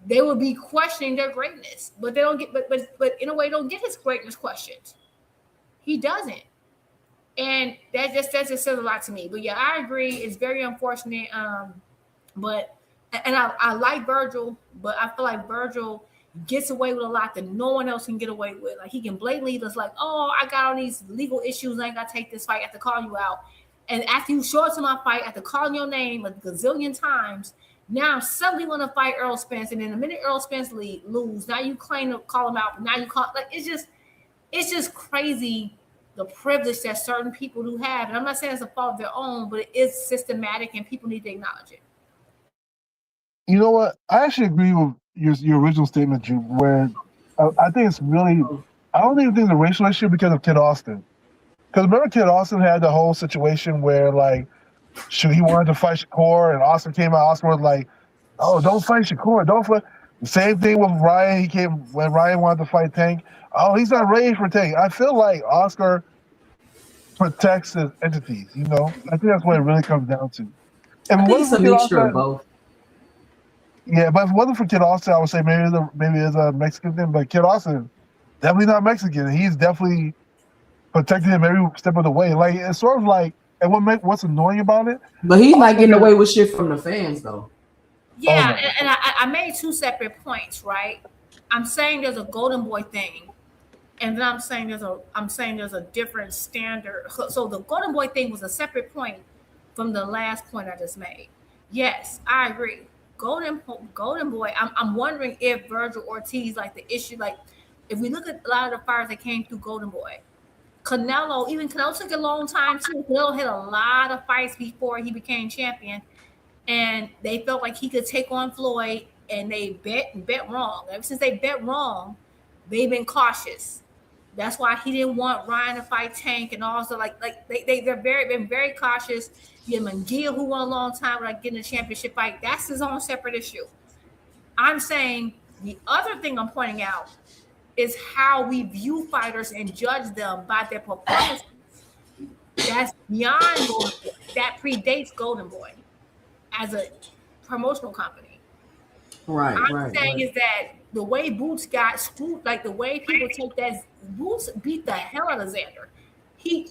They would be questioning their greatness, but they don't get. But Inoue don't get his greatness questioned. He doesn't. And that just says a lot to me. But yeah, I agree. It's very unfortunate. But I like Virgil, but I feel like Virgil gets away with a lot that no one else can get away with. Like he can blatantly just like, oh, I got all these legal issues. I ain't got to take this fight. I have to call you out. And after you show up to my fight, after calling your name a gazillion times, now I'm suddenly want to fight Errol Spence. And then the minute Errol Spence lose, now you claim to call him out. But now you call like it's just crazy. The privilege that certain people do have. And I'm not saying it's a fault of their own, but it is systematic and people need to acknowledge it. You know what? I actually agree with your original statement, Drew, where I think it's really. I don't even think it's a racial issue because of Kid Austin. Because remember, Kid Austin had the whole situation where like, he wanted to fight Shakur, and Austin came out. Austin was like, "Oh, don't fight Shakur, don't fight." The same thing with Ryan. He came when Ryan wanted to fight Tank. Oh, he's not ready for Tank. I feel like Oscar protects his entities. You know, I think that's what it really comes down to. If I it think it's wasn't a for Kid mixture of Austin, both. yeah, but if it wasn't for Kid Austin, I would say maybe it's a Mexican thing. But Kid Austin, definitely not Mexican. He's definitely protecting him every step of the way. Like it's sort of like, and what's annoying about it? But he's not Austin getting got, away with shit from the fans though. oh Yeah, no, and I made two separate points, right? I'm saying there's a golden boy thing, and then I'm saying there's a different standard. So the golden boy thing was a separate point from the last point I just made. Yes, I agree. Golden boy. I'm wondering if Virgil Ortiz, like the issue, like if we look at a lot of the fires that came through Golden Boy, Canelo took a long time too. Canelo had a lot of fights before he became champion, and they felt like he could take on Floyd, and they bet wrong. Ever since they bet wrong, they've been cautious. That's why he didn't want Ryan to fight Tank, and also like they're been very cautious. You have Mangia, who won a long time without getting a championship fight. That's his own separate issue. I'm saying the other thing I'm pointing out is how we view fighters and judge them by their performances. That's beyond Golden Boy. That predates Golden Boy as a promotional company. Right, I'm saying is that the way Boots got screwed, like the way people take that, Boots beat the hell out of Xander. He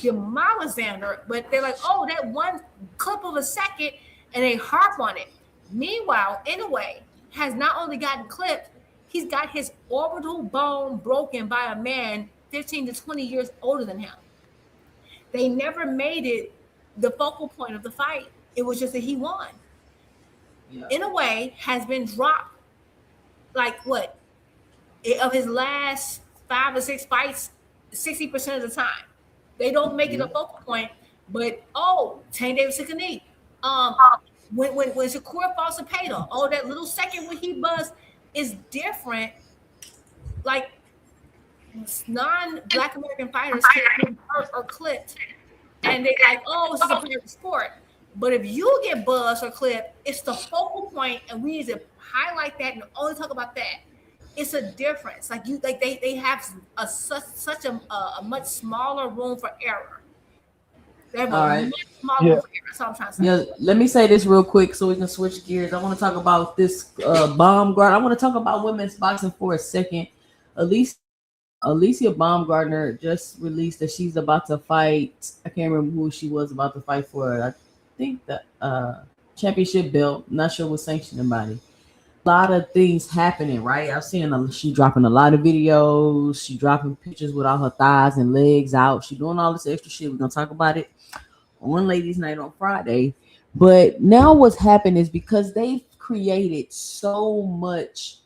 demolished Xander, but they're like, oh, that one clip of a second, and they harp on it. Meanwhile, Inoue has not only gotten clipped, he's got his orbital bone broken by a man 15 to 20 years older than him. They never made it the focal point of the fight. It was just that he won. Yeah. Inoue has been dropped, like what, of his last 5 or 6 fights, 60% of the time. They don't make it a focal point, but Tank Davis took a knee. When Shakur fought Cepeda, that little second when he buzzed is different. Like non-Black American fighters get hurt or clipped, and they like, it's just a part of the sport. But if you get buzzed or clipped, it's the focal point, and we need to highlight that and only talk about that. It's a difference. They have such a much smaller room for error. They have much smaller room for error. That's all I'm trying to say. Yeah, let me say this real quick so we can switch gears. I want to talk about this Baumgardner. I want to talk about women's boxing for a second. Alicia Baumgardner just released that she's about to fight. I can't remember who she was about to fight for. I think the championship belt. Not sure what sanctioning body. A lot of things happening, right? I've seen she dropping a lot of videos. She dropping pictures with all her thighs and legs out. She doing all this extra shit. We're gonna talk about it on Ladies' Night on Friday. But now what's happened is because they've created so much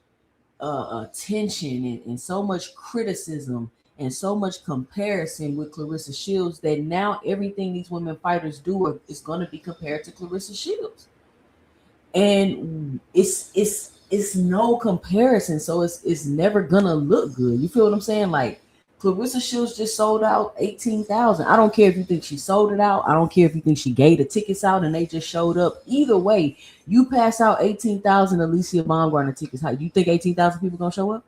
attention and so much criticism and so much comparison with Clarissa Shields that now everything these women fighters do is going to be compared to Clarissa Shields, and it's no comparison, so it's never gonna look good. You feel what I'm saying? Like Clarissa Shields just sold out 18,000. I don't care if you think she sold it out. I don't care if you think she gave the tickets out and they just showed up. Either way, you pass out 18,000 Alicia Baumgardner tickets. How you think 18,000 people gonna show up?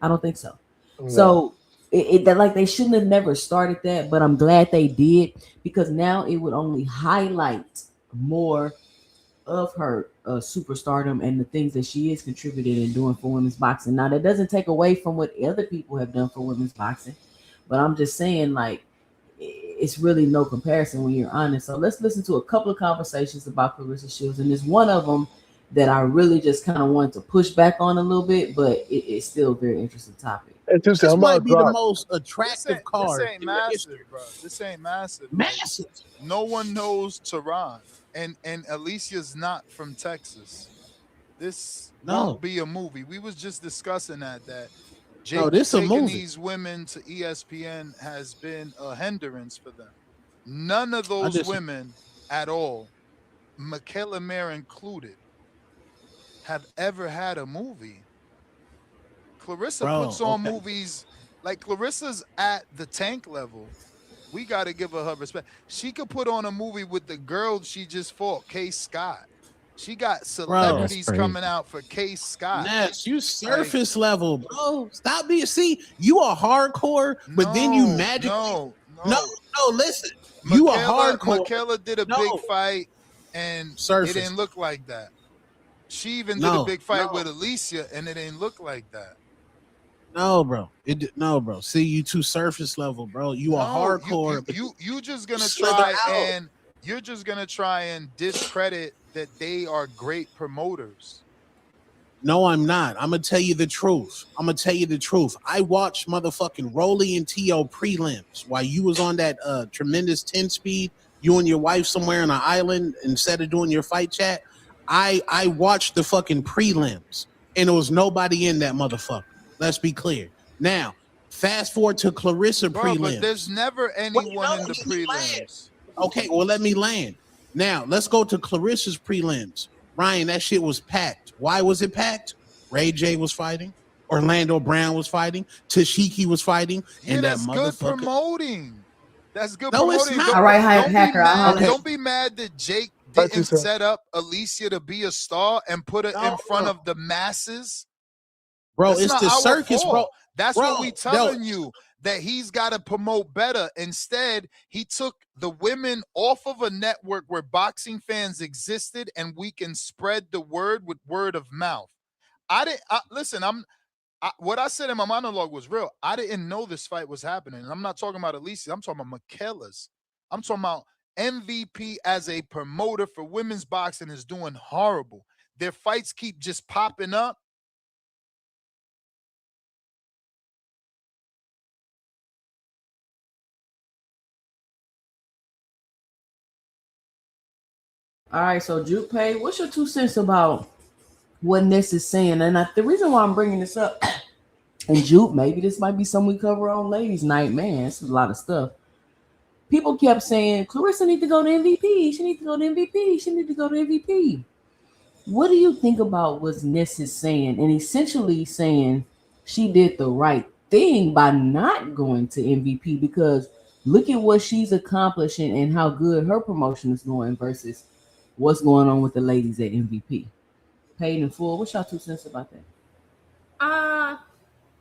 I don't think so. No. So that they shouldn't have never started that, but I'm glad they did, because now it would only highlight more of her superstardom and the things that she is contributing and doing for women's boxing. Now, that doesn't take away from what other people have done for women's boxing, but I'm just saying, it's really no comparison when you're honest. So let's listen to a couple of conversations about Clarissa Shields, and there's one of them that I really just kind of wanted to push back on a little bit, but it's still a very interesting topic. This might be the most attractive card. This ain't massive, bro. This ain't massive. Massive. No one knows Tehran. And Alicia's not from Texas. This won't be a movie. We was just discussing that Jake taking these women to ESPN has been a hindrance for them. None of those women at all, Michaela Mayer included, have ever had a movie. Clarissa puts on movies like Clarissa's at the Tank level. We got to give her respect. She could put on a movie with the girl she just fought, Kay Scott. She got celebrities coming out for Kay Scott. Ness, you surface level, bro. Stop being. See, you are hardcore, but then you magically. No, listen. You are hardcore. Michaela did a big fight, and it didn't look like that. She even did a big fight with Alicia, and it didn't look like that. No, bro. No, bro. See, you too surface level, bro. You are hardcore. You just gonna try and you're just gonna try and discredit that they are great promoters. No, I'm not. I'm gonna tell you the truth. I watched motherfucking Rolly and T.O. prelims while you was on that tremendous 10 speed. You and your wife somewhere on an island instead of doing your fight chat. I watched the fucking prelims, and there was nobody in that motherfucker. Let's be clear. Now, fast forward to Clarissa prelims. But there's never anyone in the prelims. Okay, well, let me land. Now, let's go to Clarissa's prelims. Ryan, that shit was packed. Why was it packed? Ray J was fighting. Orlando Brown was fighting. Tashiki was fighting. And that's good promoting. That's good promoting. It's not. All right, Hacker. Don't be mad that Jake didn't set up Alicia to be a star and put it in front of the masses. Bro, it's the circus, bro. That's what we telling you, that he's got to promote better. Instead, he took the women off of a network where boxing fans existed, and we can spread the word with word of mouth. Listen, what I said in my monologue was real. I didn't know this fight was happening. And I'm not talking about Alicia. I'm talking about Michaela's. I'm talking about MVP as a promoter for women's boxing is doing horrible. Their fights keep just popping up. All right, so Juke Pay, what's your 2 cents about what Ness is saying? And the reason why I'm bringing this up, and Juke, maybe this might be something we cover on Ladies Night. Man, it's a lot of stuff. People kept saying, Clarissa need to go to MVP. She need to go to MVP. She need to go to MVP. What do you think about what Ness is saying? And essentially saying she did the right thing by not going to MVP, because look at what she's accomplishing and how good her promotion is going versus what's going on with the ladies at MVP. Paid in full. What's y'all 2 cents about that?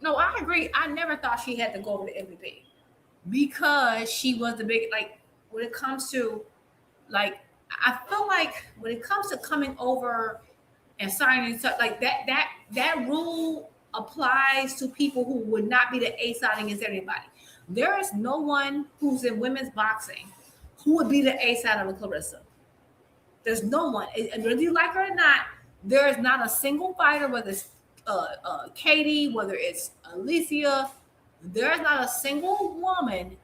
No, I agree. I never thought she had to go to MVP because she was the big, like, when it comes to, like, I feel like when it comes to coming over and signing stuff like that rule applies to people who would not be the A side against everybody. There is no one who's in women's boxing who would be the A side of a Clarissa. There's no one. Whether you like her or not, there is not a single fighter, whether it's Katie, whether it's Alicia, there is not a single woman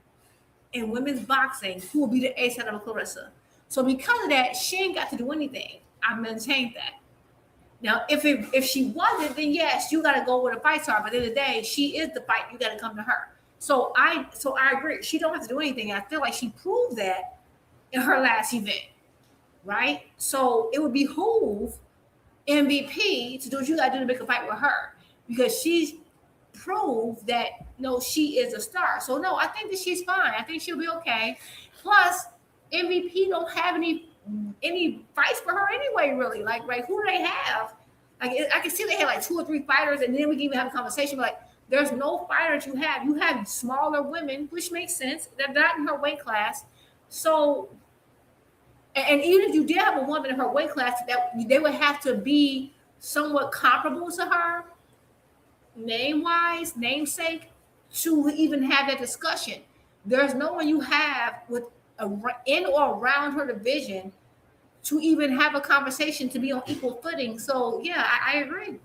in women's boxing who will be the A side of a Clarissa. So because of that, she ain't got to do anything. I maintained that. Now, if she wasn't, then yes, you got to go where the fights are. But at the end of the day, she is the fight. You got to come to her. So I agree. She don't have to do anything. I feel like she proved that in her last event, right? So it would behoove MVP to do what you got to do to make a fight with her, because she's proved that she is a star. So no, I think that she's fine. I think she'll be okay. Plus, MVP don't have any fights for her anyway, really. Like, who do they have? Like, I can see they had like 2 or 3 fighters, and then we can even have a conversation. But like, there's no fighters you have. You have smaller women, which makes sense. They're not in her weight class. So, and even if you did have a woman in her weight class, that they would have to be somewhat comparable to her, name-wise, namesake, to even have that discussion. There's no one you have with in or around her division to even have a conversation to be on equal footing. So yeah, I agree.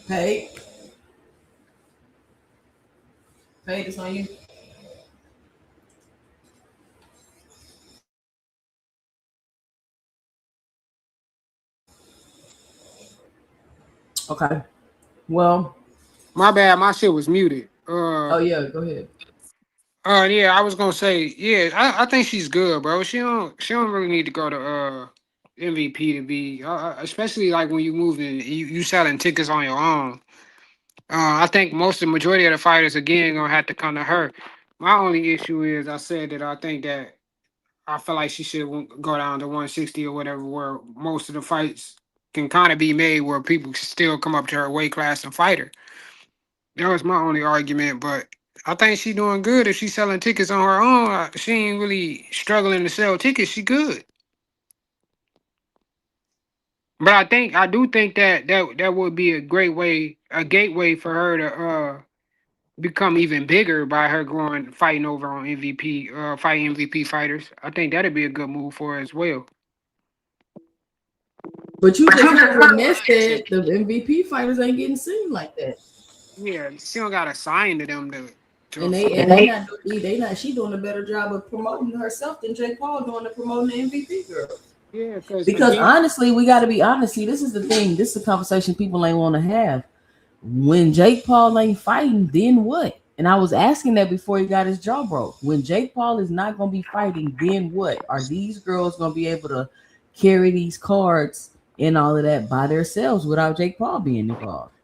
Hey, it's on you. Okay. Well, my bad. My shit was muted. oh yeah, go ahead. Yeah, I was gonna say, yeah, I think she's good, bro. She don't really need to go to MVP to be, especially like when you moving, you selling tickets on your own. I think the majority of the fighters again gonna have to come to her. My only issue is I said that I think that I feel like she should go down to 160 or whatever, where most of the fights can kind of be made where people can still come up to her weight class and fight her. That was my only argument, but I think she doing good if she's selling tickets on her own. She ain't really struggling to sell tickets. She good. But I do think that would be a great way, a gateway for her to become even bigger by her fighting over on MVP, fighting MVP fighters. I think that'd be a good move for her as well. But you just heard what Ness said. The MVP fighters ain't getting seen like that. Yeah, she don't got to sign to them and they not. She doing a better job of promoting herself than Jake Paul doing the promoting the MVP girl. Yeah, because honestly, we got to be honest. See, this is the thing. This is a conversation people ain't want to have. When Jake Paul ain't fighting, then what? And I was asking that before he got his jaw broke. When Jake Paul is not going to be fighting, then what? Are these girls going to be able to carry these cards and all of that by themselves without Jake Paul being involved?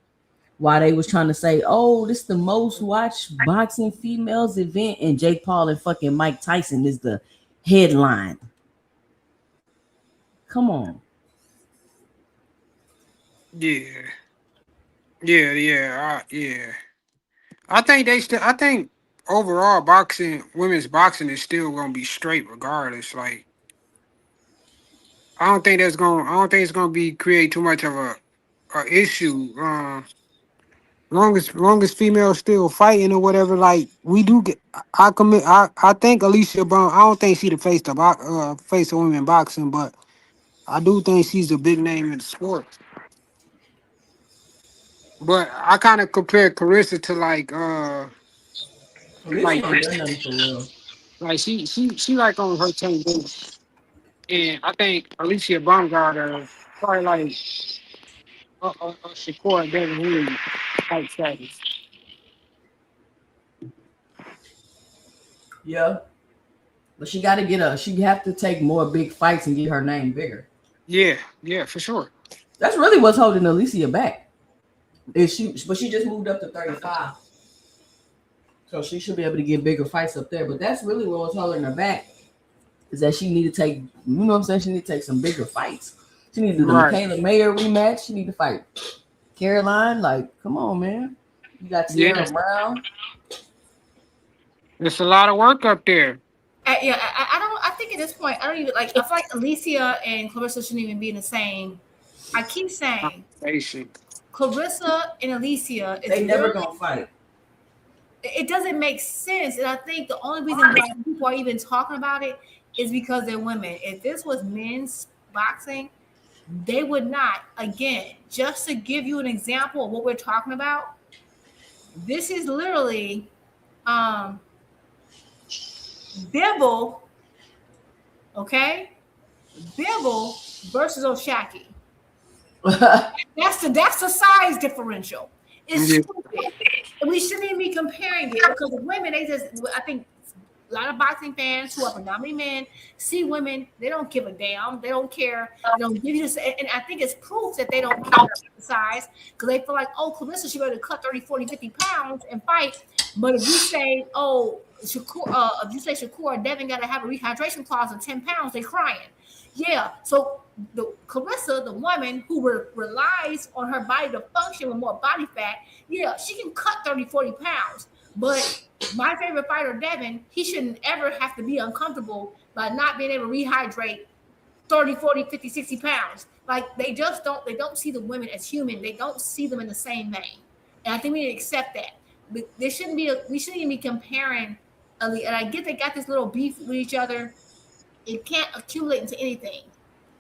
Why they was trying to say, oh, this is the most watched boxing females event, and Jake Paul and fucking Mike Tyson is the headline. Come on. Yeah. I think overall women's boxing is still gonna be straight regardless. Like I don't think it's gonna be create too much of a issue. Long as females still fighting or whatever, like we do get. I think Alicia Brown. I don't think she the face of women boxing, but I do think she's a big name in the sport. But I kind of compare Carissa to Alicia ain't done nothing for real. Like she like on her 10 minutes. And I think Alicia Baumgartner probably like Shakur Devin type status. Yeah. But she got to she have to take more big fights and get her name bigger. Yeah, for sure. That's really what's holding Alicia back. But she just moved up to 35. So she should be able to get bigger fights up there. But that's really what was holding her back. Is that she need to take, you know what I'm saying? She need to take some bigger fights. She need to do the Michaela Mayer rematch. She need to fight Caroline. Like, come on, man. You got Sierra Brown. There's a lot of work up there. I think at this point, I don't even like. I feel like Alicia and Clarissa shouldn't even be in the same. I keep saying Clarissa and Alicia. They never gonna fight. It doesn't make sense, and I think the only reason why people are even talking about it is because they're women. If this was men's boxing, they would not. Again, just to give you an example of what we're talking about, this is literally Bibble, okay? Bibble versus Oshaki. That's the size differential. It's stupid. And we shouldn't even be comparing it because the women, I think a lot of boxing fans who are predominantly men see women, they don't give a damn. They don't care. They don't give you this. And I think it's proof that they don't care about the size because they feel like, oh, Clarissa, she better cut 30, 40, 50 pounds and fight. But if you say, oh, if you say Shakur or Devin got to have a rehydration clause of 10 pounds, they crying. Yeah. So the Clarissa, the woman who relies on her body to function with more body fat, yeah, she can cut 30, 40 pounds. But my favorite fighter, Devin, he shouldn't ever have to be uncomfortable by not being able to rehydrate 30, 40, 50, 60 pounds. Like they don't see the women as human. They don't see them in the same vein. And I think we need to accept that. But we shouldn't even be comparing. And I get they got this little beef with each other. It can't accumulate into anything.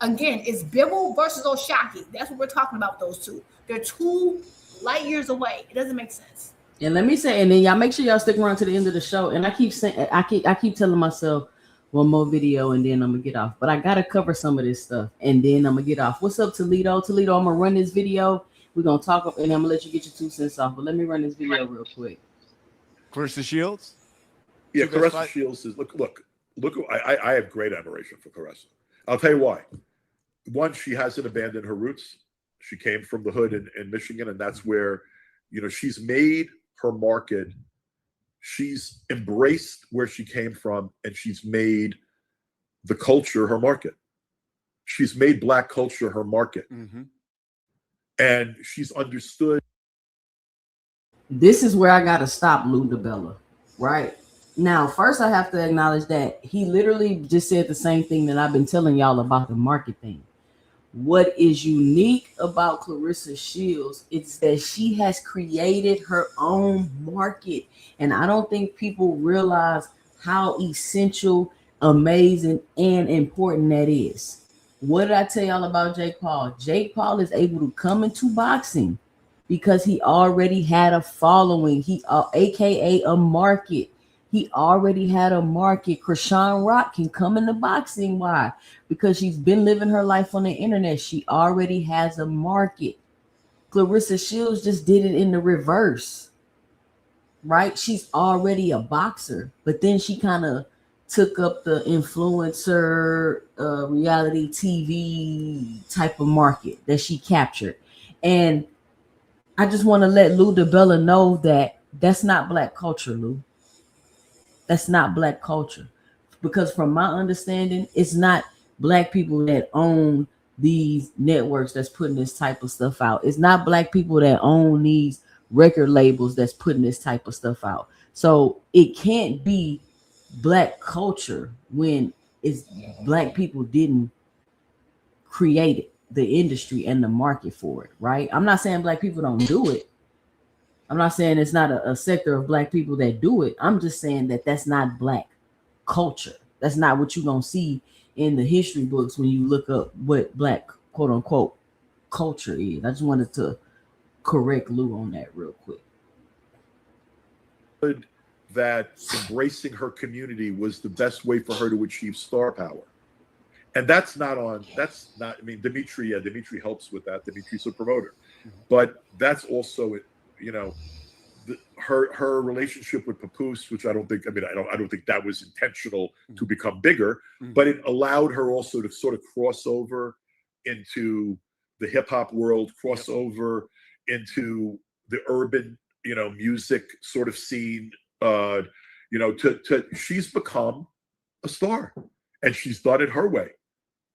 Again, it's Bibble versus Oshaki. That's what we're talking about with those two. They're 2 light years away. It doesn't make sense. And let me say, and then y'all make sure y'all stick around to the end of the show. And I keep saying, I keep telling myself one more video and then I'm gonna get off. But I gotta cover some of this stuff and then I'm gonna get off. What's up, Toledo? Toledo, I'm gonna run this video. We're gonna talk and I'm gonna let you get your 2 cents off. But let me run this video real quick. Clarissa Shields? Yeah, Claressa Shields is look. I have great admiration for Claressa. I'll tell you why. One, she hasn't abandoned her roots. She came from the hood in Michigan, and that's where, she's made her market. She's embraced where she came from, and she's made the culture her market. She's made Black culture her market. Mm-hmm. And she's understood. This is where I got to stop Lou DiBella, right? Now, first I have to acknowledge that he literally just said the same thing that I've been telling y'all about the market thing. What is unique about Claressa Shields is that she has created her own market. And I don't think people realize how essential, amazing, and important that is. What did I tell y'all about Jake Paul? Jake Paul is able to come into boxing because he already had a following, aka a market. He already had a market. Krishan Rock can come into boxing. Why? Because she's been living her life on the internet. She already has a market. Claressa Shields just did it in the reverse, right? She's already a boxer, but then she kind of took up the influencer, reality TV type of market that she captured. And I just want to let Lou DiBella know that that's not Black culture, Lou. That's not Black culture. Because from my understanding, it's not Black people that own these networks that's putting this type of stuff out. It's not Black people that own these record labels that's putting this type of stuff out. So it can't be Black culture when it's Black people didn't create it, the industry and the market for it, right? I'm not saying Black people don't do it. I'm not saying it's not a sector of Black people that do it. I'm just saying that that's not Black culture. That's not what you're going to see in the history books when you look up what Black quote unquote culture is. I just wanted to correct Lou on that real quick. That embracing her community was the best way for her to achieve star power. And Dimitri helps with that. Dimitri's a promoter. But that's also, her relationship with Papoose, which I don't think that was intentional to become bigger, but it allowed her also to sort of cross over into the hip hop world, cross over into the urban, music sort of scene. She's become a star, and she's done it her way.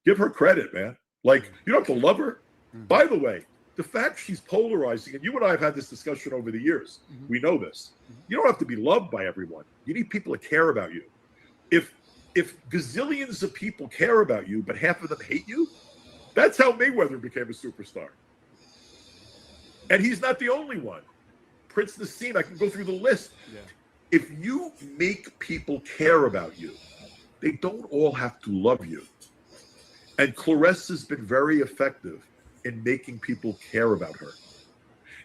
Give her credit, man. Like, you don't have to love her. By the way, the fact she's polarizing, and you and I have had this discussion over the years. We know this. You don't have to be loved by everyone. You need people to care about you. If gazillions of people care about you, but half of them hate you, that's how Mayweather became a superstar. And he's not the only one. Prince Nassim, I can go through the list. Yeah. If you make people care about you, they don't all have to love you. And Claressa's been very effective in making people care about her.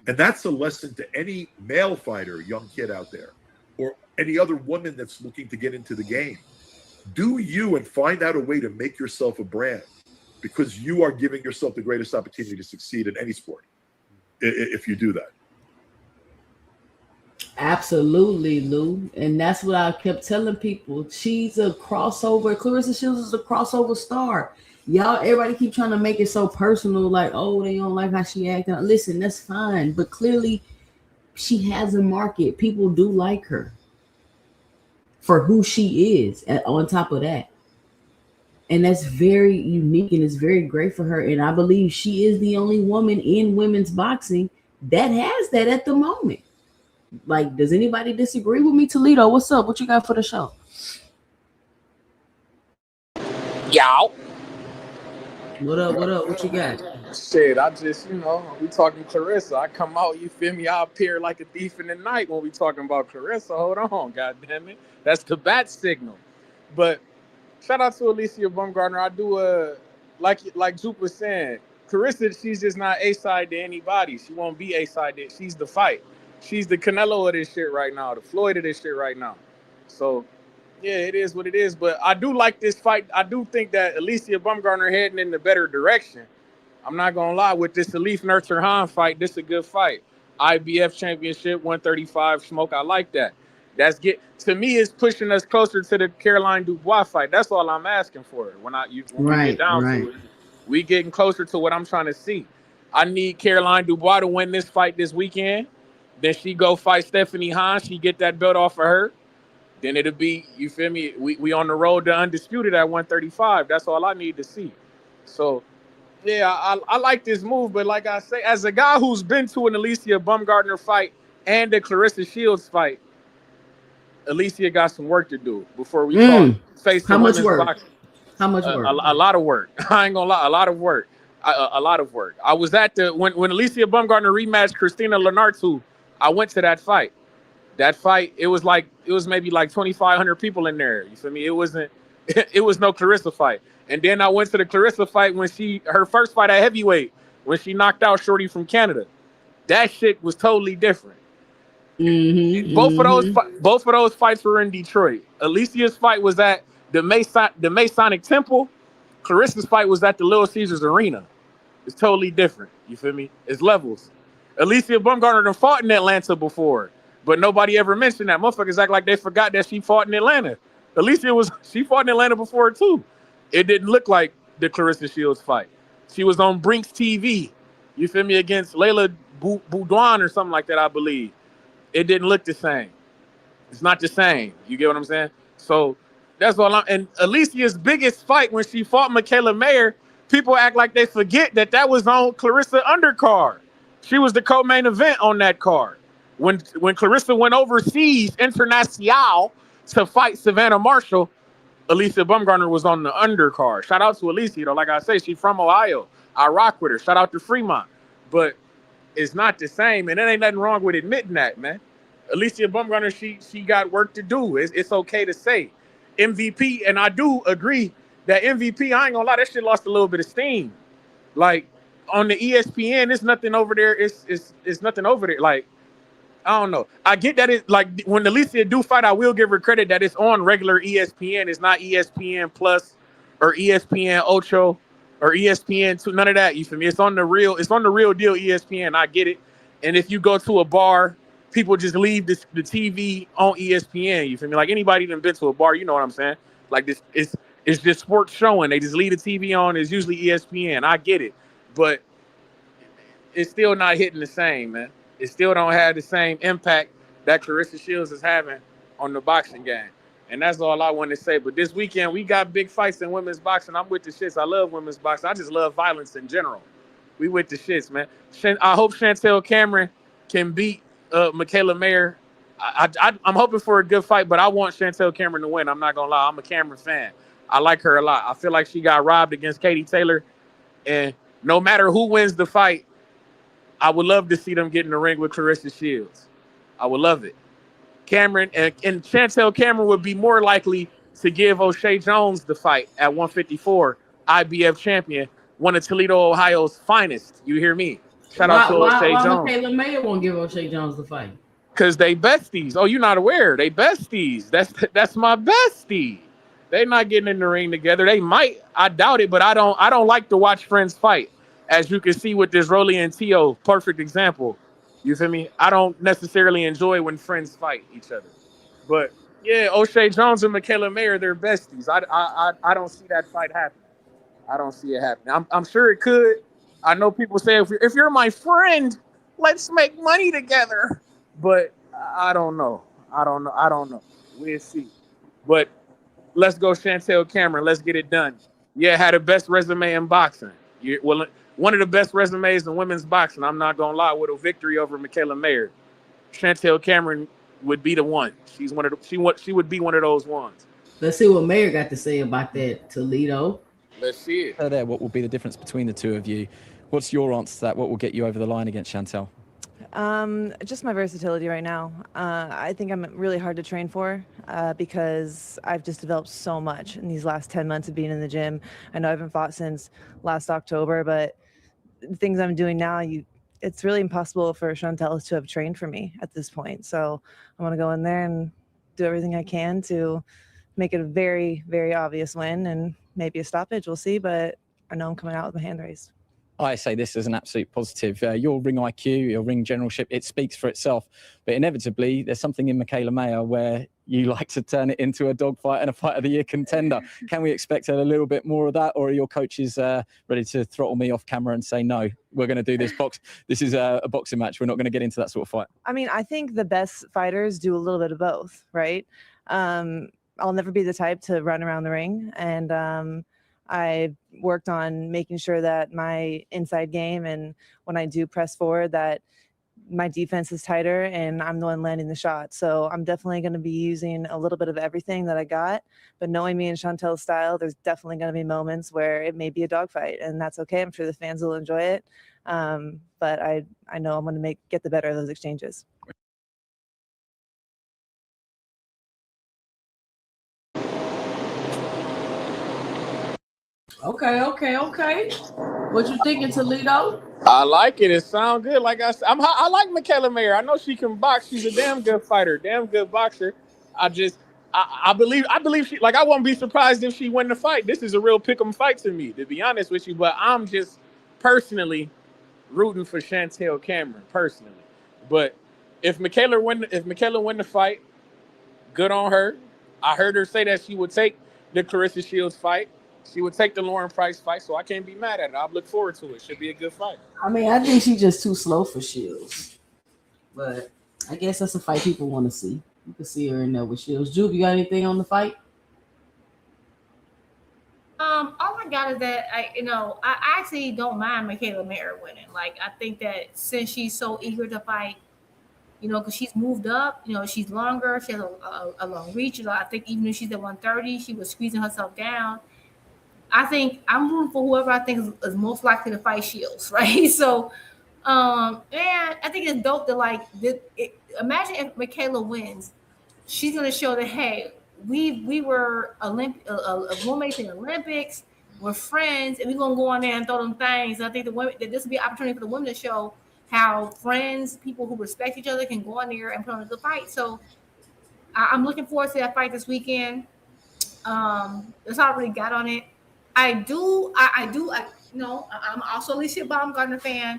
And that's a lesson to any male fighter, young kid out there, or any other woman that's looking to get into the game. Do you and find out a way to make yourself a brand, because you are giving yourself the greatest opportunity to succeed in any sport if you do that. Absolutely, Lou. And that's what I kept telling people. She's a crossover. Claressa Shields is a crossover star. Y'all, everybody keep trying to make it so personal, like, oh, they don't like how she acting. Listen, that's fine. But clearly, she has a market. People do like her for who she is, on top of that. And that's very unique, and it's very great for her. And I believe she is the only woman in women's boxing that has that at the moment. Like, does anybody disagree with me? Toledo, what's up? What you got for the show? Y'all. What up? What you got? Shit, I just, we talking Claressa. I come out, you feel me? I appear like a thief in the night when we talking about Claressa. Hold on, goddamn it. That's the bat signal. But shout out to Alicia Baumgartner. I do like Jupe was saying, Claressa, she's just not A-side to anybody. She won't be A-side to, she's the fight. She's the Canelo of this shit right now, the Floyd of this shit right now. So, yeah, it is what it is. But I do like this fight. I do think that Alicia Baumgartner heading in the better direction. I'm not going to lie. With this Alif Nurturhan fight, this is a good fight. IBF Championship, 135 smoke. I like that. To me, it's pushing us closer to the Caroline Dubois fight. That's all I'm asking for. When we get down to it, we getting closer to what I'm trying to see. I need Caroline Dubois to win this fight this weekend. Then she go fight Stephanie Hahn. She get that belt off of her. Then it'll be, you feel me? We on the road to undisputed at 135. That's all I need to see. So, yeah, I like this move. But like I say, as a guy who's been to an Alicia Baumgardner fight and a Clarissa Shields fight, Alicia got some work to do before we talk face to women's boxing. How much work? A lot of work. I ain't gonna lie, a lot of work. A lot of work. I was at when Alicia Baumgardner rematched Christina Lenartu. I went to that fight. That fight, it was maybe like 2,500 people in there. You feel me? It was no Clarissa fight. And then I went to the Clarissa fight when her first fight at heavyweight, when she knocked out Shorty from Canada. That shit was totally different. Both of those fights were in Detroit. Alicia's fight was at the Masonic Temple. Clarissa's fight was at the Little Caesars Arena. It's totally different. You feel me? It's levels. Alicia Baumgardner done fought in Atlanta before, but nobody ever mentioned that. Motherfuckers act like they forgot that she fought in Atlanta. She fought in Atlanta before too. It didn't look like the Clarissa Shields fight. She was on Brinks TV. You feel me? Against Layla Boudouin or something like that, I believe. It didn't look the same. It's not the same. You get what I'm saying? So that's all and Alicia's biggest fight when she fought Michaela Mayer, people act like they forget that was on Clarissa undercard. She was the co-main event on that card. When Clarissa went overseas, international, to fight Savannah Marshall, Alicia Baumgardner was on the undercard. Shout out to Alicia, though. Like I say, she's from Ohio. I rock with her. Shout out to Fremont. But it's not the same, and there ain't nothing wrong with admitting that, man. Alicia Baumgardner, she got work to do. It's okay to say. MVP, and I do agree that MVP, I ain't gonna lie, that shit lost a little bit of steam. Like, on the ESPN, there's nothing over there. It's nothing over there. Like, I don't know. I get that it like when Alicia do fight, I will give her credit that it's on regular ESPN. It's not ESPN Plus or ESPN Ocho or ESPN 2. None of that. You feel me? It's on the real deal ESPN. I get it. And if you go to a bar, people just leave the TV on ESPN. You feel me? Like anybody that been to a bar, you know what I'm saying? Like this, it's just sports showing. They just leave the TV on. It's usually ESPN. I get it, but it's still not hitting the same, man. It still don't have the same impact that Clarissa Shields is having on the boxing game. And that's all I want to say. But this weekend, we got big fights in women's boxing. I'm with the shits. I love women's boxing. I just love violence in general. We with the shits, man. I hope Chantel Cameron can beat Michaela Mayer. I'm hoping for a good fight, but I want Chantel Cameron to win. I'm not going to lie. I'm a Cameron fan. I like her a lot. I feel like she got robbed against Katie Taylor. And no matter who wins the fight, I would love to see them get in the ring with Clarissa Shields. I would love it. Cameron and Chantel Cameron would be more likely to give O'Shea Jones the fight at 154, IBF champion, one of Toledo, Ohio's finest. You hear me? Shout out to O'Shea Jones. Why Michaela Mayer won't give O'Shea Jones the fight? Because they besties. Oh, you're not aware. They besties. That's my bestie. They not getting in the ring together. They might. I doubt it, but I don't like to watch friends fight. As you can see with this Rolly and Tio, perfect example. You feel me? I don't necessarily enjoy when friends fight each other. But yeah, O'Shea Jones and Michaela Mayer, they're besties. I don't see that fight happening. I don't see it happening. I'm sure it could. I know people say if you're my friend, let's make money together. But I don't know. I don't know. We'll see. But let's go Chantel Cameron. Let's get it done. Yeah, had the best resume in boxing. One of the best resumes in women's boxing. I'm not gonna lie, with a victory over Michaela Mayer, Chantel Cameron would be the one. She would be one of those ones. Let's see what Mayer got to say about that, Toledo. Let's see it. There, what will be the difference between the two of you? What's your answer to that? What will get you over the line against Chantel? Just my versatility right now. I think I'm really hard to train for because I've just developed so much in these last 10 months of being in the gym. I know I haven't fought since last October, but the things I'm doing now, it's really impossible for Chantel to have trained for me at this point. So I want to go in there and do everything I can to make it a very, very obvious win and maybe a stoppage. We'll see, but I know I'm coming out with my hand raised. I say this as an absolute positive. Your ring IQ, your ring generalship, it speaks for itself. But inevitably, there's something in Michaela Mayer where you like to turn it into a dogfight and a fight of the year contender. Can we expect a little bit more of that, or are your coaches ready to throttle me off camera and say, no, we're going to do this box? This is a boxing match. We're not going to get into that sort of fight. I mean, I think the best fighters do a little bit of both, right? I'll never be the type to run around the ring, and I worked on making sure that my inside game and when I do press forward that my defense is tighter and I'm the one landing the shot. So I'm definitely going to be using a little bit of everything that I got. But knowing me and Chantel's style, there's definitely going to be moments where it may be a dogfight, and that's okay. I'm sure the fans will enjoy it. But I know I'm going to get the better of those exchanges. Okay. What you thinking, Toledo? I like it. It sounds good. Like I said, I like Michaela Mayer. I know she can box. She's a damn good fighter, damn good boxer. I believe she. Like, I won't be surprised if she win the fight. This is a real pick'em fight to me, to be honest with you. But I'm just personally rooting for Chantel Cameron personally. But if Michaela win the fight, good on her. I heard her say that she would take the Clarissa Shields fight. She would take the Lauren Price fight, so I can't be mad at it. I'll look forward to it. Should be a good fight. I mean, I think she's just too slow for Shields. But I guess that's a fight people want to see. You can see her in there with Shields. Juve, you got anything on the fight? All I got is that I actually don't mind Michaela Mayer winning. Like, I think that since she's so eager to fight, because she's moved up, she's longer, she has a long reach. I think even if she's at 130, she was squeezing herself down. I think I'm rooting for whoever I think is most likely to fight Shields, right? So, and I think it's dope that imagine if Michaela wins, she's gonna show that, hey, we were roommates in the Olympics, we're friends, and we're gonna go on there and throw them things. And I think that this will be an opportunity for the women to show how friends, people who respect each other, can go on there and put on a good fight. So I'm looking forward to that fight this weekend. That's all I really got on it. I'm also Alicia Baumgartner fan.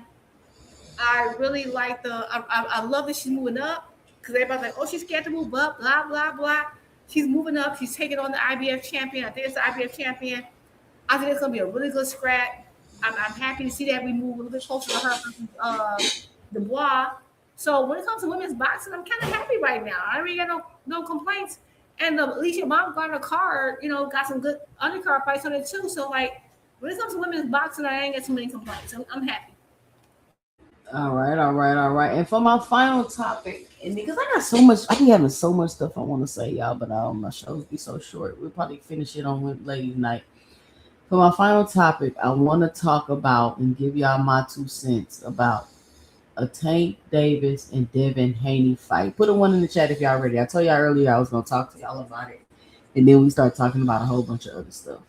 I really like I love that she's moving up, because everybody's like, oh, she's scared to move up, blah, blah, blah. She's moving up. She's taking on the IBF champion. I think it's the IBF champion. I think it's going to be a really good scrap. I'm happy to see that we move a little bit closer to her Dubois. So when it comes to women's boxing, I'm kind of happy right now. I really got no complaints. And the Alicia Baumgartner card, got some good undercard fights on it too. So, like, when it comes to women's boxing, I ain't got too many complaints. I'm happy. All right. And for my final topic, and because I be having so much stuff I want to say, y'all, but my shows be so short. We'll probably finish it on ladies' night. For my final topic, I want to talk about and give y'all my 2 cents about a Tank Davis and Devin Haney fight. Put a 1 in the chat if y'all ready. I told y'all earlier I was going to talk to y'all about it, and then we start talking about a whole bunch of other stuff.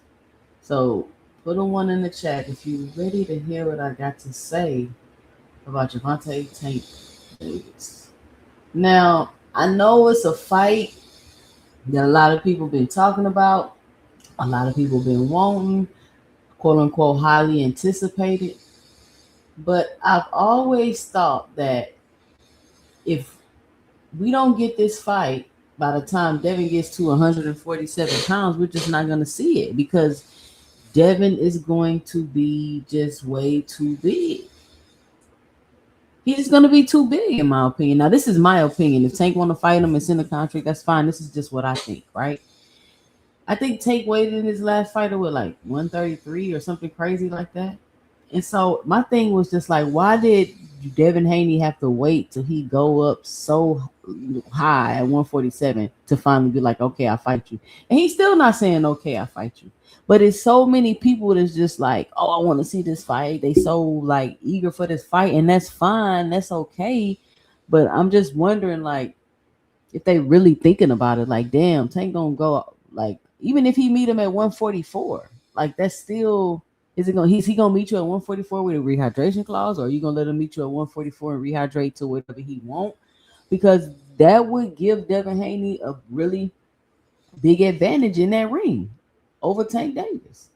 So put a 1 in the chat if you're ready to hear what I got to say about Gervonta Tank Davis. Now, I know it's a fight that a lot of people been talking about, a lot of people been wanting, quote unquote, highly anticipated. But I've always thought that if we don't get this fight by the time Devin gets to 147 pounds, we're just not going to see it, because Devin is going to be just way too big. He's going to be too big, in my opinion. Now, this is my opinion. If Tank want to fight him and send a contract, that's fine. This is just what I think, right? I think Tank weighed in his last fight with like 133 or something crazy like that. And so my thing was just like, why did Devin Haney have to wait till he go up so high at 147 to finally be like, okay, I'll fight you? And he's still not saying, okay, I'll fight you. But it's so many people that's just like, oh, I want to see this fight. They so like eager for this fight, and that's fine. That's okay. But I'm just wondering, like, if they really thinking about it, like, damn, Tank gonna go, like, even if he meet him at 144, like, that's still... Is he gonna meet you at 144 with a rehydration clause, or are you gonna let him meet you at 144 and rehydrate to whatever he want? Because that would give Devin Haney a really big advantage in that ring over Tank Davis.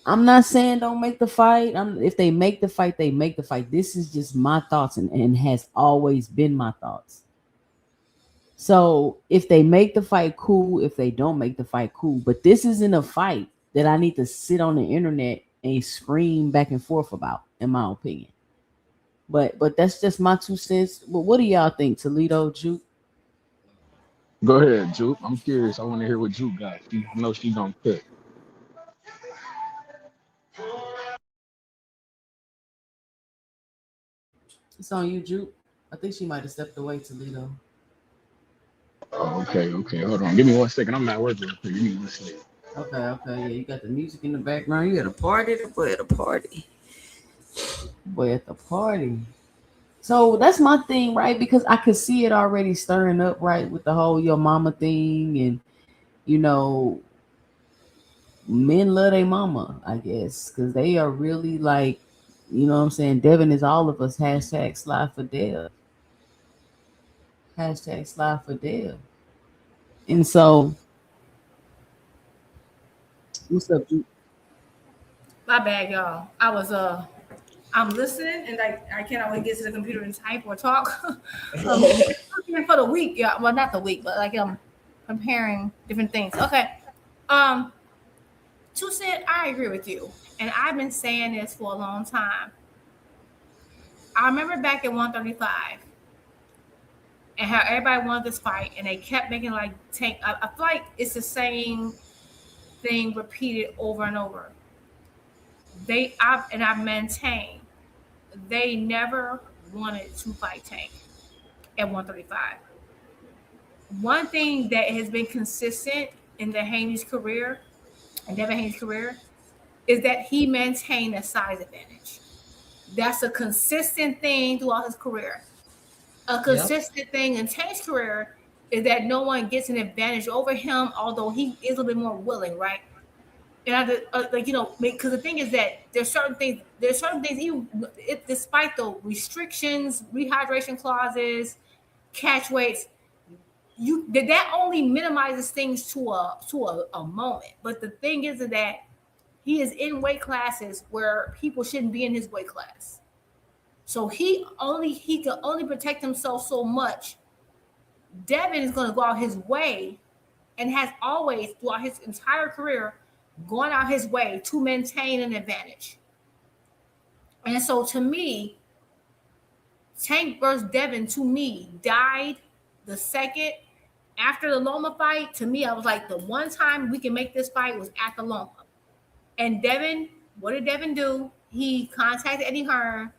I'm not saying don't make the fight. If they make the fight, they make the fight. This is just my thoughts and has always been my thoughts. So if they make the fight, cool. If they don't make the fight, cool. But this isn't a fight that I need to sit on the internet and scream back and forth about, in my opinion. But that's just my 2 cents. But what do y'all think, Toledo, Juke? Go ahead, Juke. I'm curious. I want to hear what Juke got. I know she gonna cook. It's on you, Juke. I think she might have stepped away, Toledo. Oh, okay. Hold on. Give me 1 second. I'm at work real quick. Give me 1 second. Okay. Yeah, you got the music in the background. You got a party. The boy at a party. Boy at the party. So that's my thing, right? Because I could see it already stirring up, right, with the whole your mama thing, and you know, men love their mama, I guess, because they are really like, you know what I'm saying? Devin is all of us. Hashtag slide for Dev. Hashtag slide for Dev. And so, what's up, Juke? My bad, y'all. I'm listening and I cannot wait to get to the computer and type or talk. For the week, yeah. Well, not the week, but like I'm comparing different things. Okay. 2 cent, I agree with you. And I've been saying this for a long time. I remember back at 135 and how everybody wanted this fight and they kept making like Tank. I feel like it's the same thing repeated over and over. I've maintained they never wanted to fight Tank at 135. One thing that has been consistent in the Haney's career, and Devin Haney's career, is that he maintained a size advantage. That's a consistent thing throughout his career. A consistent thing in Tank's career is that no one gets an advantage over him, although he is a little bit more willing, right? And because the thing is that there's certain things, even despite the restrictions, rehydration clauses, catch weights, that only minimizes things to a moment. But the thing is that he is in weight classes where people shouldn't be in his weight class. So he can only protect himself so much. Devin is going to go out his way and has always throughout his entire career gone out his way to maintain an advantage. And so to me, Tank versus Devin to me died the second after the Loma fight. To me, I was like, the one time we can make this fight was at the Loma. And Devin, what did Devin do? He contacted Eddie Hearn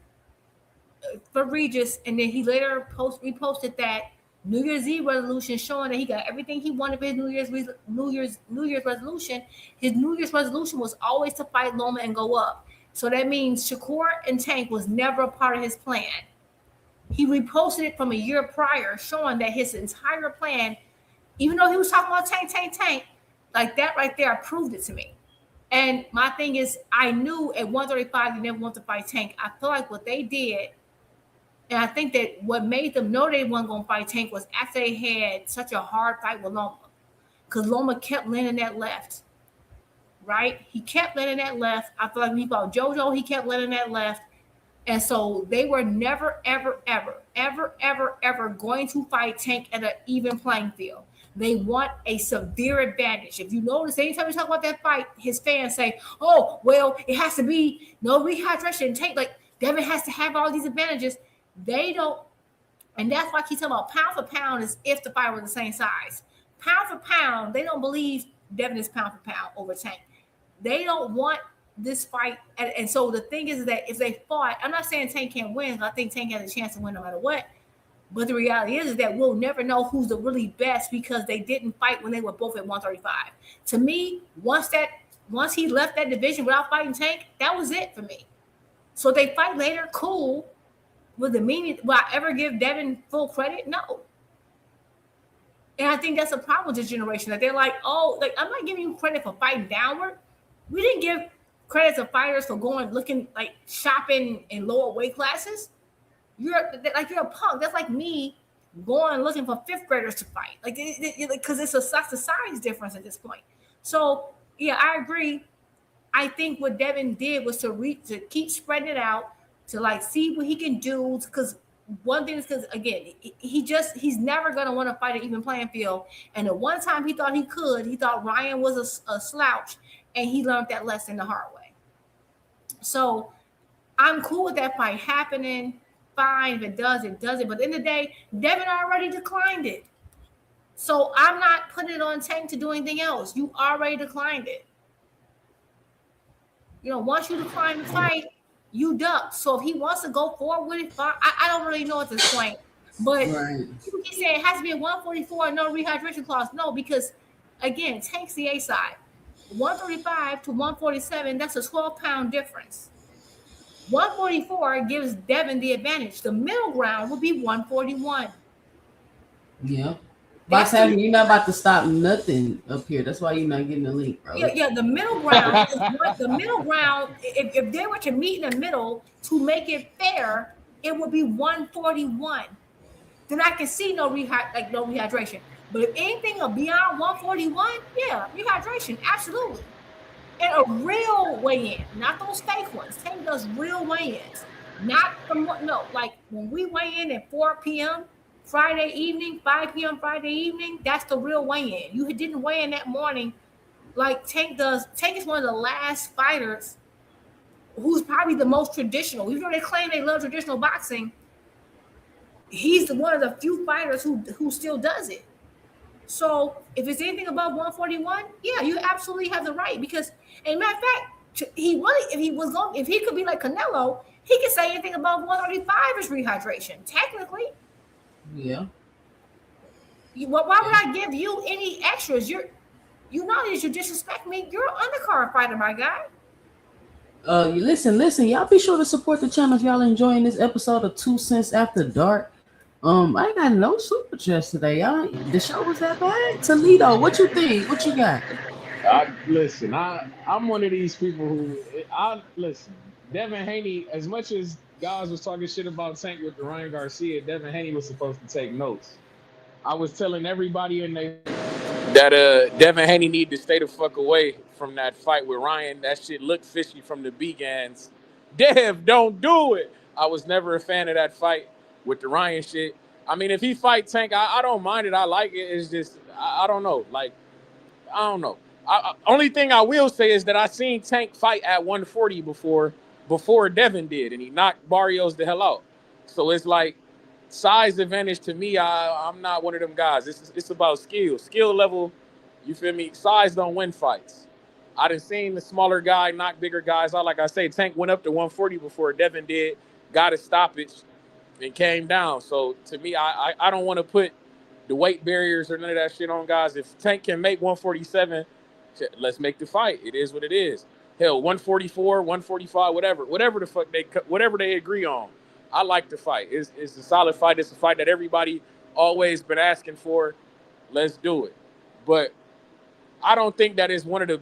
for Regis, and then he later reposted that New Year's Eve resolution showing that he got everything he wanted for his New Year's resolution. His New Year's resolution was always to fight Loma and go up. So that means Shakur and Tank was never a part of his plan. He reposted it from a year prior, showing that his entire plan, even though he was talking about Tank, like that right there proved it to me. And my thing is, I knew at 135 they never wanted to fight Tank. I feel like what they did, and I think that what made them know they weren't going to fight Tank was after they had such a hard fight with Loma. Because Loma kept landing that left, right? He kept landing that left. I feel like when he fought JoJo, he kept landing that left. And so they were never, ever, ever, ever, ever, ever going to fight Tank at an even playing field. They want a severe advantage. If you notice, anytime we talk about that fight, his fans say, oh, well, it has to be no rehydration. Tank, like, Devin has to have all these advantages. They don't, and that's why I keep talking about pound for pound is if the fight was the same size. Pound for pound, they don't believe Devin is pound for pound over Tank. They don't want this fight. And so the thing is that if they fought, I'm not saying Tank can't win. I think Tank has a chance to win no matter what. But the reality is that we'll never know who's the really best because they didn't fight when they were both at 135. To me, once he left that division without fighting Tank, that was it for me. So if they fight later, cool. Will I ever give Devin full credit? No. And I think that's a problem with this generation. That they're like, oh, like I'm not giving you credit for fighting downward. We didn't give credit to fighters for looking like shopping in lower weight classes. You're a punk. That's like me going looking for fifth graders to fight. Because it's a size difference at this point. So yeah, I agree. I think what Devin did was to keep spreading it out, to like see what he can do. Because one thing is because again, he's never gonna want to fight an even playing field. And the one time he thought he could, he thought Ryan was a slouch, and he learned that lesson the hard way. So I'm cool with that fight happening. Fine, if it does, it doesn't. But at the end of the day, Devin already declined it. So I'm not putting it on Tank to do anything else. You already declined it. You know, once you decline the fight, you duck. So if he wants to go forward with it, fine. I don't really know at this point. But people keep saying it has to be a 144 and no rehydration clause. No, because again, Tank's the A side. 135 to 147, that's a 12-pound difference. 144 gives Devin the advantage. The middle ground would be 141. Yeah. Box having you're not about to stop nothing up here. That's why you're not getting the link, bro. Yeah. The middle ground is what the middle ground. If they were to meet in the middle to make it fair, it would be 141. Then I can see no rehydration. But if anything beyond 141, yeah, rehydration, absolutely. And a real weigh-in, not those fake ones. Tank does real weigh-ins, not from like when we weigh in at 4 p.m. Friday evening, 5 p.m. Friday evening, that's the real weigh-in. You didn't weigh in that morning like Tank does. Tank is one of the last fighters who's probably the most traditional. Even though they claim they love traditional boxing, he's one of the few fighters who still does it. So if it's anything above 141, yeah, you absolutely have the right. Because, and matter of fact, if he could be like Canelo, he could say anything above 135 is rehydration. Technically. Yeah. Why would I give you any extras? You disrespect me. You're an undercard fighter, my guy. Listen. Y'all be sure to support the channel if y'all enjoying this episode of 2 Cents After Dark. I ain't got no super chats today, y'all. The show was that bad. Toledo, what you think? What you got? I'm one of these people who listen. Devin Haney, as much as guys was talking shit about Tank with the Ryan Garcia, Devin Haney was supposed to take notes. I was telling everybody in there that Devin Haney need to stay the fuck away from that fight with Ryan. That shit looked fishy from the begins. Dev, don't do it. I was never a fan of that fight with the Ryan shit. I mean, if he fight Tank, I don't mind it. I like it. It's just, I don't know. Like, I don't know. Only thing I will say is that I seen Tank fight at 140 before Devin did, and he knocked Barrios the hell out. So it's like size advantage to me. I'm not one of them guys. It's about skill level. You feel me? Size don't win fights. I done seen the smaller guy knock bigger guys out. Like I say, Tank went up to 140 before Devin did, got a stoppage, and came down. So to me, I don't want to put the weight barriers or none of that shit on guys. If Tank can make 147, let's make the fight. It is what it is. Hell, 144, 145, whatever the fuck whatever they agree on. I like the fight. It's a solid fight. It's a fight that everybody always been asking for. Let's do it. But I don't think that is one of the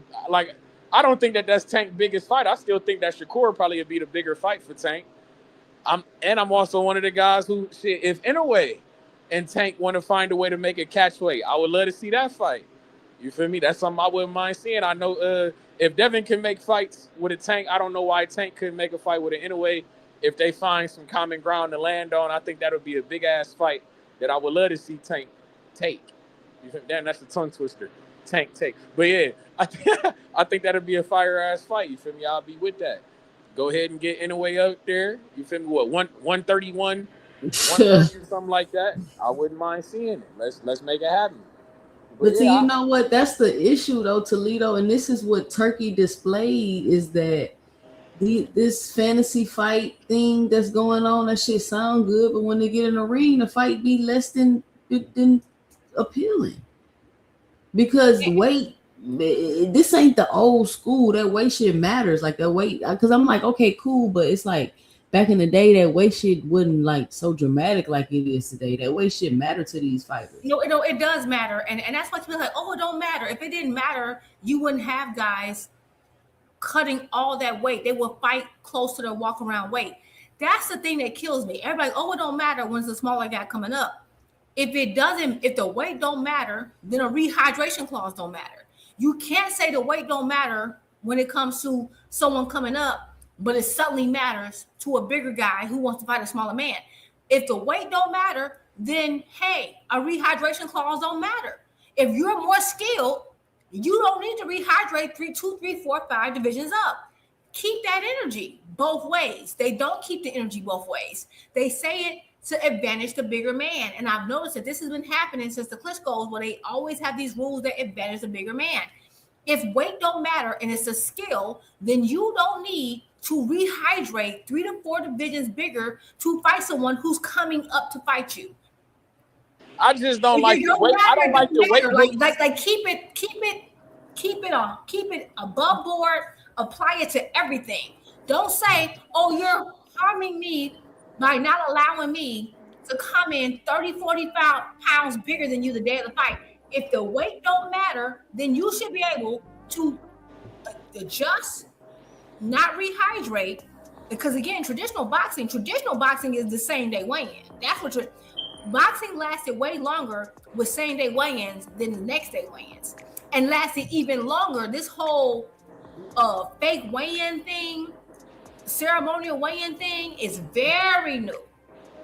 I don't think that that's Tank's biggest fight. I still think that Shakur probably would be the bigger fight for Tank. I'm also one of the guys who if Inoue and Tank want to find a way to make it catch weight, I would love to see that fight. You feel me? That's something I wouldn't mind seeing. I know if Devin can make fights with a Tank, I don't know why Tank couldn't make a fight with an Inoue. If they find some common ground to land on, I think that would be a big ass fight that I would love to see Tank take. You feel me? Damn, that's a tongue twister. Tank take. But yeah, I think that'd be a fire ass fight. You feel me? I'll be with that. Go ahead and get Inoue out there. You feel me? What 131, 130 or something like that. I wouldn't mind seeing it. Let's make it happen. But you know what? That's the issue though, Toledo, and this is what Turkey displayed is that this fantasy fight thing that's going on, that shit sound good, but when they get in the ring, the fight be less than appealing. Because weight, this ain't the old school. That weight shit matters. Like that weight, because I'm like, okay, cool, but it's like back in the day, that weight shit wasn't like so dramatic like it is today. That weight shit matter to these fighters. No, it does matter, and that's why people are like, oh, it don't matter. If it didn't matter, you wouldn't have guys cutting all that weight. They will fight close to their walk around weight. That's the thing that kills me. Everybody, oh, it don't matter when it's a smaller guy coming up. If the weight don't matter, then a rehydration clause don't matter. You can't say the weight don't matter when it comes to someone coming up, but it suddenly matters to a bigger guy who wants to fight a smaller man. If the weight don't matter, then hey, a rehydration clause don't matter. If you're more skilled, you don't need to rehydrate 2, 3, 4, 5 divisions up. Keep that energy both ways. They don't keep the energy both ways. They say it to advantage the bigger man. And I've noticed that this has been happening since the Klitschko's, where they always have these rules that advantage the bigger man. If weight don't matter and it's a skill, then you don't need to rehydrate 3 to 4 divisions bigger to fight someone who's coming up to fight you. I just don't like the weight. I don't like the weight. Like keep it above board. Apply it to everything. Don't say, "Oh, you're harming me by not allowing me to come in 30, 40 pounds bigger than you the day of the fight." If the weight don't matter, then you should be able to adjust, not rehydrate. Because again, traditional boxing is the same day weigh-in. That's what boxing lasted way longer with same day weigh-ins than the next day weigh-ins, and lasted even longer. This whole fake weigh-in thing, ceremonial weigh-in thing is very new.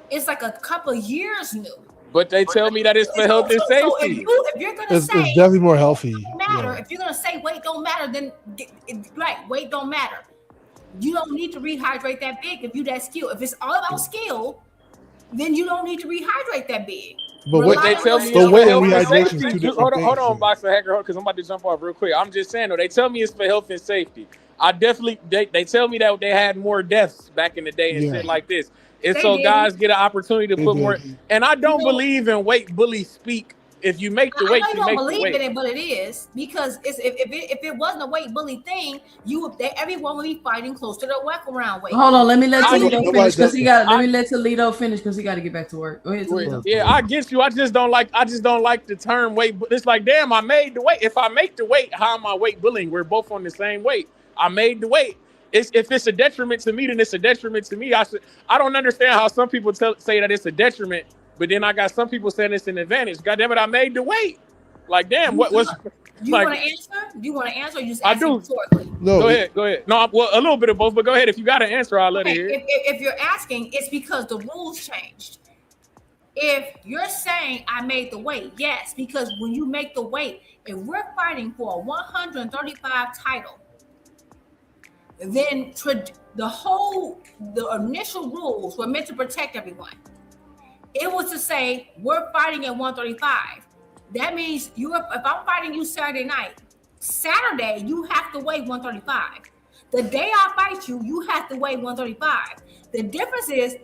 It's like a couple of years new. But they tell me that it's for health and safety. So if you're gonna say it's definitely more healthy. Matter. If you're gonna say weight don't matter, then weight don't matter. You don't need to rehydrate that big if you that skilled. If it's all about skill, then you don't need to rehydrate that big. But what they tell me, weight and rehydration is two different things. Hold on, Boxer Hacker, because I'm about to jump off real quick. I'm just saying though, they tell me it's for health and safety. I definitely they tell me that they had more deaths back in the day and shit like this. It's so guys get an opportunity to put more. And I don't believe in weight bully speak. If you make the weight, you make the weight. I don't believe in it, but it is because if it wasn't a weight bully thing, everyone would be fighting close to the workaround weight. Hold on, let me let Toledo finish because he got. Let me let Toledo finish because he got to get back to work. Go ahead, Toledo. Yeah, I get you. I just don't like the term weight. It's like, damn, I made the weight. If I make the weight, how am I weight bullying? We're both on the same weight. I made the weight. If it's a detriment to me, then it's a detriment to me. I don't understand how some people say that it's a detriment. But then I got some people saying it's an advantage. God damn it, I made the weight. Like, damn, what was? Do you want to answer? Do you want to answer? Or you just I do. No, go ahead. No, well, a little bit of both, but go ahead. If you got an answer, I'll let it hear. If you're asking, it's because the rules changed. If you're saying I made the weight, yes, because when you make the weight, if we're fighting for a 135 title, then the initial rules were meant to protect everyone. It was to say we're fighting at 135. That means if I'm fighting you Saturday night, Saturday you have to weigh 135. The day I fight you, you have to weigh 135. The difference is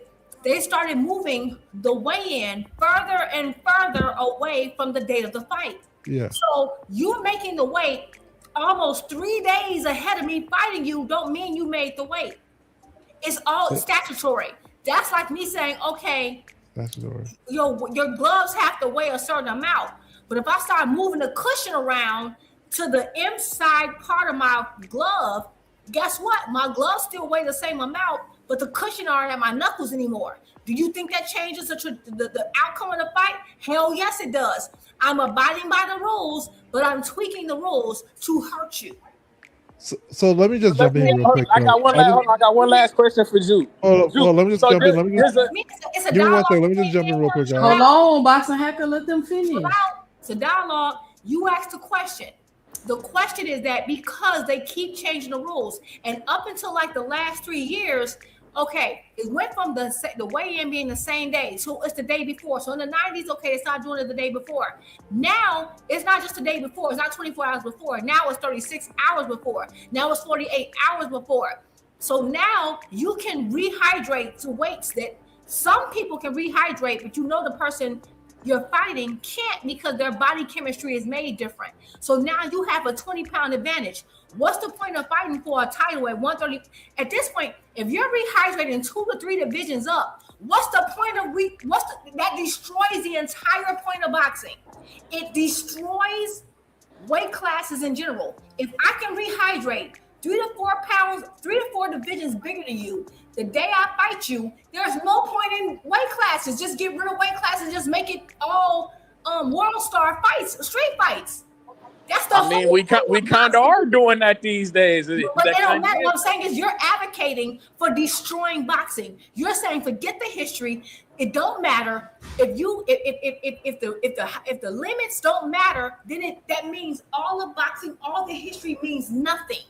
they started moving the weigh-in further and further away from the date of the fight. Yeah. So you making the weight almost 3 days ahead of me fighting you don't mean you made the weight. It's all statutory. That's like me saying, okay, your gloves have to weigh a certain amount. But if I start moving the cushion around to the inside part of my glove, guess what? My gloves still weigh the same amount, but the cushion aren't at my knuckles anymore. Do you think that changes the outcome of the fight? Hell yes, it does. I'm abiding by the rules, but I'm tweaking the rules to hurt you. So let me just jump in real quick. I got one last question for Jude. Hold on, let me just jump in. Let me just give me 1 second. Let me just jump in real quick, guys. Hold on, Boxer Hacker, let them finish. It's a dialogue. You asked a question. The question is that because they keep changing the rules, and up until like the last 3 years, okay, it went from the weigh-in being the same day, so it's the day before. So in the 90s, okay, they started doing it the day before. Now it's not just the day before. It's not 24 hours before. Now it's 36 hours before. Now it's 48 hours before. So now you can rehydrate to weights that some people can rehydrate, but the person you're fighting can't because their body chemistry is made different. So now you have a 20-pound advantage. What's the point of fighting for a title at 130? At this point, if you're rehydrating 2 to 3 divisions up, what's the point of that destroys the entire point of boxing. It destroys weight classes in general. If I can rehydrate 3 to 4 pounds, 3 to 4 divisions bigger than you, the day I fight you, there's no point in weight classes. Just get rid of weight classes. Just make it all world star fights, street fights. That's the I mean, we kind of are doing that these days. But it don't matter. What I'm saying is you're advocating for destroying boxing. You're saying forget the history. It don't matter if the limits don't matter. Then that means all of boxing, all the history means nothing.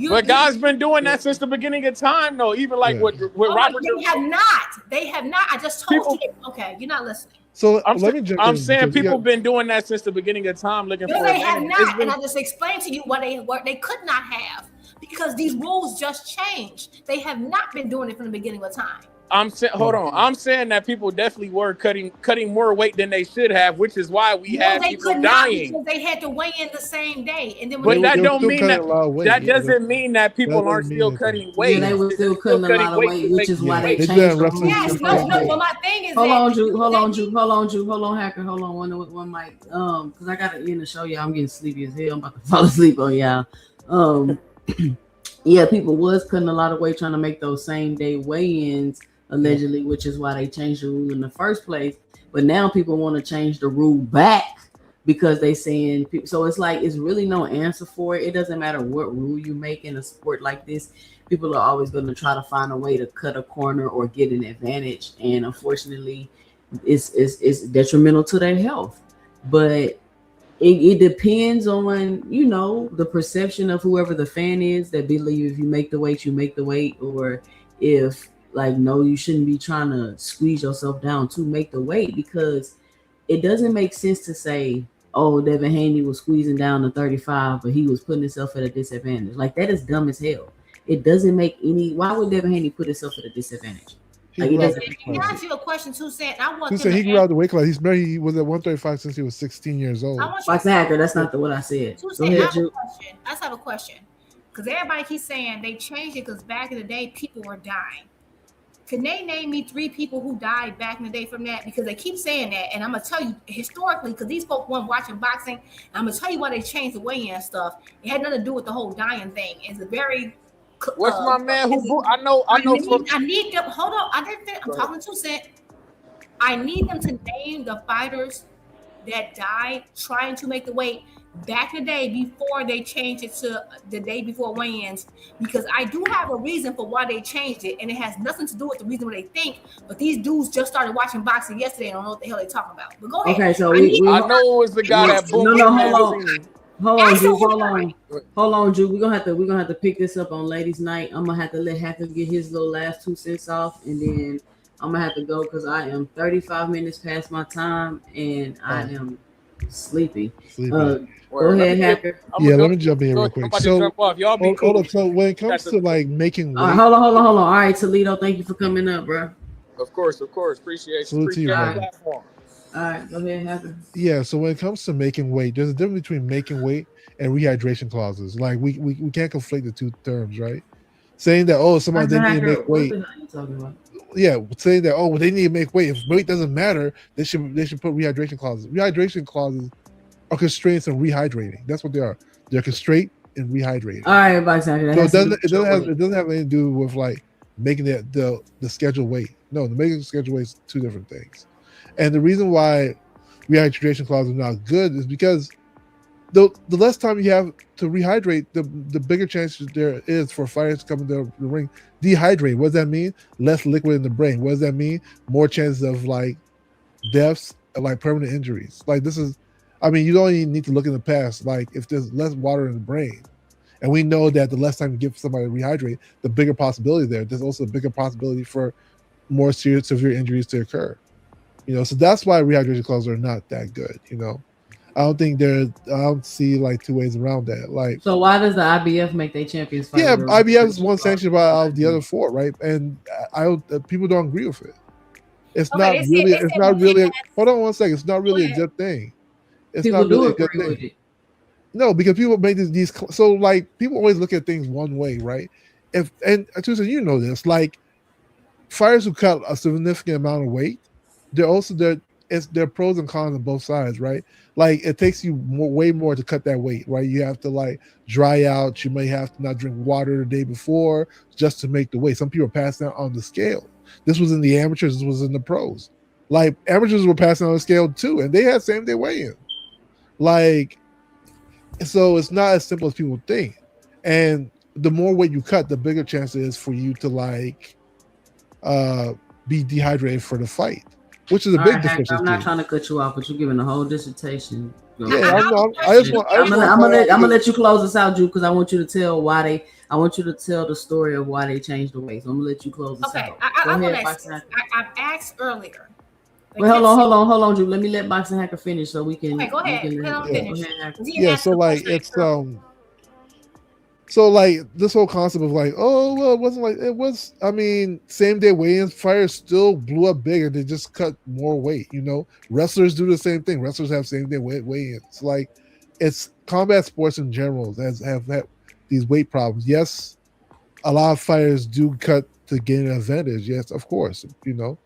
But guys been doing that since the beginning of time, though. Even like with Robert. They have not. They have not. I just told you. Okay, you're not listening. So I'm saying people been doing that since the beginning of time, looking for. They have not, and I just explained to you what they could not have because these rules just changed. They have not been doing it from the beginning of time. Hold on. I'm saying that people definitely were cutting more weight than they should have, which is why we had people dying. Because they had to weigh in the same day, and then but that don't mean that doesn't mean that people aren't still cutting weight. Yeah, they were still cutting a lot of weight, which is why they changed the rules. Yes, no. But my thing is, hold on, Hacker, hold on, one mic, because I gotta end the show, y'all. I'm getting sleepy as hell. I'm about to fall asleep on y'all. Yeah, people was cutting a lot of weight trying to make those same day weigh-ins. Allegedly, which is why they changed the rule in the first place. But now people want to change the rule back because they saying people. So it's like it's really no answer for it. It doesn't matter what rule you make in a sport like this. People are always going to try to find a way to cut a corner or get an advantage, and unfortunately, it's detrimental to their health. But it depends on the perception of whoever the fan is that believe if you make the weight, you make the weight, or if. No, you shouldn't be trying to squeeze yourself down to make the weight because it doesn't make sense to say, oh, Devin Haney was squeezing down to 35, but he was putting himself at a disadvantage. Like, that is dumb as hell. It doesn't make any. Why would Devin Haney put himself at a disadvantage? Like, Let me ask you a question too, Sam. He said he grew out the weight class. He was at 135 since he was 16 years old. Like Hacker, that's not what I said. Go ahead, Drew. I just have a question. Because everybody keeps saying they changed it because back in the day, people were dying. Can they name me 3 people who died back in the day from that? Because they keep saying that, and I'm gonna tell you historically, because these folks weren't watching boxing. I'm gonna tell you why they changed the weigh-in and stuff. It had nothing to do with the whole dying thing. It's a very. What's my man who? I know. I need them. Hold on. I'm talking to Cent. I need them to name the fighters that died trying to make the weight back in the day before they changed it to the day before weigh-ins, because I do have a reason for why they changed it, and it has nothing to do with the reason what they think. But these dudes just started watching boxing yesterday and don't know what the hell they're talking about. But go ahead. Okay, so I know it was the guy that boomed. Hold on, Drew. We're gonna have to pick this up on ladies' night. I'm gonna have to let Hacker get his little last 2 cents off, and then I'm gonna have to go because I am 35 minutes past my time and I am sleepy. Go ahead, Hacker. Let me jump in real quick. So, hold up. So when it comes to like making weight, hold on. All right, Toledo, thank you for coming up, bro. Of course. Appreciate you. All right, go ahead, Hacker. Yeah, so when it comes to making weight, there's a difference between making weight and rehydration clauses. Like we can't conflate the two terms, right? Saying that somebody didn't need to make weight. What are you talking about? Yeah, saying that they need to make weight. If weight doesn't matter, they should put rehydration clauses. Rehydration clauses are constraints on rehydrating. That's what they are. They're constraint and rehydrating. All right, everybody. So it doesn't have anything to do with like making the schedule weight. No, the making the schedule weight is 2 different things. And the reason why rehydration clauses are not good is because the less time you have to rehydrate, the bigger chance there is for fighters to come into the ring dehydrate. What does that mean? Less liquid in the brain. What does that mean? More chances of like deaths, like permanent injuries. Like this is, you don't even need to look in the past. Like if there's less water in the brain, and we know that the less time you give somebody to rehydrate, the bigger possibility there. There's also a bigger possibility for more severe injuries to occur. So that's why rehydration clauses are not that good. I don't see like 2 ways around that. Like, so why does the IBF make their champions fight? Yeah, IBF is one sanction out of the other 4, right? And people don't agree with it. It's not really. Hold on one second. It's not really a good thing. It's people not really a good thing. With it. No, because people make these. So like people always look at things one way, right? And Tusa, you know this. Like fighters who cut a significant amount of weight, there are pros and cons on both sides, right? Like it takes you way more to cut that weight, right? You have to like dry out. You may have to not drink water the day before just to make the weight. Some people are passing out on the scale. This was in the amateurs. This was in the pros. Like amateurs were passing on the scale too, and they had same day weigh-in. Like So it's not as simple as people think. And the more weight you cut, the bigger chance it is for you to like be dehydrated for the fight, which is a big difference. I'm not trying to cut you off, but you're giving a whole dissertation. Yeah, I just want. I'm gonna let you close this out, Drew, because I want you to tell why they. I want you to tell the story of why they changed the way. So I'm gonna let you close this out. I've asked earlier. Wait, hold on, Drew. Let me let Boxing Hacker finish so we can. Okay, go ahead. Yeah, so like it's So like this whole concept of like, oh well, it wasn't like it was. I mean, same day weigh-ins, fighters still blew up bigger. They just cut more weight. You know, wrestlers do the same thing. Wrestlers have same day weigh-ins. Like, it's combat sports in general that have had these weight problems. Yes, a lot of fighters do cut to gain an advantage. Yes, of course, you know,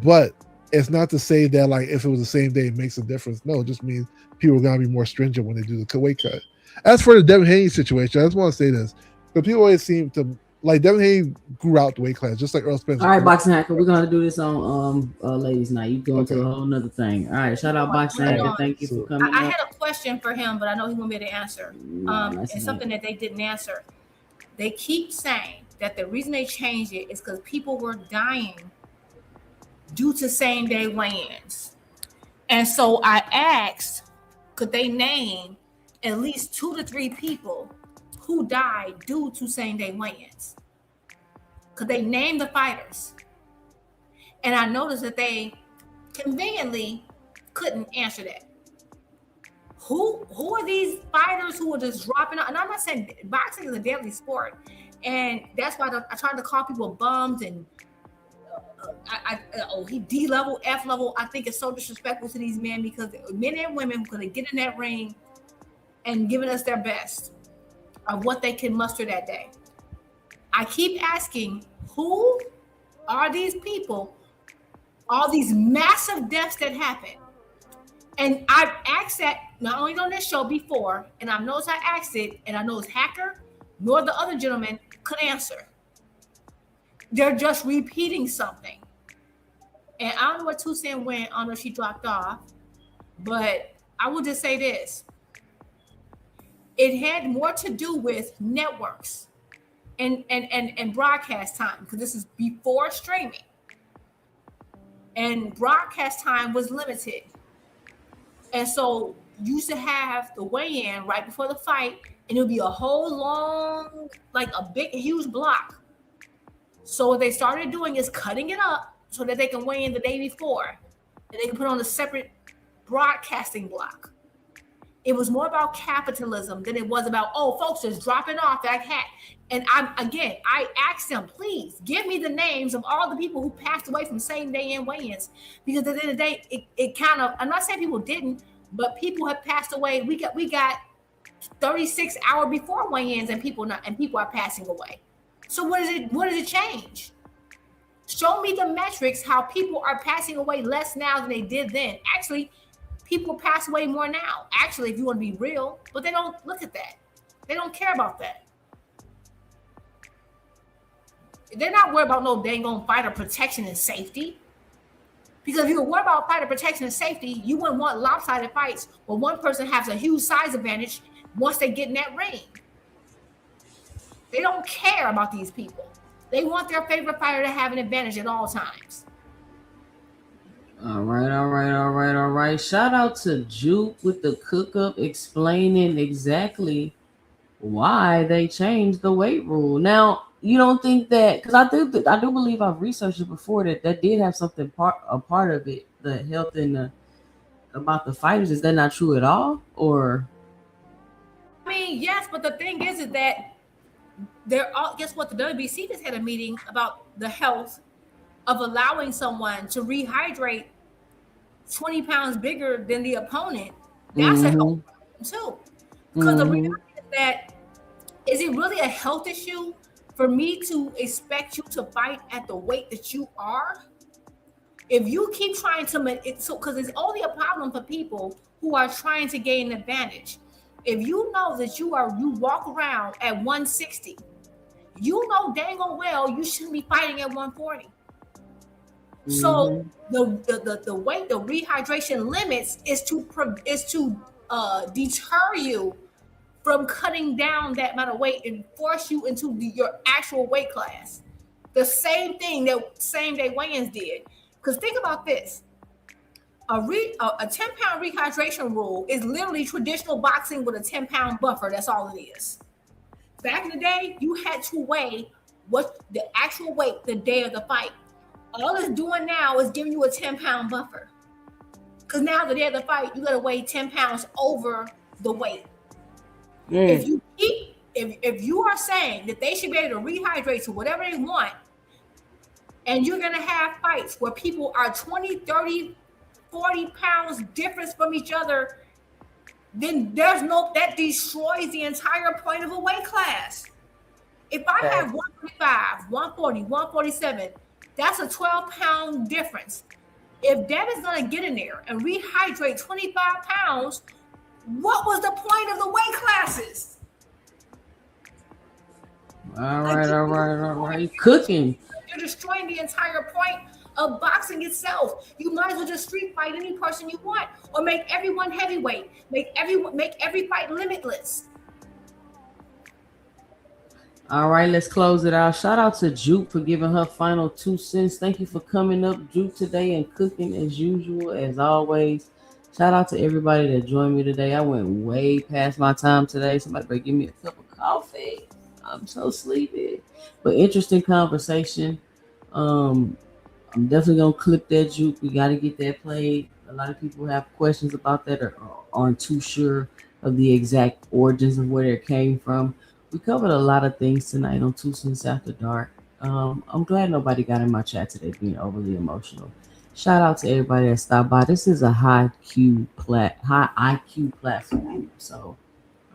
but it's not to say that like if it was the same day, it makes a difference. No, it just means people are gonna be more stringent when they do the weight cut. As for the Devin Haney situation, I just want to say this. But people always seem to like Devin Haney grew out the weight class, just like Earl Spencer. All right, Boxing Hacker, we're gonna do this on ladies' night. You going to a whole nother thing. All right, shout out Boxing Hacker. Thank you for coming. I had a question for him, but I know he won't be able to answer. It's something that they didn't answer. They keep saying that the reason they changed it is because people were dying due to same day weigh-ins. And so I asked, could they name at least 2 to 3 people who died due to same day weigh-ins? Could they name the fighters? And I noticed that they conveniently couldn't answer that. Who are these fighters who are just dropping out? And I'm not saying boxing is a deadly sport, and that's why I tried to call people bums and he D level, F level. I think it's so disrespectful to these men because men and women who could get in that ring and giving us their best of what they can muster that day. I keep asking, who are these people? All these massive deaths that happen. And I've asked that not only on this show before, and I know I asked it, and I know it's Hacker, nor the other gentleman could answer. They're just repeating something. And I don't know where Toussaint went. I don't know if she dropped off. But I will just say this. It had more to do with networks and broadcast time, because this is before streaming. And broadcast time was limited. And so you used to have the weigh-in right before the fight, and it would be a whole long, like a big, huge block. So what they started doing is cutting it up so that they can weigh in the day before, and they can put on a separate broadcasting block. It was more about capitalism than it was about, oh, folks just dropping off that hat. And I asked them, please give me the names of all the people who passed away from same day in weigh-ins, because at the end of the day, it kind of, I'm not saying people didn't, but people have passed away. We got 36 hours before weigh-ins, and people are passing away. So what does it change? Show me the metrics, how people are passing away less now than they did then. Actually, people pass away more now, actually, if you want to be real, but they don't look at that. They don't care about that. They're not worried about no dang on fighter protection and safety. Because if you were worried about fighter protection and safety, you wouldn't want lopsided fights where one person has a huge size advantage once they get in that ring. They don't care about these people. They want their favorite fighter to have an advantage at all times. All right. Shout out to Juke with the cook up explaining exactly why they changed the weight rule. Now, you don't think that, because I do believe I've researched it before, that did have something a part of it, the health and about the fighters. Is that not true at all? Or I mean, yes, but the thing is that guess what? The WBC just had a meeting about the health of allowing someone to rehydrate 20 pounds bigger than the opponent. That's a health problem too. Because the reality is that, is it really a health issue for me to expect you to fight at the weight that you are? If you keep trying to, because it's only a problem for people who are trying to gain an advantage. If you know that you walk around at 160, you know dang old well you shouldn't be fighting at 140. So the weight, the rehydration limits is to deter you from cutting down that amount of weight and force you into your actual weight class. The same thing that same day weigh-ins did. Because think about this. A 10-pound rehydration rule is literally traditional boxing with a 10-pound buffer. That's all it is. Back in the day, you had to weigh what the actual weight the day of the fight. All it's doing now is giving you a 10-pound buffer. Because now the day of the fight, you got to weigh 10 pounds over the weight. If you are saying that they should be able to rehydrate to whatever they want, and you're going to have fights where people are 20, 30, 40 pounds difference from each other, then that destroys the entire point of a weight class. If I have 145, 140, 147, that's a 12-pound difference. If Devin's going to get in there and rehydrate 25 pounds, what was the point of the weight classes? All right. Cooking. You're destroying the entire point of boxing itself. You might as well just street fight any person you want, or make everyone heavyweight. Make every fight limitless. All right, let's close it out. Shout out to Juke for giving her final 2 cents. Thank you for coming up, Juke, today and cooking as usual, as always. Shout out to everybody that joined me today. I went way past my time today. Somebody better give me a cup of coffee. I'm so sleepy. But interesting conversation. I'm definitely gonna clip that, Juke. We gotta get that played. A lot of people have questions about that or aren't too sure of the exact origins of where it came from. We covered a lot of things tonight on 2 Cents After Dark. I'm glad nobody got in my chat today being overly emotional. Shout out to everybody that stopped by. This is a high IQ platform. So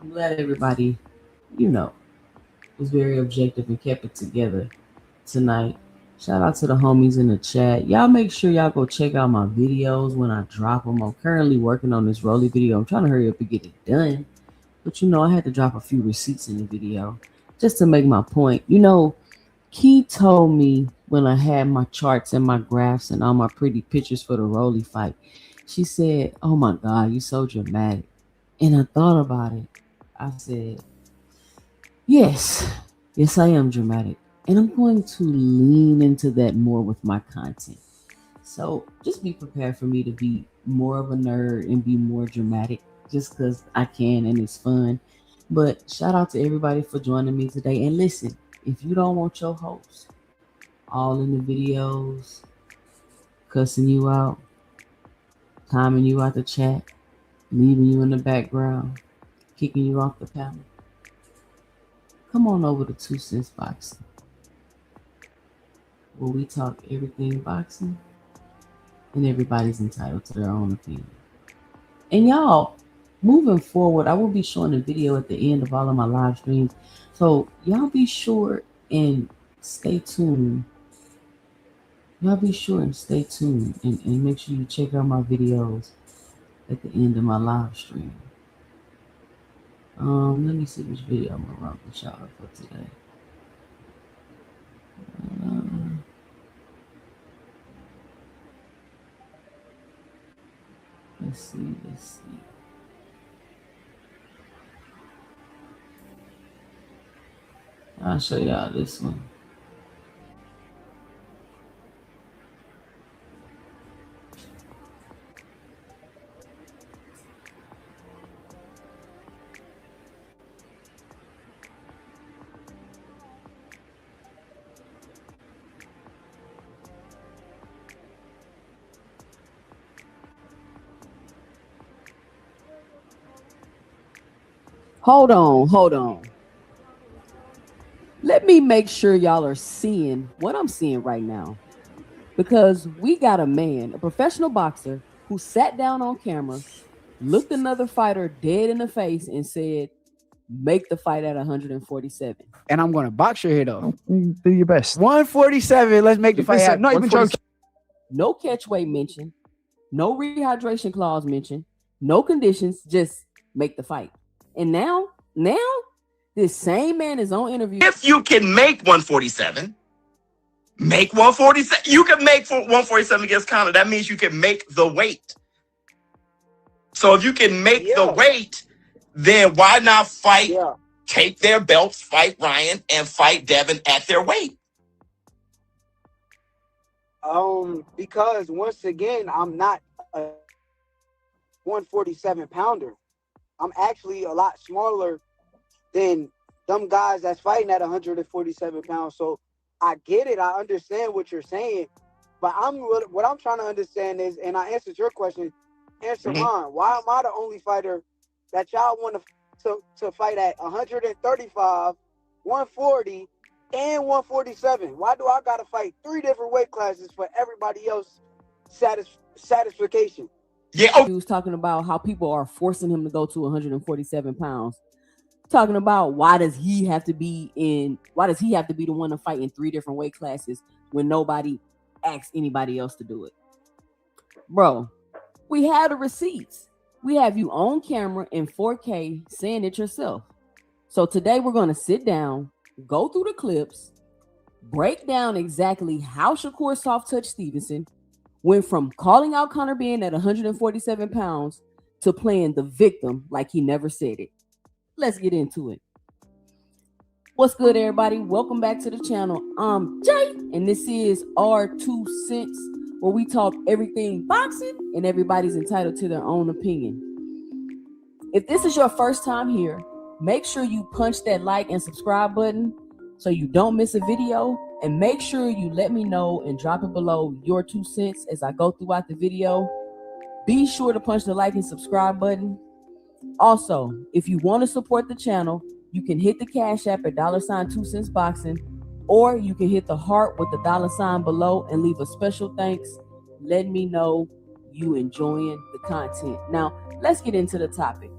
I'm glad everybody, was very objective and kept it together tonight. Shout out to the homies in the chat. Y'all make sure y'all go check out my videos when I drop them. I'm currently working on this Rolly video. I'm trying to hurry up and get it done. But I had to drop a few receipts in the video just to make my point. Key told me when I had my charts and my graphs and all my pretty pictures for the Rolly fight, she said, "Oh my God, you're so dramatic." And I thought about it. I said, yes, I am dramatic. And I'm going to lean into that more with my content. So just be prepared for me to be more of a nerd and be more dramatic just because I can and it's fun. But shout out to everybody for joining me today. And listen, if you don't want your host all in the videos, cussing you out, timing you out the chat, leaving you in the background, kicking you off the panel, come on over to 2 Cents Boxing, where we talk everything boxing and everybody's entitled to their own opinion. And y'all, moving forward, I will be showing a video at the end of all of my live streams. So y'all be sure and stay tuned. And make sure you check out my videos at the end of my live stream. Let me see which video I'm gonna run with y'all for today. Let's see. I'll show y'all this one. Hold on. Let me make sure y'all are seeing what I'm seeing right now. Because we got a man, a professional boxer, who sat down on camera, looked another fighter dead in the face and said, make the fight at 147. And I'm going to box your head off. Do your best. 147. Let's make the fight at. Not even joking. No catch weight mentioned. No rehydration clause mentioned. No conditions. Just make the fight. And now, this same man is on interview. If you can make 147, make 147. You can make 147 against Conor. That means you can make the weight. So if you can make the weight, then why not fight, take their belts, fight Ryan, and fight Devin at their weight? Because once again, I'm not a 147 pounder. I'm actually a lot smaller than them guys that's fighting at 147 pounds. So I get it. I understand what you're saying. But what I'm trying to understand is, and I answered your question, answer mine. Why am I the only fighter that y'all want to fight at 135, 140, and 147? Why do I got to fight 3 different weight classes for everybody else satisfaction? Yeah. He was talking about how people are forcing him to go to 147 pounds. Talking about why does he have to be the one to fight in 3 different weight classes when nobody asks anybody else to do it? Bro, we have the receipts. We have you on camera in 4K saying it yourself. So today we're going to sit down, go through the clips, break down exactly how Shakur Soft Touch Stevenson went from calling out Conor Benn at 147 pounds to playing the victim like he never said it. Let's get into it. What's good, everybody? Welcome back to the channel. I'm Jay, and this is our 2 cents, where we talk everything boxing, and everybody's entitled to their own opinion. If this is your first time here, make sure you punch that like and subscribe button so you don't miss a video, and make sure you let me know and drop it below your 2 cents as I go throughout the video. Be sure to punch the like and subscribe button. Also, if you want to support the channel, you can hit the Cash App at $2 cents boxing, or you can hit the heart with the $sign below and leave a special thanks. Let me know you enjoying the content. Now, let's get into the topic.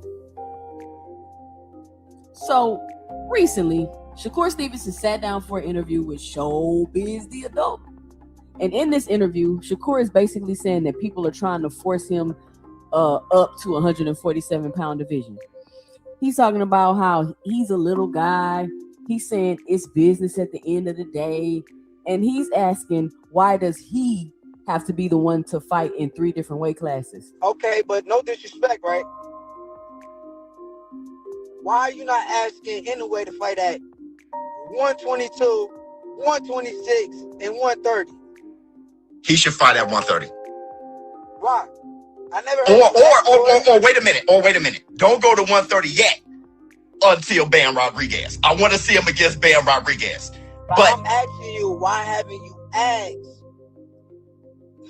So, recently, Shakur Stevenson sat down for an interview with Showbiz the Adult. And in this interview, Shakur is basically saying that people are trying to force him up to 147 pound division. He's talking about how he's a little guy. He's saying it's business at the end of the day. And he's asking, why does he have to be the one to fight in 3 different weight classes? Okay, but no disrespect, right? Why are you not asking anyway to fight at 122, 126, and 130? He should fight at 130. Why? I never heard or wait a minute. Don't go to 130 yet until Bam Rodriguez. I want to see him against Bam Rodriguez. But I'm asking you, why haven't you asked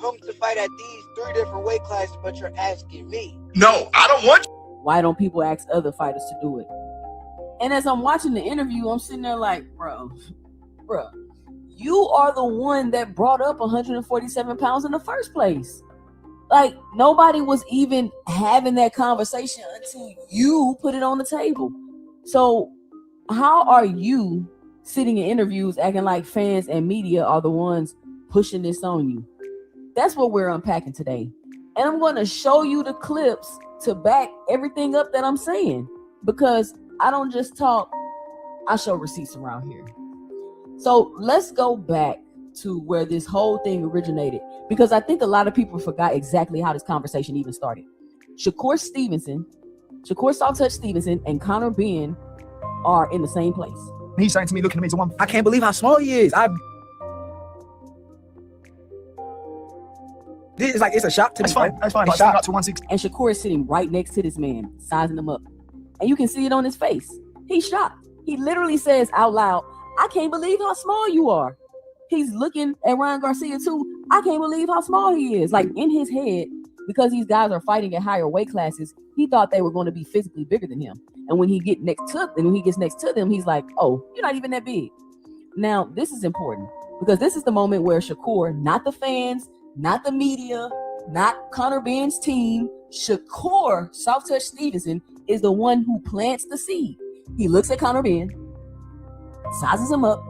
him to fight at these 3 different weight classes, but you're asking me? No, I don't want you. Why don't people ask other fighters to do it? And as I'm watching the interview, I'm sitting there like, bro, you are the one that brought up 147 pounds in the first place. Like, nobody was even having that conversation until you put it on the table. So how are you sitting in interviews acting like fans and media are the ones pushing this on you? That's what we're unpacking today. And I'm going to show you the clips to back everything up that I'm saying, because I don't just talk, I show receipts around here. So let's go back to where this whole thing originated, because I think a lot of people forgot exactly how this conversation even started. Shakur Soft Touch Stevenson and Conor Benn are in the same place. He's saying to me, looking at me, I can't believe how small he is. This is like, it's a shock to me. That's fine. Like, up to 160. And Shakur is sitting right next to this man, sizing him up. And you can see it on his face. He's shocked. He literally says out loud, I can't believe how small you are. He's looking at Ryan Garcia too. I can't believe how small he is. Like, in his head, because these guys are fighting at higher weight classes, he thought they were going to be physically bigger than him. And when he gets next to them, he's like, oh, you're not even that big. Now, this is important, because this is the moment where Shakur, not the fans, not the media, not Conor Benn's team, Shakur Soft Touch Stevenson is the one who plants the seed. He looks at Conor Benn, sizes him up,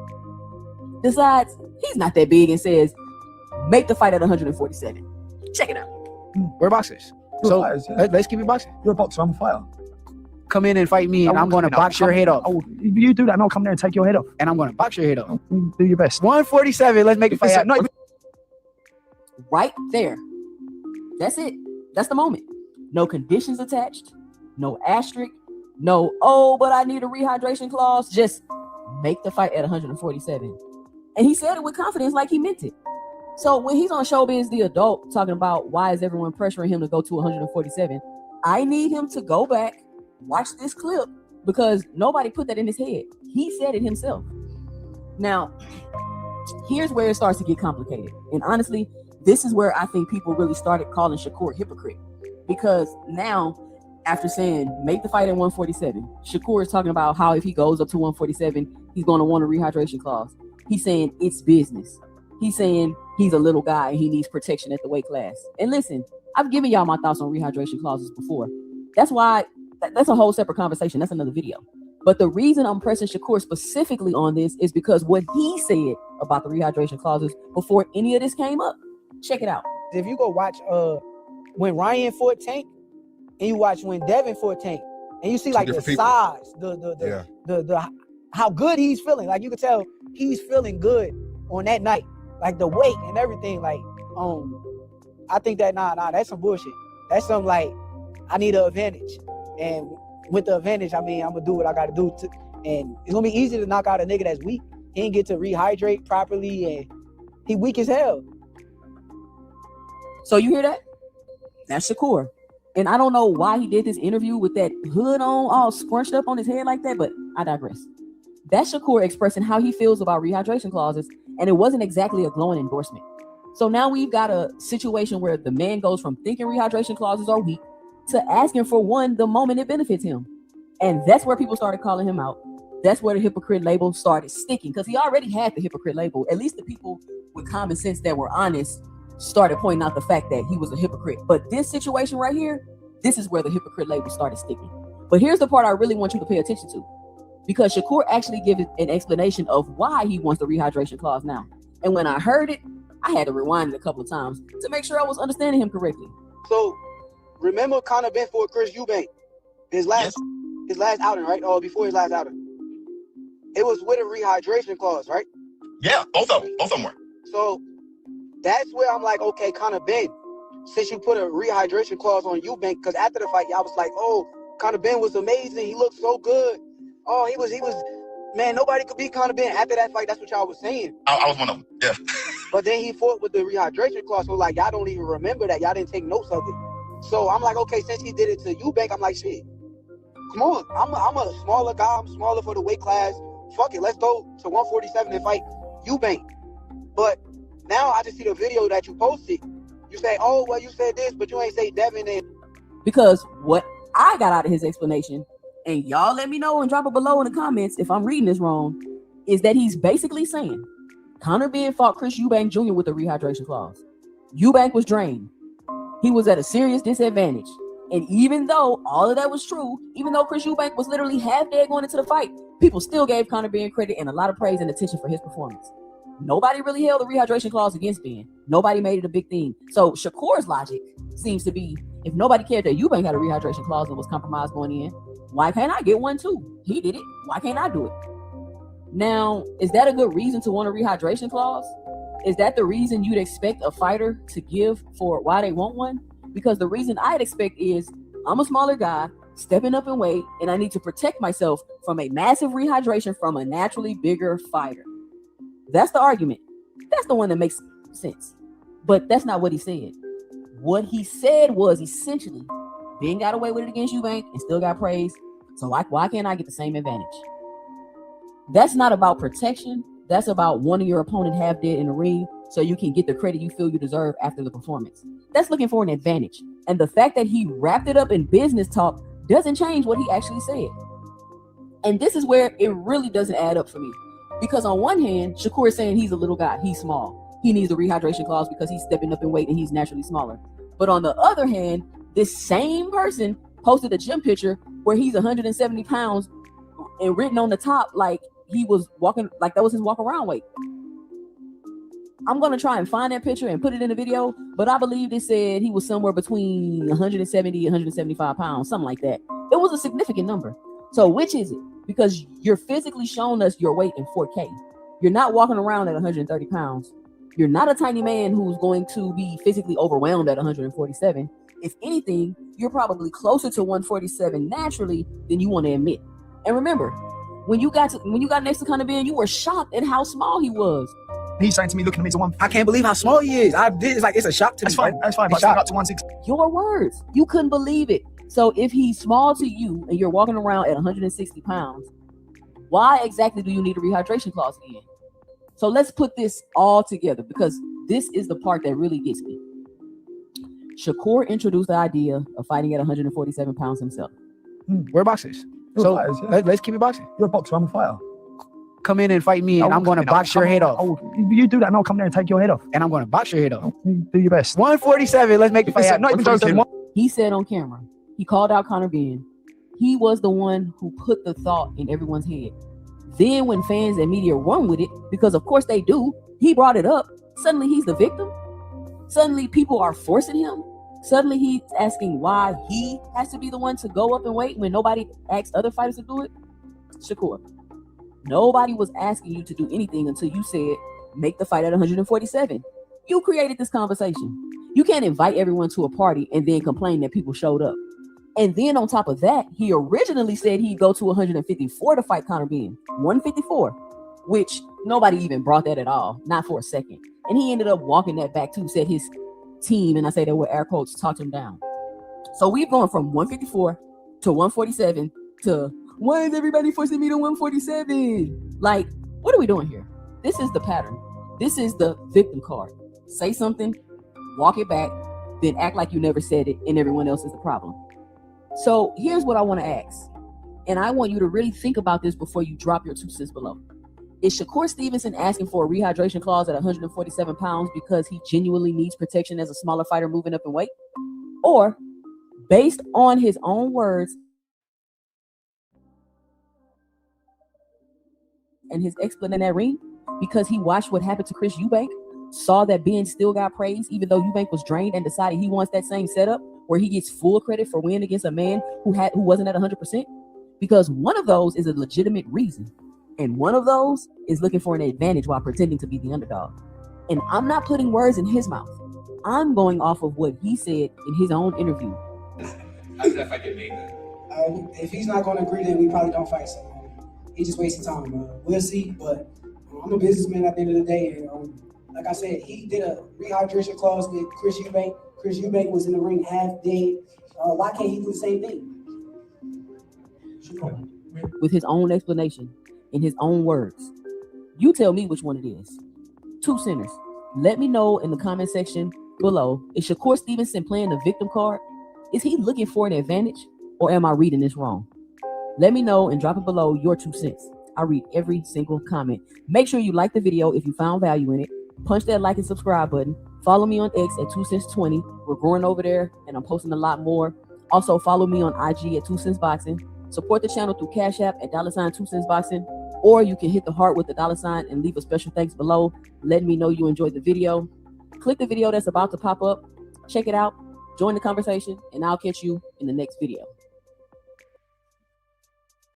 decides he's not that big, and says, make the fight at 147. Check it out. We're boxers. So let's keep it boxing. You're a boxer, I'm a fighter. Come in and fight me, and I'm going to box your head off. You do that, and I'll come there and take your head off. And I'm going to box your head off. Do your best. 147, let's make it fight. Right there. That's it. That's the moment. No conditions attached. No asterisk. No, oh, but I need a rehydration clause. Just make the fight at 147. And he said it with confidence like he meant it. So when he's on Showbiz The Adult talking about why is everyone pressuring him to go to 147, I need him to go back, watch this clip, because nobody put that in his head. He said it himself. Now, here's where it starts to get complicated. And honestly, this is where I think people really started calling Shakur hypocrite. Because now, after saying, make the fight at 147, Shakur is talking about how if he goes up to 147, he's going to want a rehydration clause. He's saying it's business. He's saying he's a little guy and he needs protection at the weight class. And listen, I've given y'all my thoughts on rehydration clauses before. That's why, that's a whole separate conversation. That's another video. But the reason I'm pressing Shakur specifically on this is because what he said about the rehydration clauses before any of this came up. Check it out. If you go watch when Ryan fought Tank and you watch when Devin fought Tank and you see like the size, the how good he's feeling. Like you can tell he's feeling good on that night. Like the weight and everything. Like I think that nah, that's some bullshit. That's something like I need an advantage. And with the advantage, I mean, I'm gonna do what I gotta do and it's gonna be easy to knock out a nigga that's weak. He ain't get to rehydrate properly and he weak as hell. So you hear that? That's Shakur. And I don't know why he did this interview with that hood on, all scrunched up on his head like that, but I digress. That's Shakur expressing how he feels about rehydration clauses, and it wasn't exactly a glowing endorsement. So now we've got a situation where the man goes from thinking rehydration clauses are weak to asking for one the moment it benefits him. And that's where people started calling him out. That's where the hypocrite label started sticking, because he already had the hypocrite label. At least the people with common sense that were honest started pointing out the fact that he was a hypocrite. But this situation right here, this is where the hypocrite label started sticking. But here's the part I really want you to pay attention to, because Shakur actually gives an explanation of why he wants the rehydration clause now. And when I heard it, I had to rewind it a couple of times to make sure I was understanding him correctly. So remember Conor Ben for Chris Eubank, his last outing, right? Or before his last outing. It was with a rehydration clause, right? Yeah, both of them were. So that's where I'm like, okay, Conor Ben, since you put a rehydration clause on Eubank, because after the fight, I was like, oh, Conor Ben was amazing. He looked so good. Oh, he was, man, nobody could beat Conor Ben. After that fight, that's what y'all was saying. I was one of them, yeah. But then he fought with the rehydration clause, so like, y'all don't even remember that. Y'all didn't take notes of it. So I'm like, okay, since he did it to Eubank, I'm like, shit, come on. I'm a smaller guy. I'm smaller for the weight class. Fuck it, let's go to 147 and fight Eubank. But now I just see the video that you posted. You say, oh, well, you said this, but you ain't say Devin. And because what I got out of his explanation, and y'all let me know and drop it below in the comments if I'm reading this wrong, is that he's basically saying Conor Ben fought Chris Eubank Jr. with a rehydration clause. Eubank was drained. He was at a serious disadvantage. And even though all of that was true, even though Chris Eubank was literally half dead going into the fight, people still gave Conor Ben credit and a lot of praise and attention for his performance. Nobody really held the rehydration clause against Ben. Nobody made it a big thing. So Shakur's logic seems to be, if nobody cared that Eubank had a rehydration clause and was compromised going in, why can't I get one too? He did it. Why can't I do it? Now, is that a good reason to want a rehydration clause? Is that the reason you'd expect a fighter to give for why they want one? Because the reason I'd expect is I'm a smaller guy, stepping up in weight, and I need to protect myself from a massive rehydration from a naturally bigger fighter. That's the argument. That's the one that makes sense. But that's not what he said. What he said was essentially, Ben got away with it against Eubank and still got praise. So why can't I get the same advantage? That's not about protection. That's about wanting your opponent half dead in the ring so you can get the credit you feel you deserve after the performance. That's looking for an advantage. And the fact that he wrapped it up in business talk doesn't change what he actually said. And this is where it really doesn't add up for me. Because on one hand, Shakur is saying he's a little guy, he's small. He needs a rehydration clause because he's stepping up in weight and he's naturally smaller. But on the other hand, this same person posted a gym picture where he's 170 pounds and written on the top like he was walking, like that was his walk around weight. I'm going to try and find that picture and put it in the video, but I believe it said he was somewhere between 170 and 175 pounds, something like that. It was a significant number. So which is it? Because you're physically showing us your weight in 4K. You're not walking around at 130 pounds. You're not a tiny man who's going to be physically overwhelmed at 147. If anything, you're probably closer to 147 naturally than you want to admit. And remember, when you got next to Conor Ben, you were shocked at how small he was. He's saying to me, looking at me to 1. I can't believe how small he is. It's a shock to me. That's fine. But I got to 160. Your words. You couldn't believe it. So if he's small to you and you're walking around at 160 pounds, why exactly do you need a rehydration clause again? So let's put this all together, because this is the part that really gets me. Shakur introduced the idea of fighting at 147 pounds himself. We're boxers. So let's keep it boxing. You're a boxer, I'm a fighter. Come in and fight me, and I'm going to box your head off. You do that, and I'll come there and take your head off. And I'm going to box your head off. Do your best. 147. Let's make the fight happen. Not even joking. He said on camera, he called out Conor Ben. He was the one who put the thought in everyone's head. Then when fans and media run with it, because of course they do, he brought it up. Suddenly he's the victim. Suddenly people are forcing him. Suddenly he's asking why he has to be the one to go up and wait when nobody asked other fighters to do it. Shakur, nobody was asking you to do anything until you said, make the fight at 147. You created this conversation. You can't invite everyone to a party and then complain that people showed up. And then on top of that, he originally said he'd go to 154 to fight Conor Ben. 154, which nobody even brought that at all, not for a second. And he ended up walking that back too, said his team, and I say that with air quotes, talked him down. So we've gone from 154 to 147 to, why is everybody forcing me to 147? Like, what are we doing here? This is the pattern. This is the victim card. Say something, walk it back, then act like you never said it and everyone else is the problem. So here's what I want to ask, and I want you to really think about this before you drop your 2 cents below. Is Shakur Stevenson asking for a rehydration clause at 147 pounds because he genuinely needs protection as a smaller fighter moving up in weight? Or, based on his own words and his explanation in that ring, because he watched what happened to Chris Eubank, saw that Ben still got praise even though Eubank was drained, and decided he wants that same setup where he gets full credit for winning against a man who wasn't at 100%? Because one of those is a legitimate reason, and one of those is looking for an advantage while pretending to be the underdog. And I'm not putting words in his mouth. I'm going off of what he said in his own interview. How does that fight get made then? If he's not going to agree, then we probably don't fight. So he's just wasting time. We'll see. But I'm a businessman at the end of the day. And like I said, he did a rehydration clause with Chris Eubank. Chris Eubank was in the ring half dead. Why can't he do the same thing? With his own explanation, in his own words. You tell me which one it is. 2 centers. Let me know in the comment section below. Is Shakur Stevenson playing the victim card? Is he looking for an advantage? Or am I reading this wrong? Let me know and drop it below your 2 cents. I read every single comment. Make sure you like the video if you found value in it. Punch that like and subscribe button. Follow me on X at 2 cents 20. We're growing over there and I'm posting a lot more. Also follow me on IG at 2 cents boxing. Support the channel through Cash App at $2 cents boxing. Or you can hit the heart with the $sign and leave a special thanks below, letting me know you enjoyed the video. Click the video that's about to pop up. Check it out. Join the conversation, and I'll catch you in the next video.